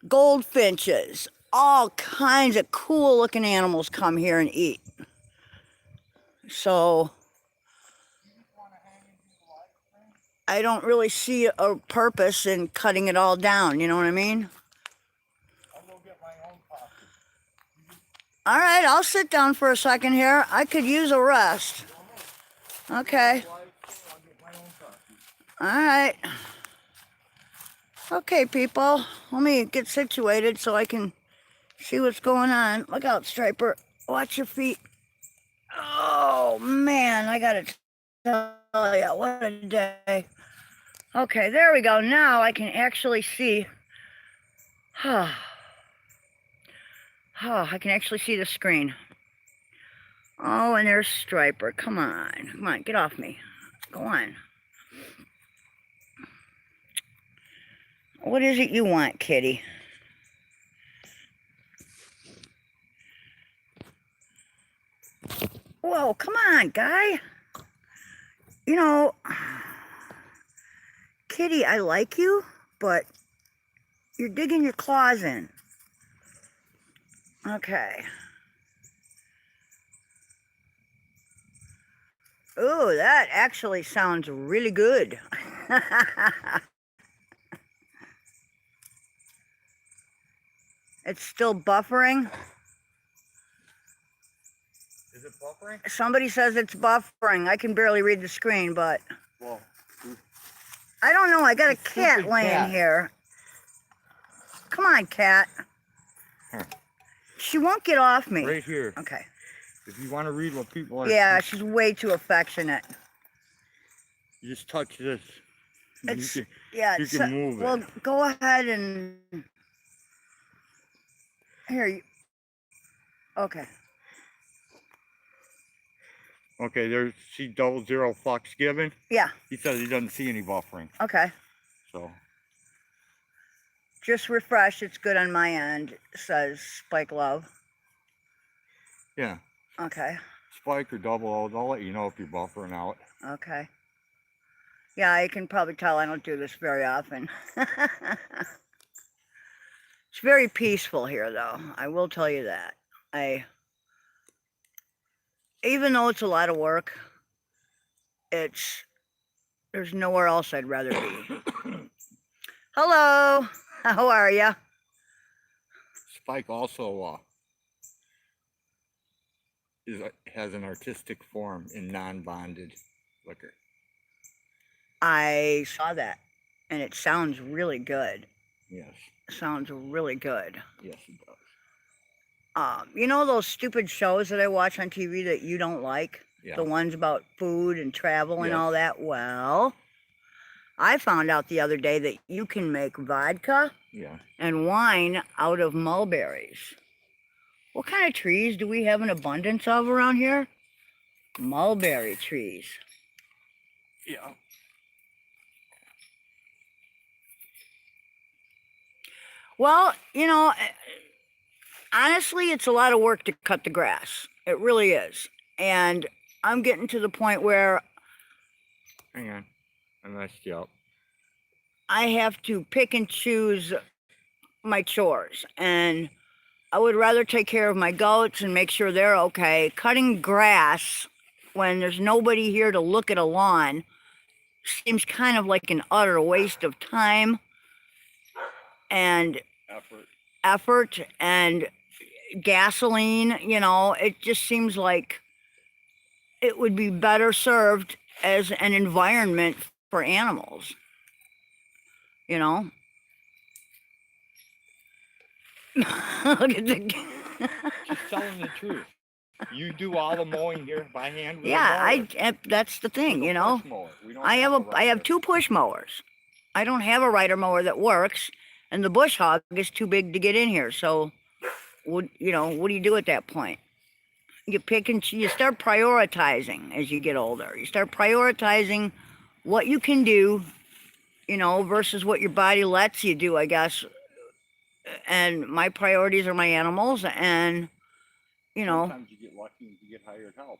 goldfinches, all kinds of cool looking animals come here and eat. So I don't really see a purpose in cutting it all down, you know what I mean?
I'll go get my own coffee.
All right, I'll sit down for a second here. I could use a rest. Okay. All right. Okay, people. Let me get situated so I can see what's going on. Look out, Striper. Watch your feet. Oh, man. I got to tell you, what a day. Okay, there we go. Now I can actually see. I can actually see the screen. Oh, and there's Striper. Come on. Come on, get off me. Go on. What is it you want, kitty? Whoa, come on, guy. You know, kitty, I like you, but you're digging your claws in. Okay. Ooh, that actually sounds really good. It's still buffering.
Is it buffering?
Somebody says it's buffering. I can barely read the screen, but
Well,
I don't know. I got a
Stupid
cat laying
cat.
here. Come on, cat.
Here.
She won't get off me.
right here.
Okay.
If you want to read what people are
Yeah,
saying,
she's way too affectionate.
you just touch this. And
It's,
you can,
yeah.
you
it's,
can move
well,
it.
go ahead and here. Okay.
Okay, there's see 00 flux given.
Yeah.
He says he doesn't see any buffering.
Okay.
So
Just refresh. It's good on my end. Says Spike Love.
yeah,
Okay.
spike or 00, they'll let you know if you're buffering out.
Okay. Yeah, I can probably tell I don't do this very often. It's very peaceful here, though. I will tell you that. Even though it's a lot of work, there's nowhere else I'd rather be. Hello, how are you?
Spike also has an artistic form in non-bonded liquor.
I saw that, and it sounds really good.
Yes.
Sounds really good.
Yes, it does.
You know those stupid shows that I watch on TV that you don't like?
Yeah.
The ones about food and travel and
Yes.
all that? Well, I found out the other day that you can make vodka and wine out of mulberries. What kind of trees do we have an abundance of around here? Mulberry trees.
Yeah.
Well, you know, honestly, it's a lot of work to cut the grass. It really is. And I'm getting to the point where
Hang on. I messed you up.
I have to pick and choose my chores. And I would rather take care of my goats and make sure they're okay. Cutting grass when there's nobody here to look at a lawn seems kind of like an utter waste of time and effort and gasoline. You know, it just seems like it would be better served as an environment for animals, you know. Look at the
Just telling the truth. You do all the mowing here by hand with
yeah,
a mower.
that's the thing, you know.
We don't
I
a
have 2 push mowers. I don't have a rider mower that works, and the bush hog is too big to get in here. So, what do you do at that point? You you start prioritizing as you get older. You start prioritizing what you can do, you know, versus what your body lets you do, I guess. And my priorities are my animals, and you know.
Sometimes you get lucky and you get hired help.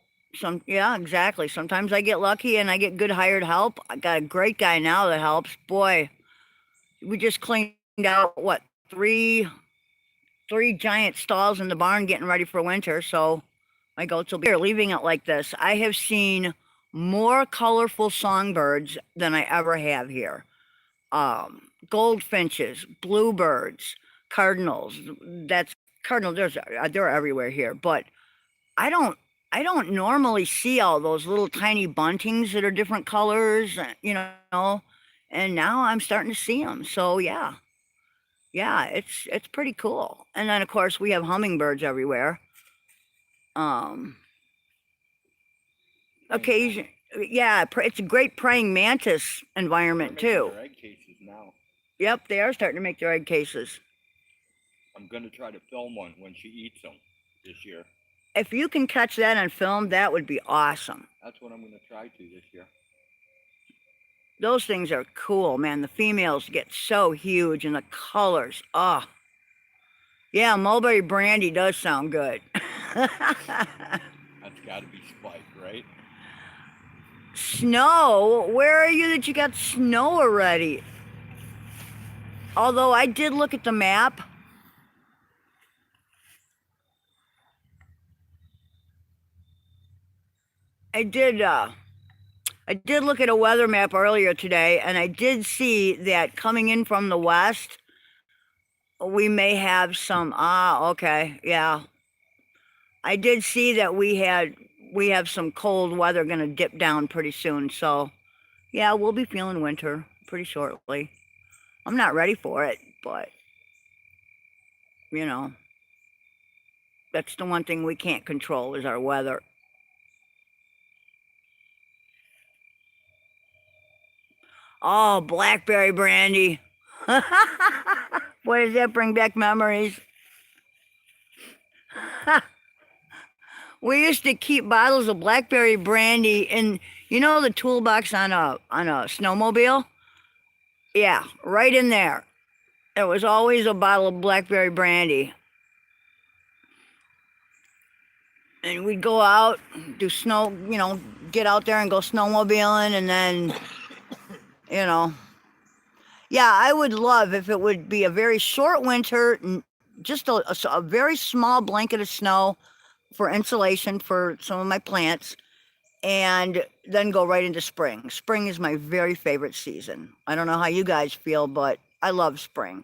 Yeah, exactly. Sometimes I get lucky and I get good hired help. I got a great guy now that helps. Boy, we just cleaned out what, three giant stalls in the barn getting ready for winter. So my goats will be here. Leaving it like this, I have seen more colorful songbirds than I ever have here. Goldfinches, bluebirds, cardinals. They're everywhere here, but I don't normally see all those little tiny buntings that are different colors, you know, and now I'm starting to see them. So yeah, it's pretty cool. And then of course we have hummingbirds everywhere. Occasion, yeah, it's a great praying mantis environment too.
Egg cases now.
Yep, they are starting to make their egg cases.
I'm gonna try to film one when she eats them this year.
If you can catch that on film, that would be awesome.
That's what I'm gonna try to this year.
Those things are cool, man. The females get so huge and the colors. Oh, yeah, mulberry brandy does sound good.
That's gotta be Spike, right?
Snow? Where are you that you got snow already? Although I did look at the map. I did look at a weather map earlier today, and I did see that coming in from the west, we may have some, okay, yeah. I did see that we have some cold weather going to dip down pretty soon, so yeah, we'll be feeling winter pretty shortly. I'm not ready for it, but, you know, that's the one thing we can't control is our weather. Oh, blackberry brandy. Boy, does that bring back memories. We used to keep bottles of blackberry brandy in, you know, the toolbox on a snowmobile. Yeah, right in there. There was always a bottle of blackberry brandy, and we'd go out, do snow, you know, get out there and go snowmobiling, and then, you know, yeah, I would love if it would be a very short winter, just a very small blanket of snow for insulation for some of my plants, and then go right into spring. Spring is my very favorite season. I don't know how you guys feel, but I love spring.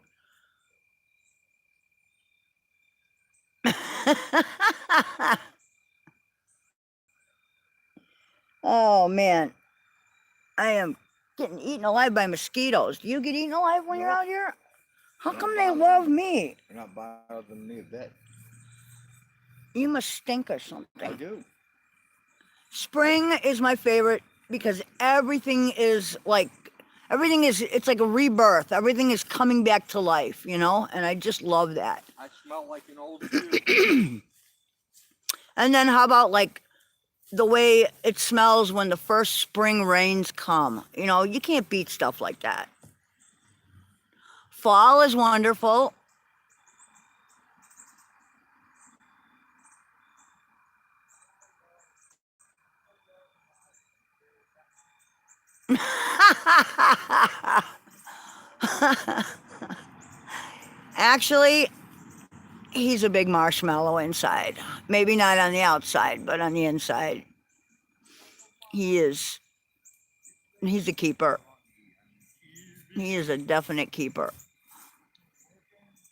Oh man, I am getting eaten alive by mosquitoes. Do you get eaten alive when you're out here? How come they love me?
You're not bothering me a bit.
You must stink or
I
something.
do.
Spring is my favorite because everything is it's like a rebirth. Everything is coming back to life, you know, and I just love that.
I smell like an old shoe.
And then how about like the way it smells when the first spring rains come? You know, you can't beat stuff like that. Fall is wonderful. Actually, he's a big marshmallow inside. Maybe not on the outside, but on the inside. He is. He's a keeper. He is a definite keeper.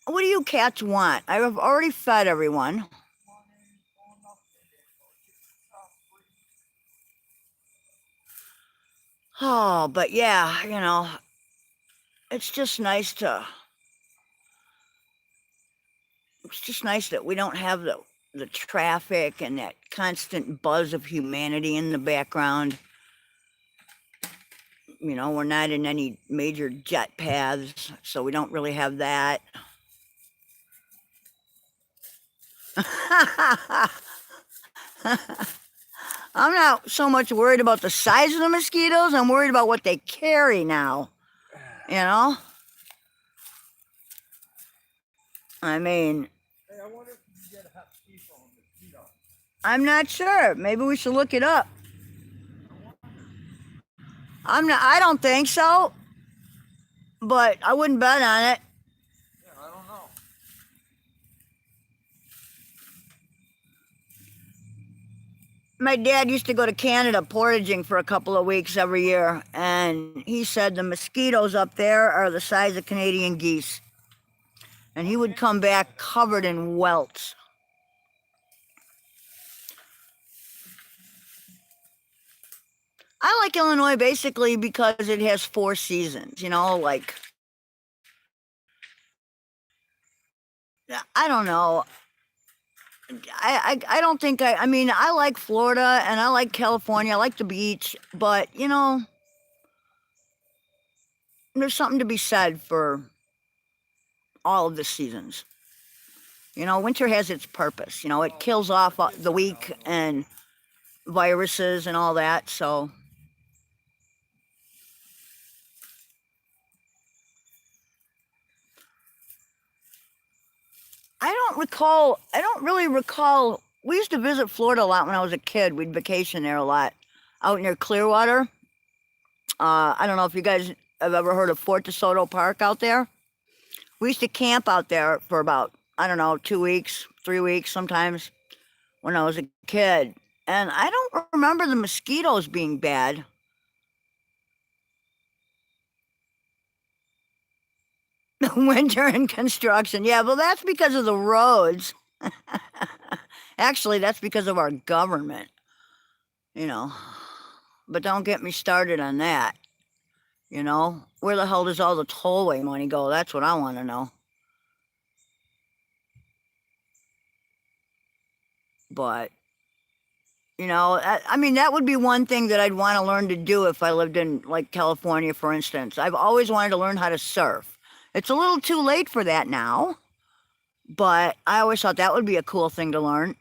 What do you cats want? I have already fed everyone. Oh, but yeah, you know, it's just nice that we don't have the traffic and that constant buzz of humanity in the background. You know, we're not in any major jet paths, so we don't really have that. I'm not so much worried about the size of the mosquitoes. I'm worried about what they carry now. You know? I mean,
Hey, I wonder if you can get a hot piece on mosquito.
I'm not sure. Maybe we should look it up. I don't think so. But I wouldn't bet on it.
Yeah, I don't know.
My dad used to go to Canada portaging for a couple of weeks every year, and he said the mosquitoes up there are the size of Canadian geese. And he would come back covered in welts. I like Illinois basically because it has 4 seasons, you know, like, I don't know. I don't think I mean, I like Florida and I like California. I like the beach, but, you know, there's something to be said for all of the seasons. You know, winter has its purpose. You know, it kills off the weak and viruses and all that, so. I don't really recall. We used to visit Florida a lot when I was a kid. We'd vacation there a lot, out near Clearwater. I don't know if you guys have ever heard of Fort DeSoto Park out there. We used to camp out there for about, I don't know, 2 weeks, 3 weeks sometimes when I was a kid. And I don't remember the mosquitoes being bad. Winter and construction. Yeah, well, that's because of the roads. Actually, that's because of our government, you know. But don't get me started on that. You know, where the hell does all the tollway money go? That's what I want to know. But, you know, I mean, that would be one thing that I'd want to learn to do if I lived in, like, California, for instance. I've always wanted to learn how to surf. It's a little too late for that now, but I always thought that would be a cool thing to learn.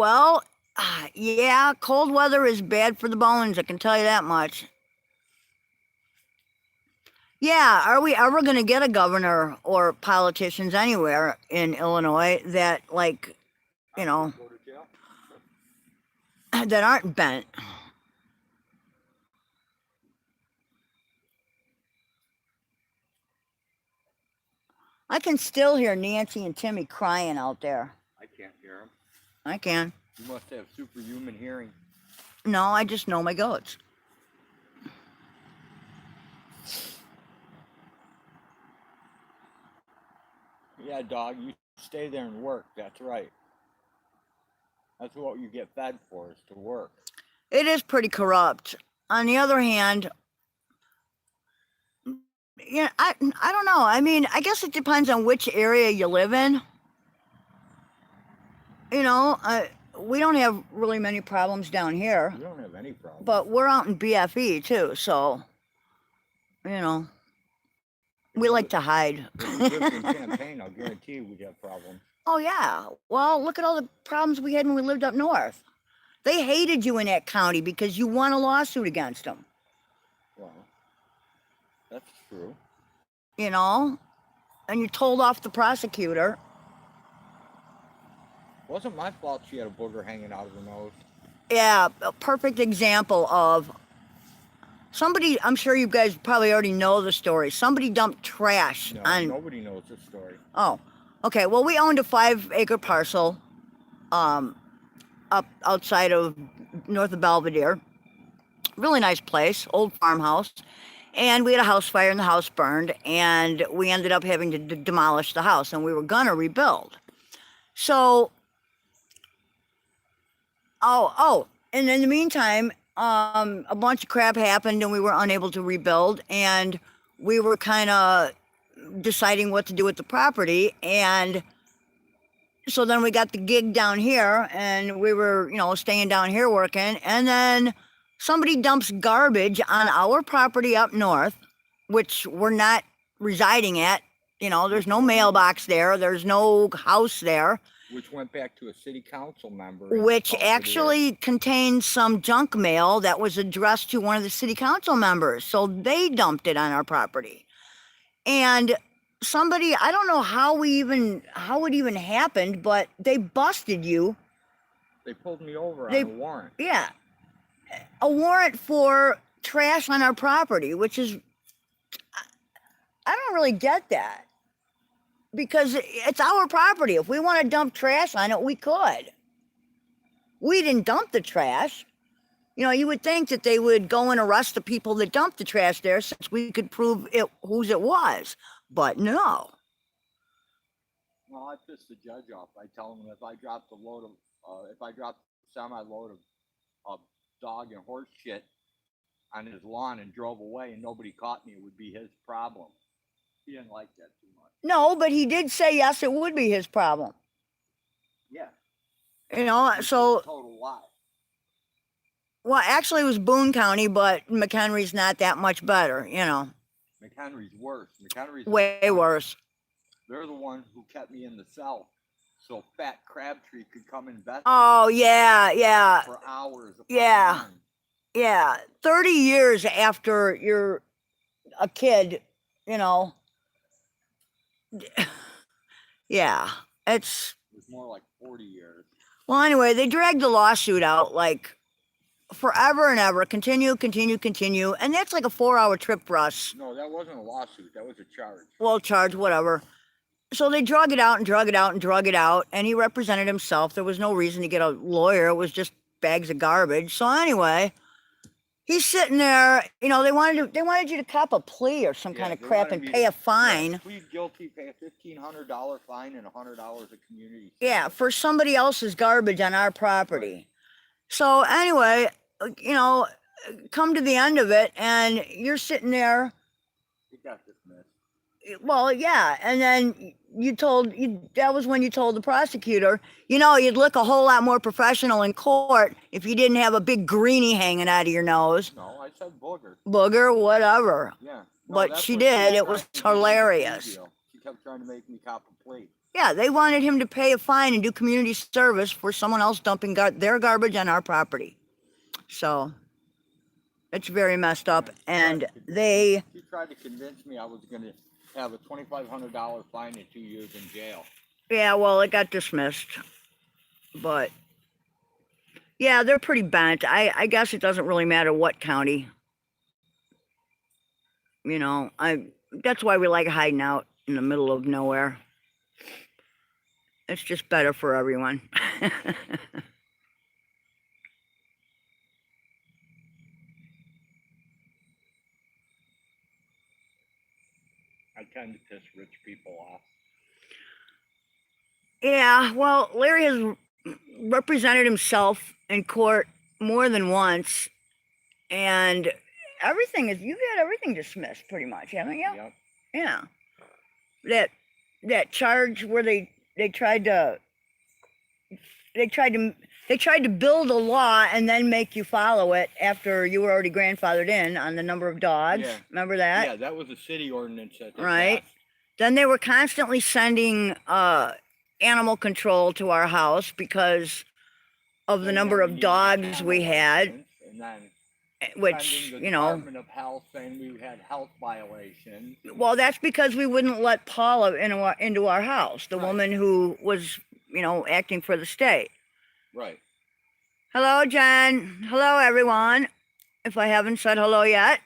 Well, yeah, cold weather is bad for the bones. I can tell you that much. Yeah, are we ever going to get a governor or politicians anywhere in Illinois that, like, you know,
Go to jail.
that aren't bent? I can still hear Nancy and Timmy crying out there.
I can't hear him.
I can.
You must have superhuman hearing.
No, I just know my goats.
Yeah, dog, you stay there and work. That's right. That's what you get fed for, is to work.
It is pretty corrupt. On the other hand, yeah, I don't know. I mean, I guess it depends on which area you live in. You know, we don't have really many problems down here,
You don't have any problem.
but we're out in BFE too, so you know, we like to hide.
If we lived in Champaign, I'll guarantee you we'd have problems.
Oh yeah. Well, look at all the problems we had when we lived up north. They hated you in that county because you won a lawsuit against them.
Well, that's true.
You know, and you told off the prosecutor.
Wasn't my fault she had a booger hanging out of her nose.
Yeah, a perfect example of somebody. I'm sure you guys probably already know the story. Somebody dumped trash
No,
on.
nobody knows this story.
Oh, okay. Well, we owned a 5-acre parcel, up outside of north of Belvedere. Really nice place, old farmhouse. And we had a house fire and the house burned, and we ended up having to demolish the house, and we were gonna rebuild. So, and in the meantime, a bunch of crap happened, and we were unable to rebuild, and we were kind of deciding what to do with the property, and so then we got the gig down here, and we were, you know, staying down here working, and then somebody dumps garbage on our property up north, which we're not residing at. You know, there's no mailbox there, there's no house there,
Which went back to a city council member. in
which
Belvedere.
actually contained some junk mail that was addressed to one of the city council members. So they dumped it on our property. And somebody, I don't know how it even happened, but they busted you.
They pulled me over
They-
on a warrant.
Yeah. A warrant for trash on our property, which is, I don't really get that. Because it's our property. If we want to dump trash on it, we could. We didn't dump the trash. You know, you would think that they would go and arrest the people that dumped the trash there since we could prove it whose it was. But no.
Well, I pissed the judge off by telling him if I dropped a semi-load of dog and horse shit on his lawn and drove away and nobody caught me, it would be his problem. He didn't like that too much.
No, but he did say yes, it would be his problem.
Yeah.
You know,
which is a
so,
total lie.
well, actually it was Boone County, but McHenry's not that much better, you know.
McHenry's worse. McHenry's the
Way
one-
worse.
They're the one who kept me in the cell so Fat Crabtree could come investigate
Oh, yeah.
for hours. upon
Yeah.
end.
Yeah. 30 years after you're a kid, you know. Yeah. It's,
It was more like 40 years.
well, anyway, they dragged the lawsuit out like forever and ever. Continue. And that's like a 4-hour trip for us.
No, that wasn't a lawsuit. That was a charge.
Well, charge, whatever. So they drug it out, and he represented himself. There was no reason to get a lawyer. It was just bags of garbage. So anyway, he's sitting there. You know, they wanted you to cop a plea or some
Yeah,
kind of
they
crap
wanted
and
me
pay
to-
a fine.
Yeah, plead guilty, pay a $1,500 fine and $100 of community.
Yeah, for somebody else's garbage on our property. So anyway, you know, come to the end of it, and you're sitting there.
He got dismissed.
Well, yeah, and then that was when you told the prosecutor, you know, you'd look a whole lot more professional in court if you didn't have a big greenie hanging out of your nose,
No, I said booger.
booger, whatever.
Yeah. No,
But
that's
she
what
did.
was
It was
trying to do with the plea
hilarious.
deal. She kept trying to make me cop a plea.
Yeah, they wanted him to pay a fine and do community service for someone else dumping their garbage on our property. So it's very messed up. And they,
She tried to convince me I was gonna have a $2,500 fine and 2 years in jail.
yeah, well, it got dismissed. But yeah, they're pretty bent. I guess it doesn't really matter what county. You know, that's why we like hiding out in the middle of nowhere. It's just better for everyone.
I tend to piss rich people off.
Yeah, well, Larry has represented himself in court more than once, and you've had everything dismissed pretty much, haven't you?
Yep.
Yeah. That charge where they tried to build a law and then make you follow it after you were already grandfathered in on the number of dogs.
Yeah.
Remember that?
Yeah, that was a city ordinance that they
Right.
passed.
Then they were constantly sending animal control to our house because of the
Saying
number
that
of
we needed
dogs
animal
we had,
license, and then
which,
sending the
you know,
Department of Health saying we had health violations.
well, that's because we wouldn't let Paula into our house, the
Right.
woman who was, you know, acting for the state.
Right.
Hello, Jen. Hello, everyone. If I haven't said hello yet.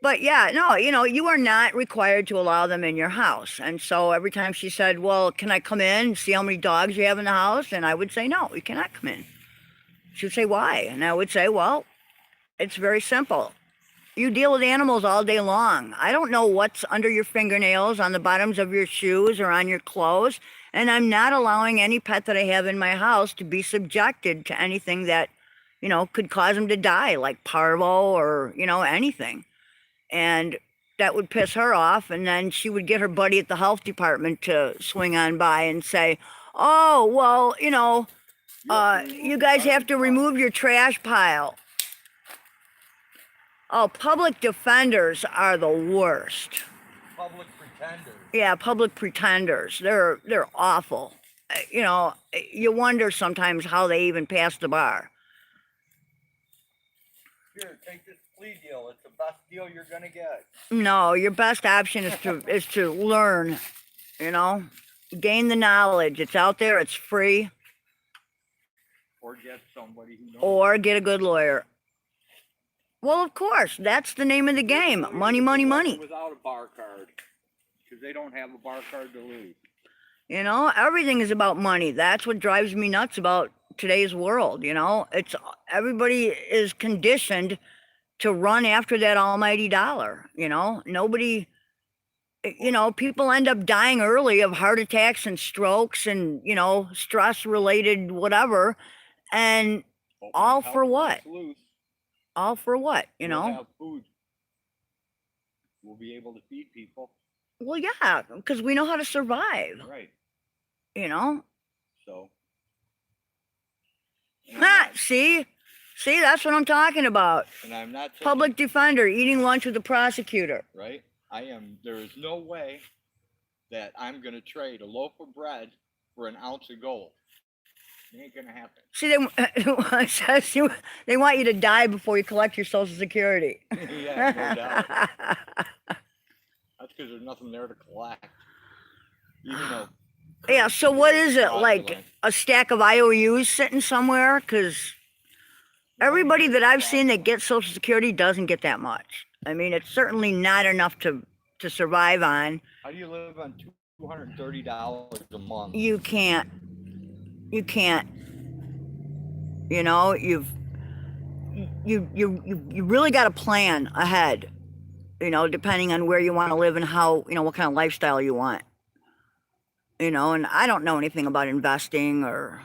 But yeah, no, you know, you are not required to allow them in your house. And so every time she said, well, can I come in and see how many dogs you have in the house? And I would say, no, you cannot come in. She would say, why? And I would say, well, it's very simple. You deal with animals all day long. I don't know what's under your fingernails, on the bottoms of your shoes, or on your clothes. And I'm not allowing any pet that I have in my house to be subjected to anything that, you know, could cause them to die, like parvo or, you know, anything. And that would piss her off. And then she would get her buddy at the health department to swing on by and say, oh, well, you know, you guys have to remove your trash pile. Oh, public defenders are the worst.
Public pretenders.
Yeah, public pretenders. They're awful. You know, you wonder sometimes how they even pass the bar.
Here, take this plea deal. It's the best deal you're gonna get.
No, your best option is to learn, you know, gain the knowledge. It's out there, it's free,
Or get somebody who knows.
or get a good lawyer. Well, of course, that's the name of the game. Money, money, money.
Without a bar card, because they don't have a bar card to lose.
You know, everything is about money. That's what drives me nuts about today's world. You know, everybody is conditioned to run after that almighty dollar. You know, nobody, you know, people end up dying early of heart attacks and strokes and, you know, stress related whatever. And
But when
all
health
for what?
breaks loose,
all for what, you
we'll
know?
have food. We'll be able to feed people.
Well, yeah, because we know how to survive,
Right.
you know?
So.
Ha, see, that's what I'm talking about.
And I'm not taking,
Public defender eating lunch with the prosecutor.
right? There is no way that I'm going to trade a loaf of bread for an ounce of gold. It ain't going to happen.
See, they want you to die before you collect your Social Security.
Yeah, no doubt. That's because there's nothing there to collect. Even though.
Yeah, so what is it, like
fraudulent.
a stack of IOUs sitting somewhere? Because everybody that I've seen that gets Social Security doesn't get that much. I mean, it's certainly not enough to survive on.
How do you live on $230 a month?
You can't. You can't. You know, you really got to plan ahead. You know, depending on where you want to live and how, you know, what kind of lifestyle you want. You know, and I don't know anything about investing or.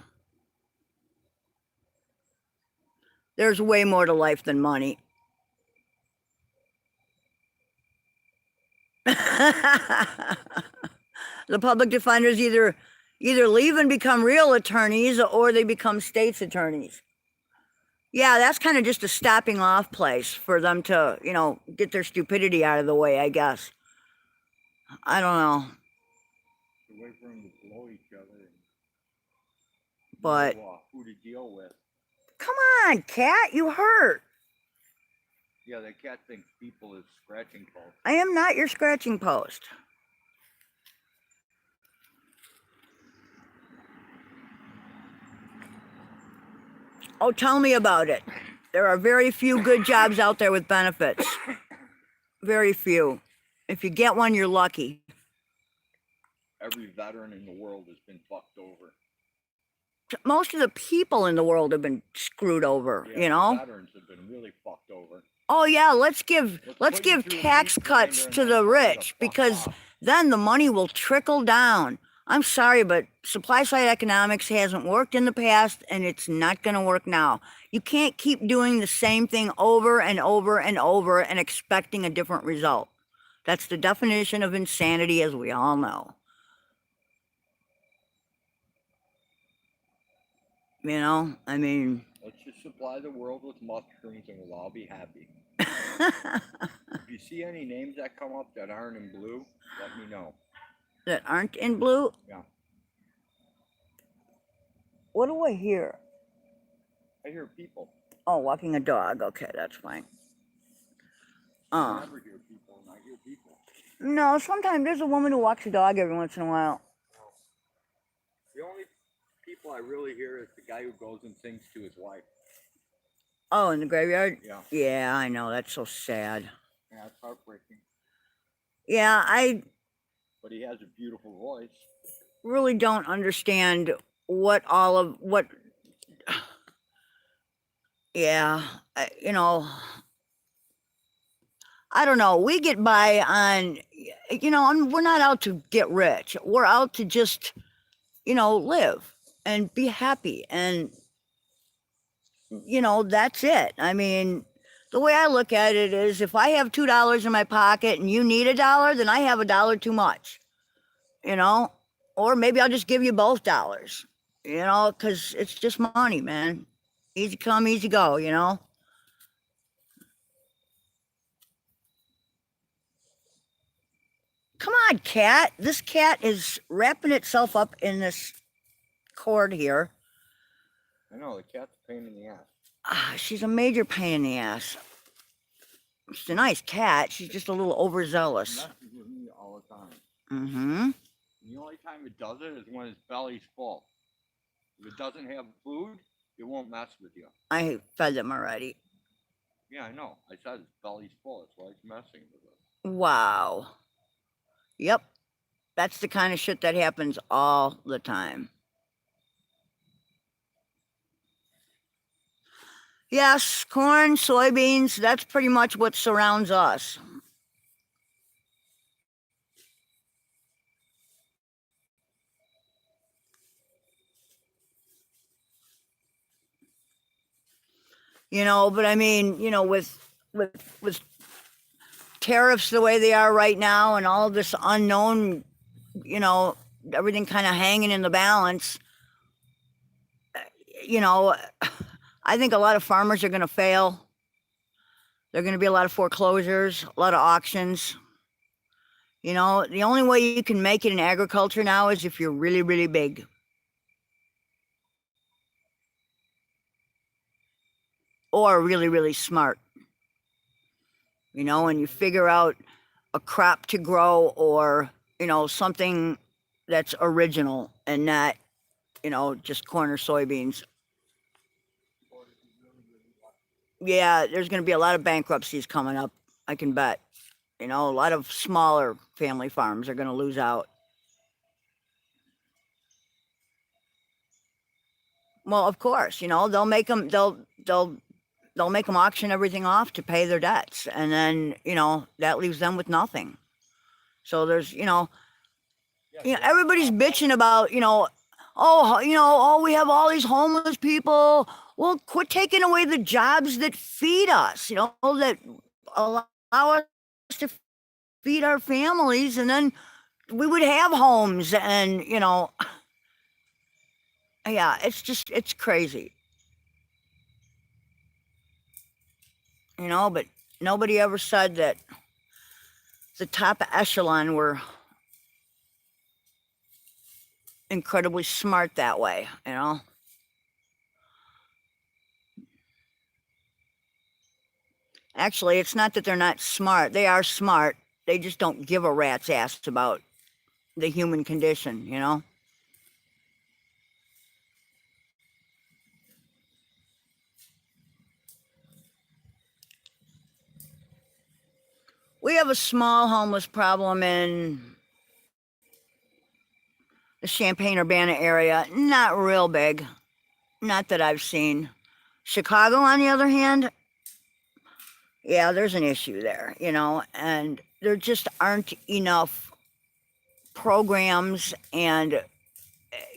There's way more to life than money. The public defenders either leave and become real attorneys or they become state's attorneys. Yeah, that's kind of just a stopping off place for them to, you know, get their stupidity out of the way, I guess. I don't know.
to wait for them to blow each other and
But
know, who to deal with.
come on, cat, you hurt.
Yeah, that cat thinks people is scratching posts.
I am not your scratching post. Oh, tell me about it. There are very few good jobs out there with benefits. Very few. If you get one, you're lucky.
Every veteran in the world has been fucked over.
Most of the people in the world have been screwed over,
Yeah,
you know?
veterans have been really fucked over.
Oh yeah, let's give
put you through
tax
a meat
cuts
grinder
to
and
the
then tell you to
rich,
fuck
because
off.
then the money will trickle down. I'm sorry, but supply side economics hasn't worked in the past and it's not going to work now. You can't keep doing the same thing over and over and over and expecting a different result. That's the definition of insanity, as we all know. You know, I mean,
Let's just supply the world with mushrooms and we'll all be happy. If you see any names that come up that aren't in blue, let me know.
that aren't in blue.
Yeah.
What do I hear?
I hear people.
Oh, walking a dog. Okay, that's fine.
I never hear people, and I hear people.
No, sometimes there's a woman who walks a dog every once in a while.
The only people I really hear is the guy who goes and sings to his wife.
Oh, in the graveyard?
Yeah.
Yeah, I know. That's so sad.
Yeah, it's heartbreaking.
Yeah, I
But he has a beautiful voice.
really don't understand what yeah, you know, I don't know. We get by on, you know, we're not out to get rich. We're out to just, you know, live and be happy. And, you know, that's it. I mean, the way I look at it is, if I have $2 in my pocket and you need $1, then I have $1 too much, you know, or maybe I'll just give you both dollars, you know, because it's just money, man. Easy come, easy go, you know. Come on, cat. This cat is wrapping itself up in this cord here.
I know, the cat's a pain in the ass.
She's a major pain in the ass. She's a nice cat. She's just a little
It
overzealous.
messes with me all the time.
Mm-hmm.
And the only time it does it is when its belly's full. If it doesn't have food, it won't mess with you.
I fed them already.
Yeah, I know. I said its belly's full. That's why it's messing with us.
Wow. Yep. That's the kind of shit that happens all the time. Yes, corn, soybeans, that's pretty much what surrounds us. You know, but I mean, you know, with tariffs the way they are right now and all this unknown, you know, everything kind of hanging in the balance, you know, I think a lot of farmers are going to fail. There are going to be a lot of foreclosures, a lot of auctions. You know, the only way you can make it in agriculture now is if you're really, really big. Or really, really smart. You know, and you figure out a crop to grow, or, you know, something that's original and not, you know, just corn or soybeans. Yeah, there's going to be a lot of bankruptcies coming up, I can bet. You know, a lot of smaller family farms are going to lose out. Well, of course, you know, they'll make them auction everything off to pay their debts, and then, you know, that leaves them with nothing. So there's, you know, everybody's bitching about, you know, oh, we have all these homeless people. Well, quit taking away the jobs that feed us, you know, that allow us to feed our families, and then we would have homes, and, you know, yeah, it's crazy. You know, but nobody ever said that the top echelon were incredibly smart that way, you know? Actually, it's not that they're not smart. They are smart. They just don't give a rat's ass about the human condition, you know? We have a small homeless problem in the Champaign-Urbana area. Not real big. Not that I've seen. Chicago, on the other hand, yeah, there's an issue there, you know, and there just aren't enough programs, and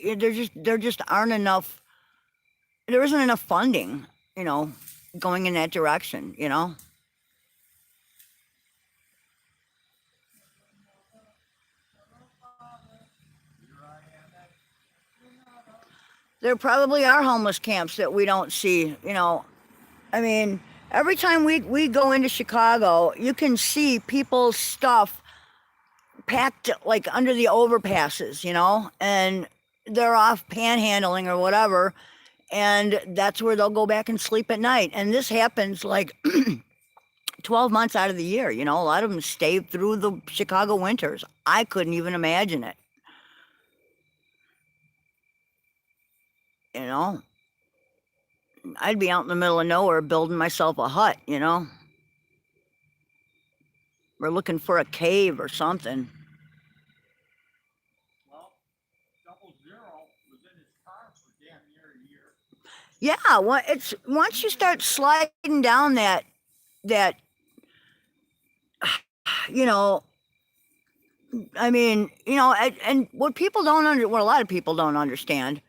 there just aren't enough. There isn't enough funding, you know, going in that direction, you know. There probably are homeless camps that we don't see, you know. I mean, every time we go into Chicago, you can see people's stuff packed like under the overpasses, you know, and they're off panhandling or whatever, and that's where they'll go back and sleep at night. And this happens like 12 months out of the year, you know. A lot of them stay through the Chicago winters. I couldn't even imagine it, you know. I'd be out in the middle of nowhere building myself a hut, you know. We're looking for a cave or something.
Well, 00 was in his car for damn near a year.
Yeah, well, it's once you start sliding down that you know, I mean, you know, and what people don't what a lot of people don't understand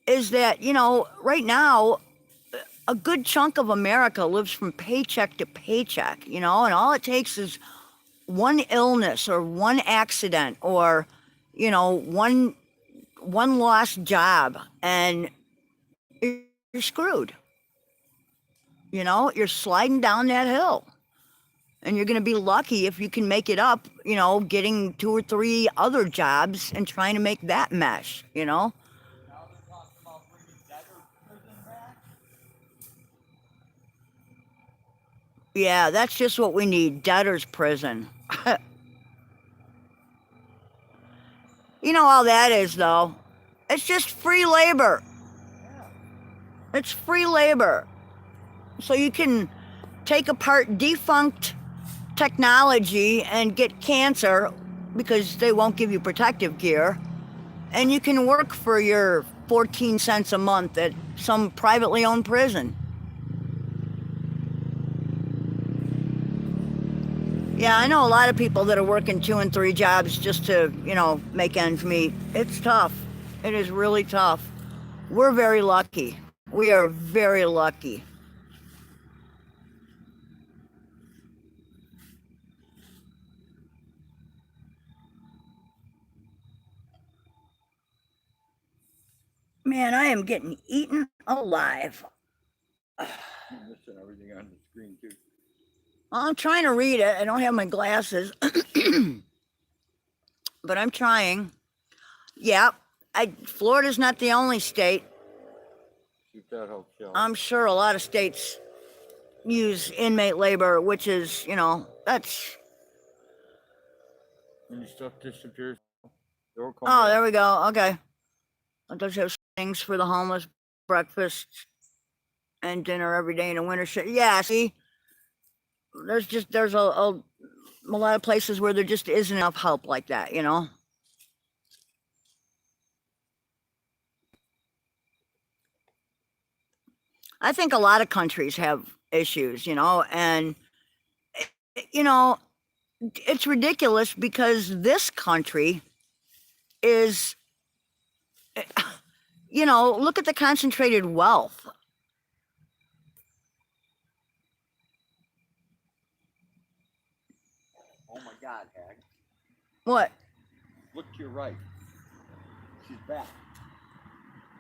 is that, you know, right now a good chunk of America lives from paycheck to paycheck, you know, and all it takes is one illness or one accident or, you know, one lost job, and you're screwed. You know, you're sliding down that hill, and you're going to be lucky if you can make it up, you know, getting 2 or 3 other jobs and trying to make that mesh, you know.
Now they're talking about bringing debtor prison back.
Yeah, that's just what we need, debtor's prison. You know all that is, though. It's just free labor. It's free labor. So you can take apart defunct technology and get cancer because they won't give you protective gear, and you can work for your 14 cents a month at some privately owned prison. Yeah, I know a lot of people that are working 2 and 3 jobs just to, you know, make ends meet. It's tough. It is really tough. We're very lucky. We are very lucky. Man, I am getting eaten alive.
You're missing everything on the screen too.
I'm trying to read it. I don't have my glasses, but I'm trying. Yeah, Florida's not the only state.
Keep that hotel.
I'm sure a lot of states use inmate labor, which is, you know, that's.
Any stuff disappears. They'll come
Oh,
back.
there we go. Okay. I just have things for the homeless, breakfast and dinner every day in the winter. Yeah, see, there's a lot of places where there just isn't enough help like that, you know. I think a lot of countries have issues, you know, and you know, it's ridiculous because this country is, you know, look at the concentrated wealth.
Oh my God, Hag.
What?
Look to your right. She's back.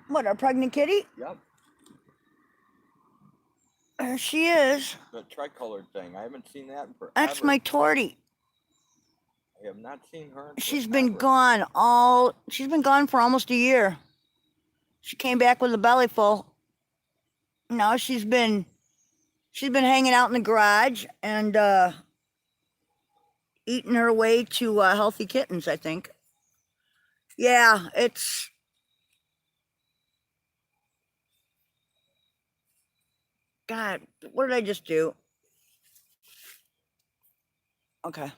What, our pregnant kitty?
Yep.
There she is.
The tricolored thing. I haven't seen that in forever.
That's my tortie.
I have not seen her. in
She's been
forever.
gone she's been gone for almost a year. She came back with a belly full. Now she's been hanging out in the garage and eating her way to healthy kittens, I think. Yeah, it's God, what did I just do? Okay.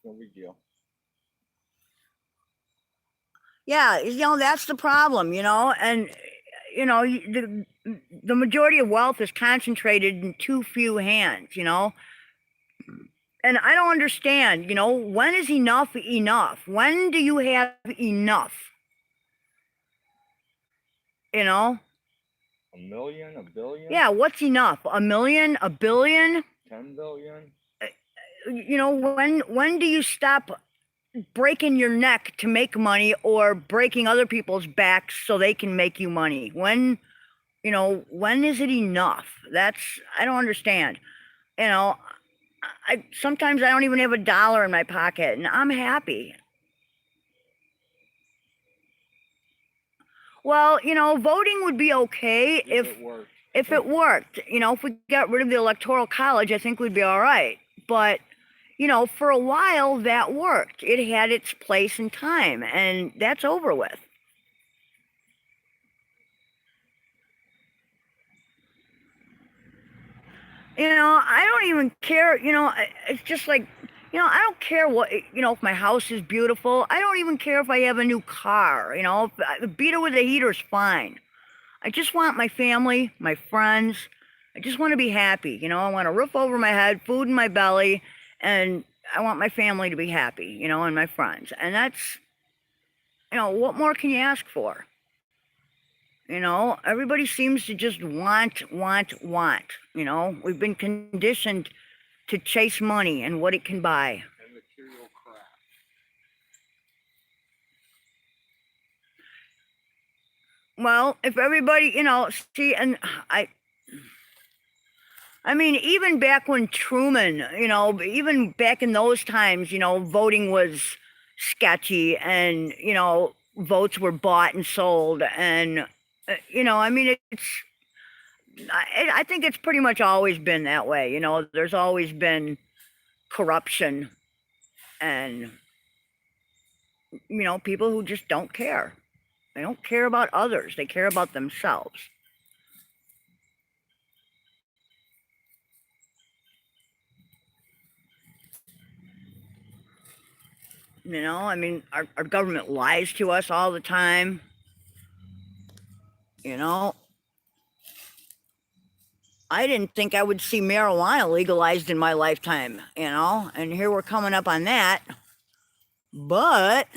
No big deal.
Yeah, that's the problem, and the majority of wealth is concentrated in too few hands, and I don't understand, when is enough enough? When do you have enough? You know?
A million, a billion,
Yeah, what's enough? A million, a billion?
10 billion.
When do you stop breaking your neck to make money or breaking other people's backs so they can make you money? When is it enough? I don't understand. Sometimes I don't even have $1 in my pocket and I'm happy. Well, voting would be okay
If it worked.
if it worked. If we got rid of the electoral college, I think we'd be all right. But, for a while that worked. It had its place and time, and that's over with. I don't even care, it's just like, I don't care what, if my house is beautiful. I don't even care if I have a new car, if beat it with a heater is fine. I just want my family, my friends. I just want to be happy. I want a roof over my head, food in my belly, and I want my family to be happy, and my friends. And that's, what more can you ask for? Everybody seems to just want. We've been conditioned to chase money and what it can buy.
And material crap.
Well, if everybody, see, and I mean, even back when Truman, even back in those times, voting was sketchy and, votes were bought and sold. And, I mean, I think it's pretty much always been that way. There's always been corruption and, people who just don't care. They don't care about others, they care about themselves. I mean, our government lies to us all the time. I didn't think I would see marijuana legalized in my lifetime, and here we're coming up on that. But,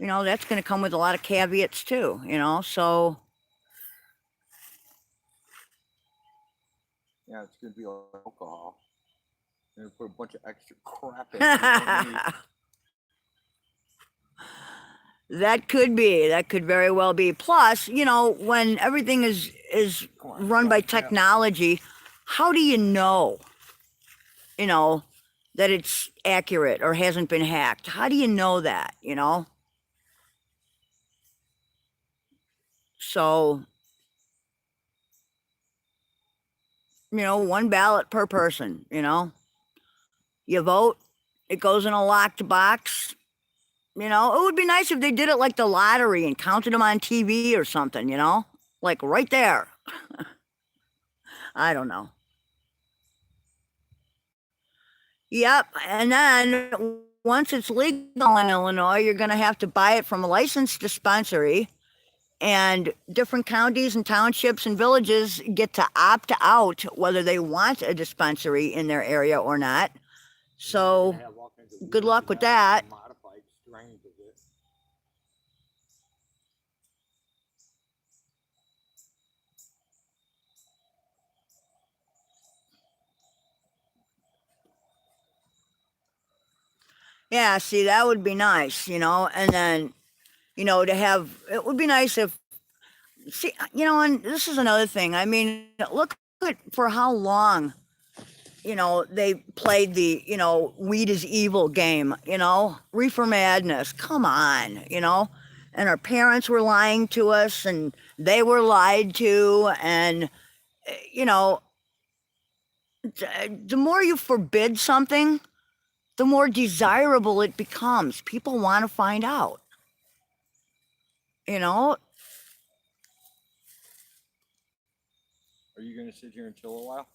that's going to come with a lot of caveats too, so.
Yeah, it's going to be like alcohol. They're going to put a bunch of extra crap in it.
That could very well be. Plus, when everything is run by technology, how do you know, that it's accurate or hasn't been hacked? How do you know that, So, one ballot per person, You vote, it goes in a locked box. It would be nice if they did it like the lottery and counted them on TV or something, like right there. I don't know. Yep. And then once it's legal in Illinois, you're going to have to buy it from a licensed dispensary. And different counties and townships and villages get to opt out whether they want a dispensary in their area or not. So good luck with that.
Modified strains of it.
Yeah, see, that would be nice, and then, to have, it would be nice if, see, and this is another thing. I mean, look at for how long you know, they played the, you know, weed is evil game, you know, reefer madness. Come on, you know. And our parents were lying to us and they were lied to. And, you know, the more you forbid something, the more desirable it becomes. People want to find out, you know.
Are you gonna sit here and chill a while?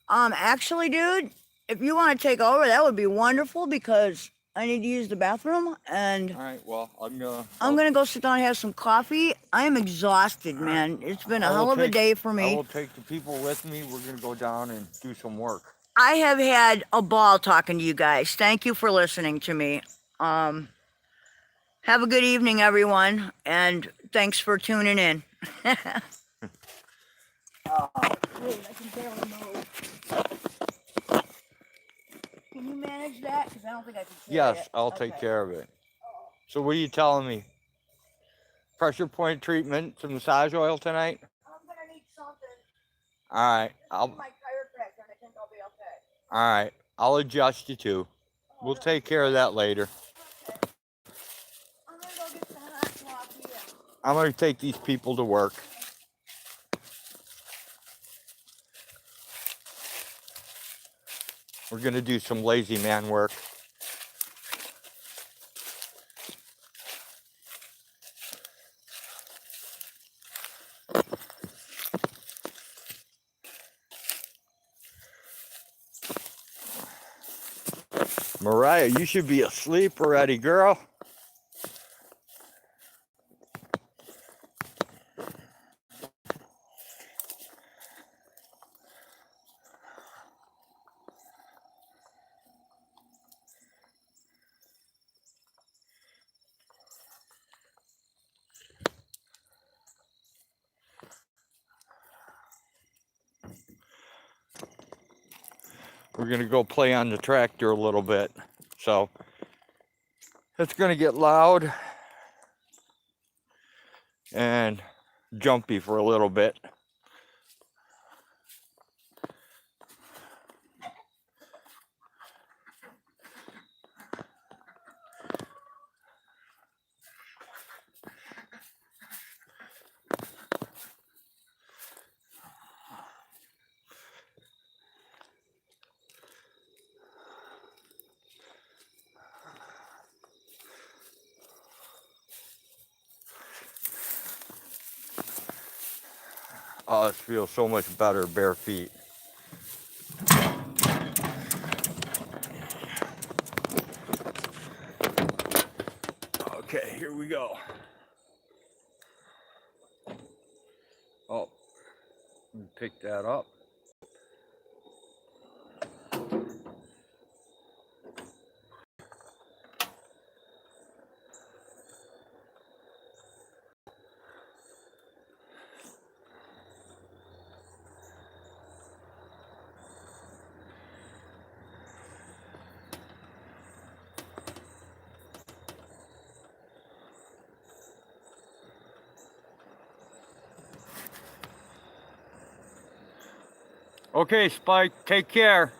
Actually, dude, if you want to take over, that would be wonderful because I need to use the bathroom and
All right. Well, I'm
gonna go sit down and have some coffee. I am exhausted, man. It's been a hell of a day for
I
me.
will take the people with me. We're gonna go down and do some work.
I have had a ball talking to you guys. Thank you for listening to me. Have a good evening, everyone, and thanks for tuning in. Oh, wait, I can barely move. Can you manage that? Because I don't think I can carry
Yes,
it.
I'll take
Okay.
care of it. So what are you telling me? Pressure point treatment, some massage oil tonight?
I'm gonna need something.
All right.
My chiropractor, and I think I'll be okay.
All right. I'll adjust you too. We'll take care of that later.
Okay. I'm gonna go get some hot coffee.
I'm gonna take these people to work. We're gonna do some lazy man work. Mariah, you should be asleep already, girl. We're gonna go play on the tractor a little bit. So it's gonna get loud and jumpy for a little bit. Oh, this feels so much better bare feet. Okay, here we go. Oh, let me pick that up. Okay, Spike, take care.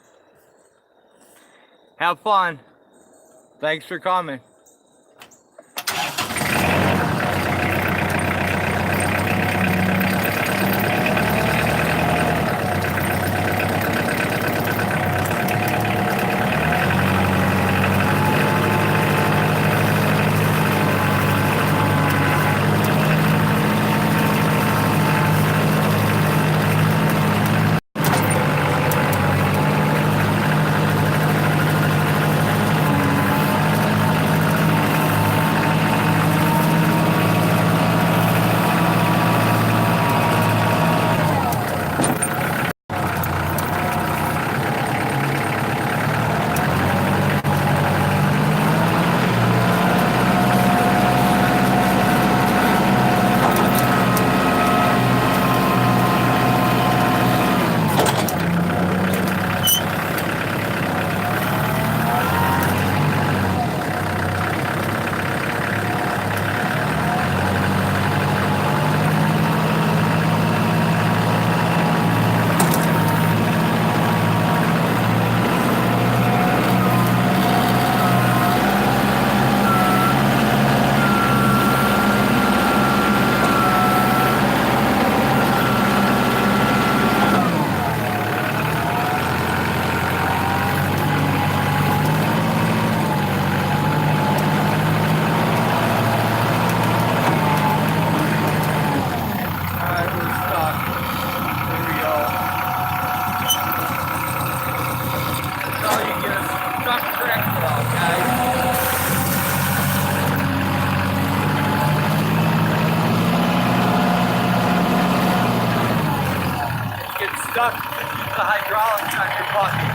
Have fun. Thanks for coming. the hydraulics on your bucket.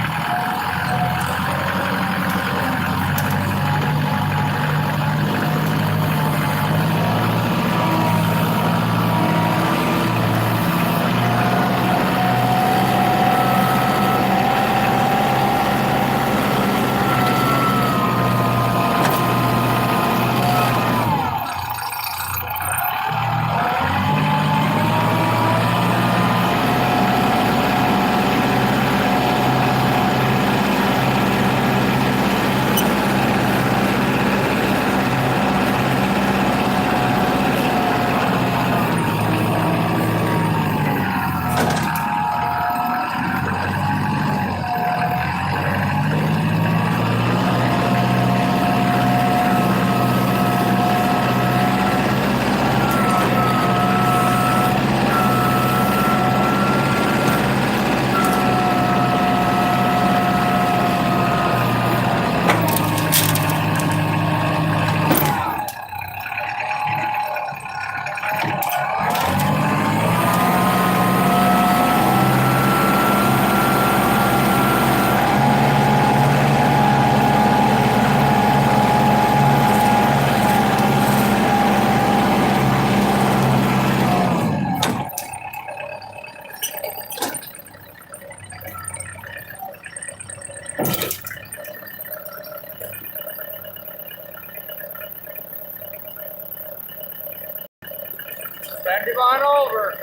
Send him on over.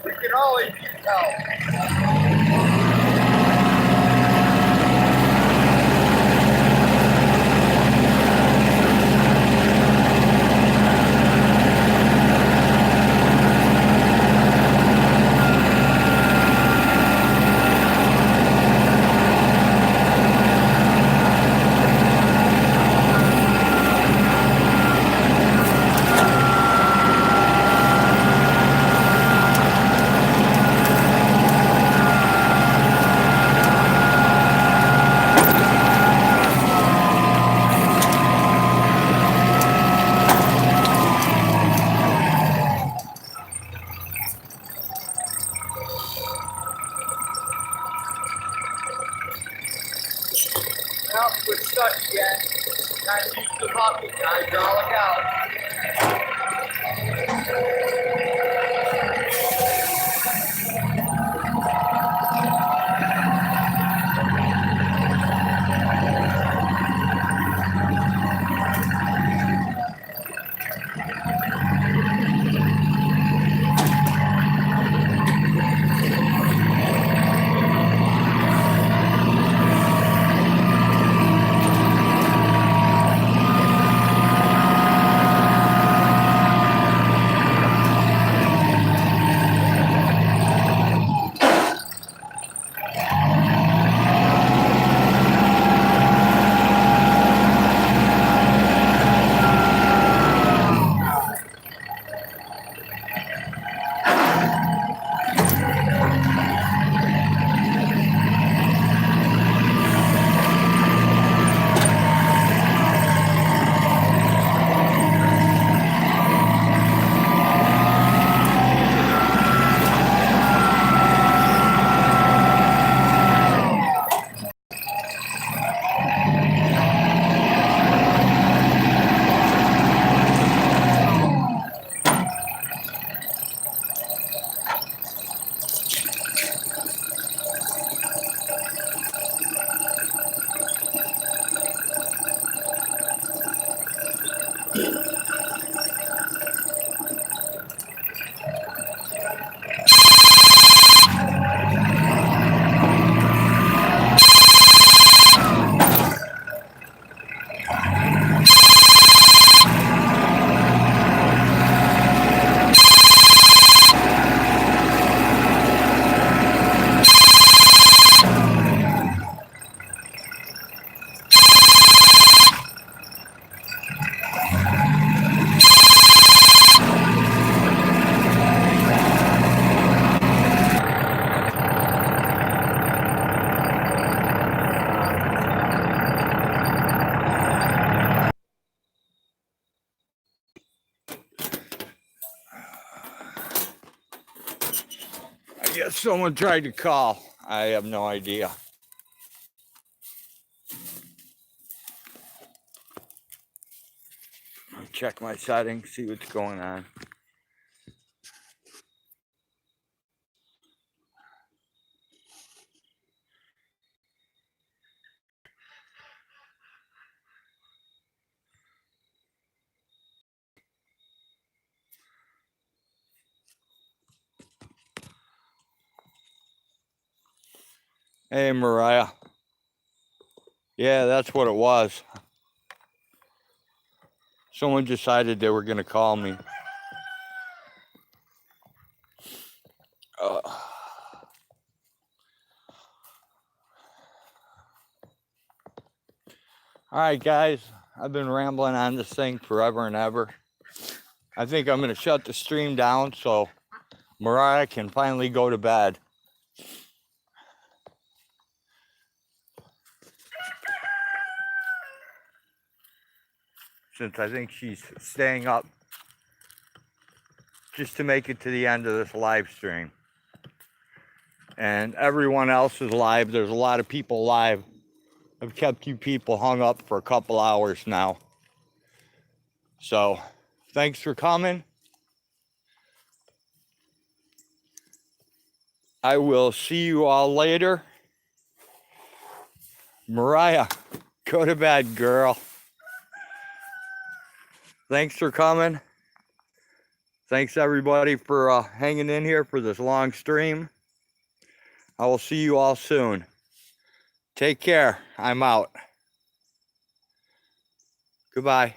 We can always use help. Well, we're stuck again. Time to use the bucket, hydraulic out. Yes, someone tried to call. I have no idea. I'll check my settings, see what's going on. Hey, Mariah. Yeah, that's what it was. Someone decided they were going to call me. All right, guys. I've been rambling on this thing forever and ever. I think I'm going to shut the stream down so Mariah can finally go to bed. Since I think she's staying up just to make it to the end of this live stream. And everyone else is live. There's a lot of people live. I've kept you people hung up for a couple hours now. So, thanks for coming. I will see you all later. Mariah, go to bed, girl. Thanks for coming. Thanks everybody for hanging in here for this long stream. I will see you all soon. Take care. I'm out. Goodbye.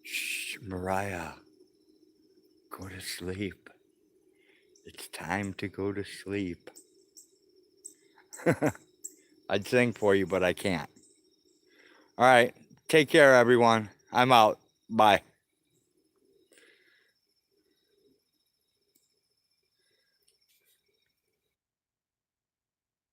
Shh, Mariah, go to sleep. It's time to go to sleep. I'd sing for you, but I can't. All right. Take care, everyone. I'm out. Bye.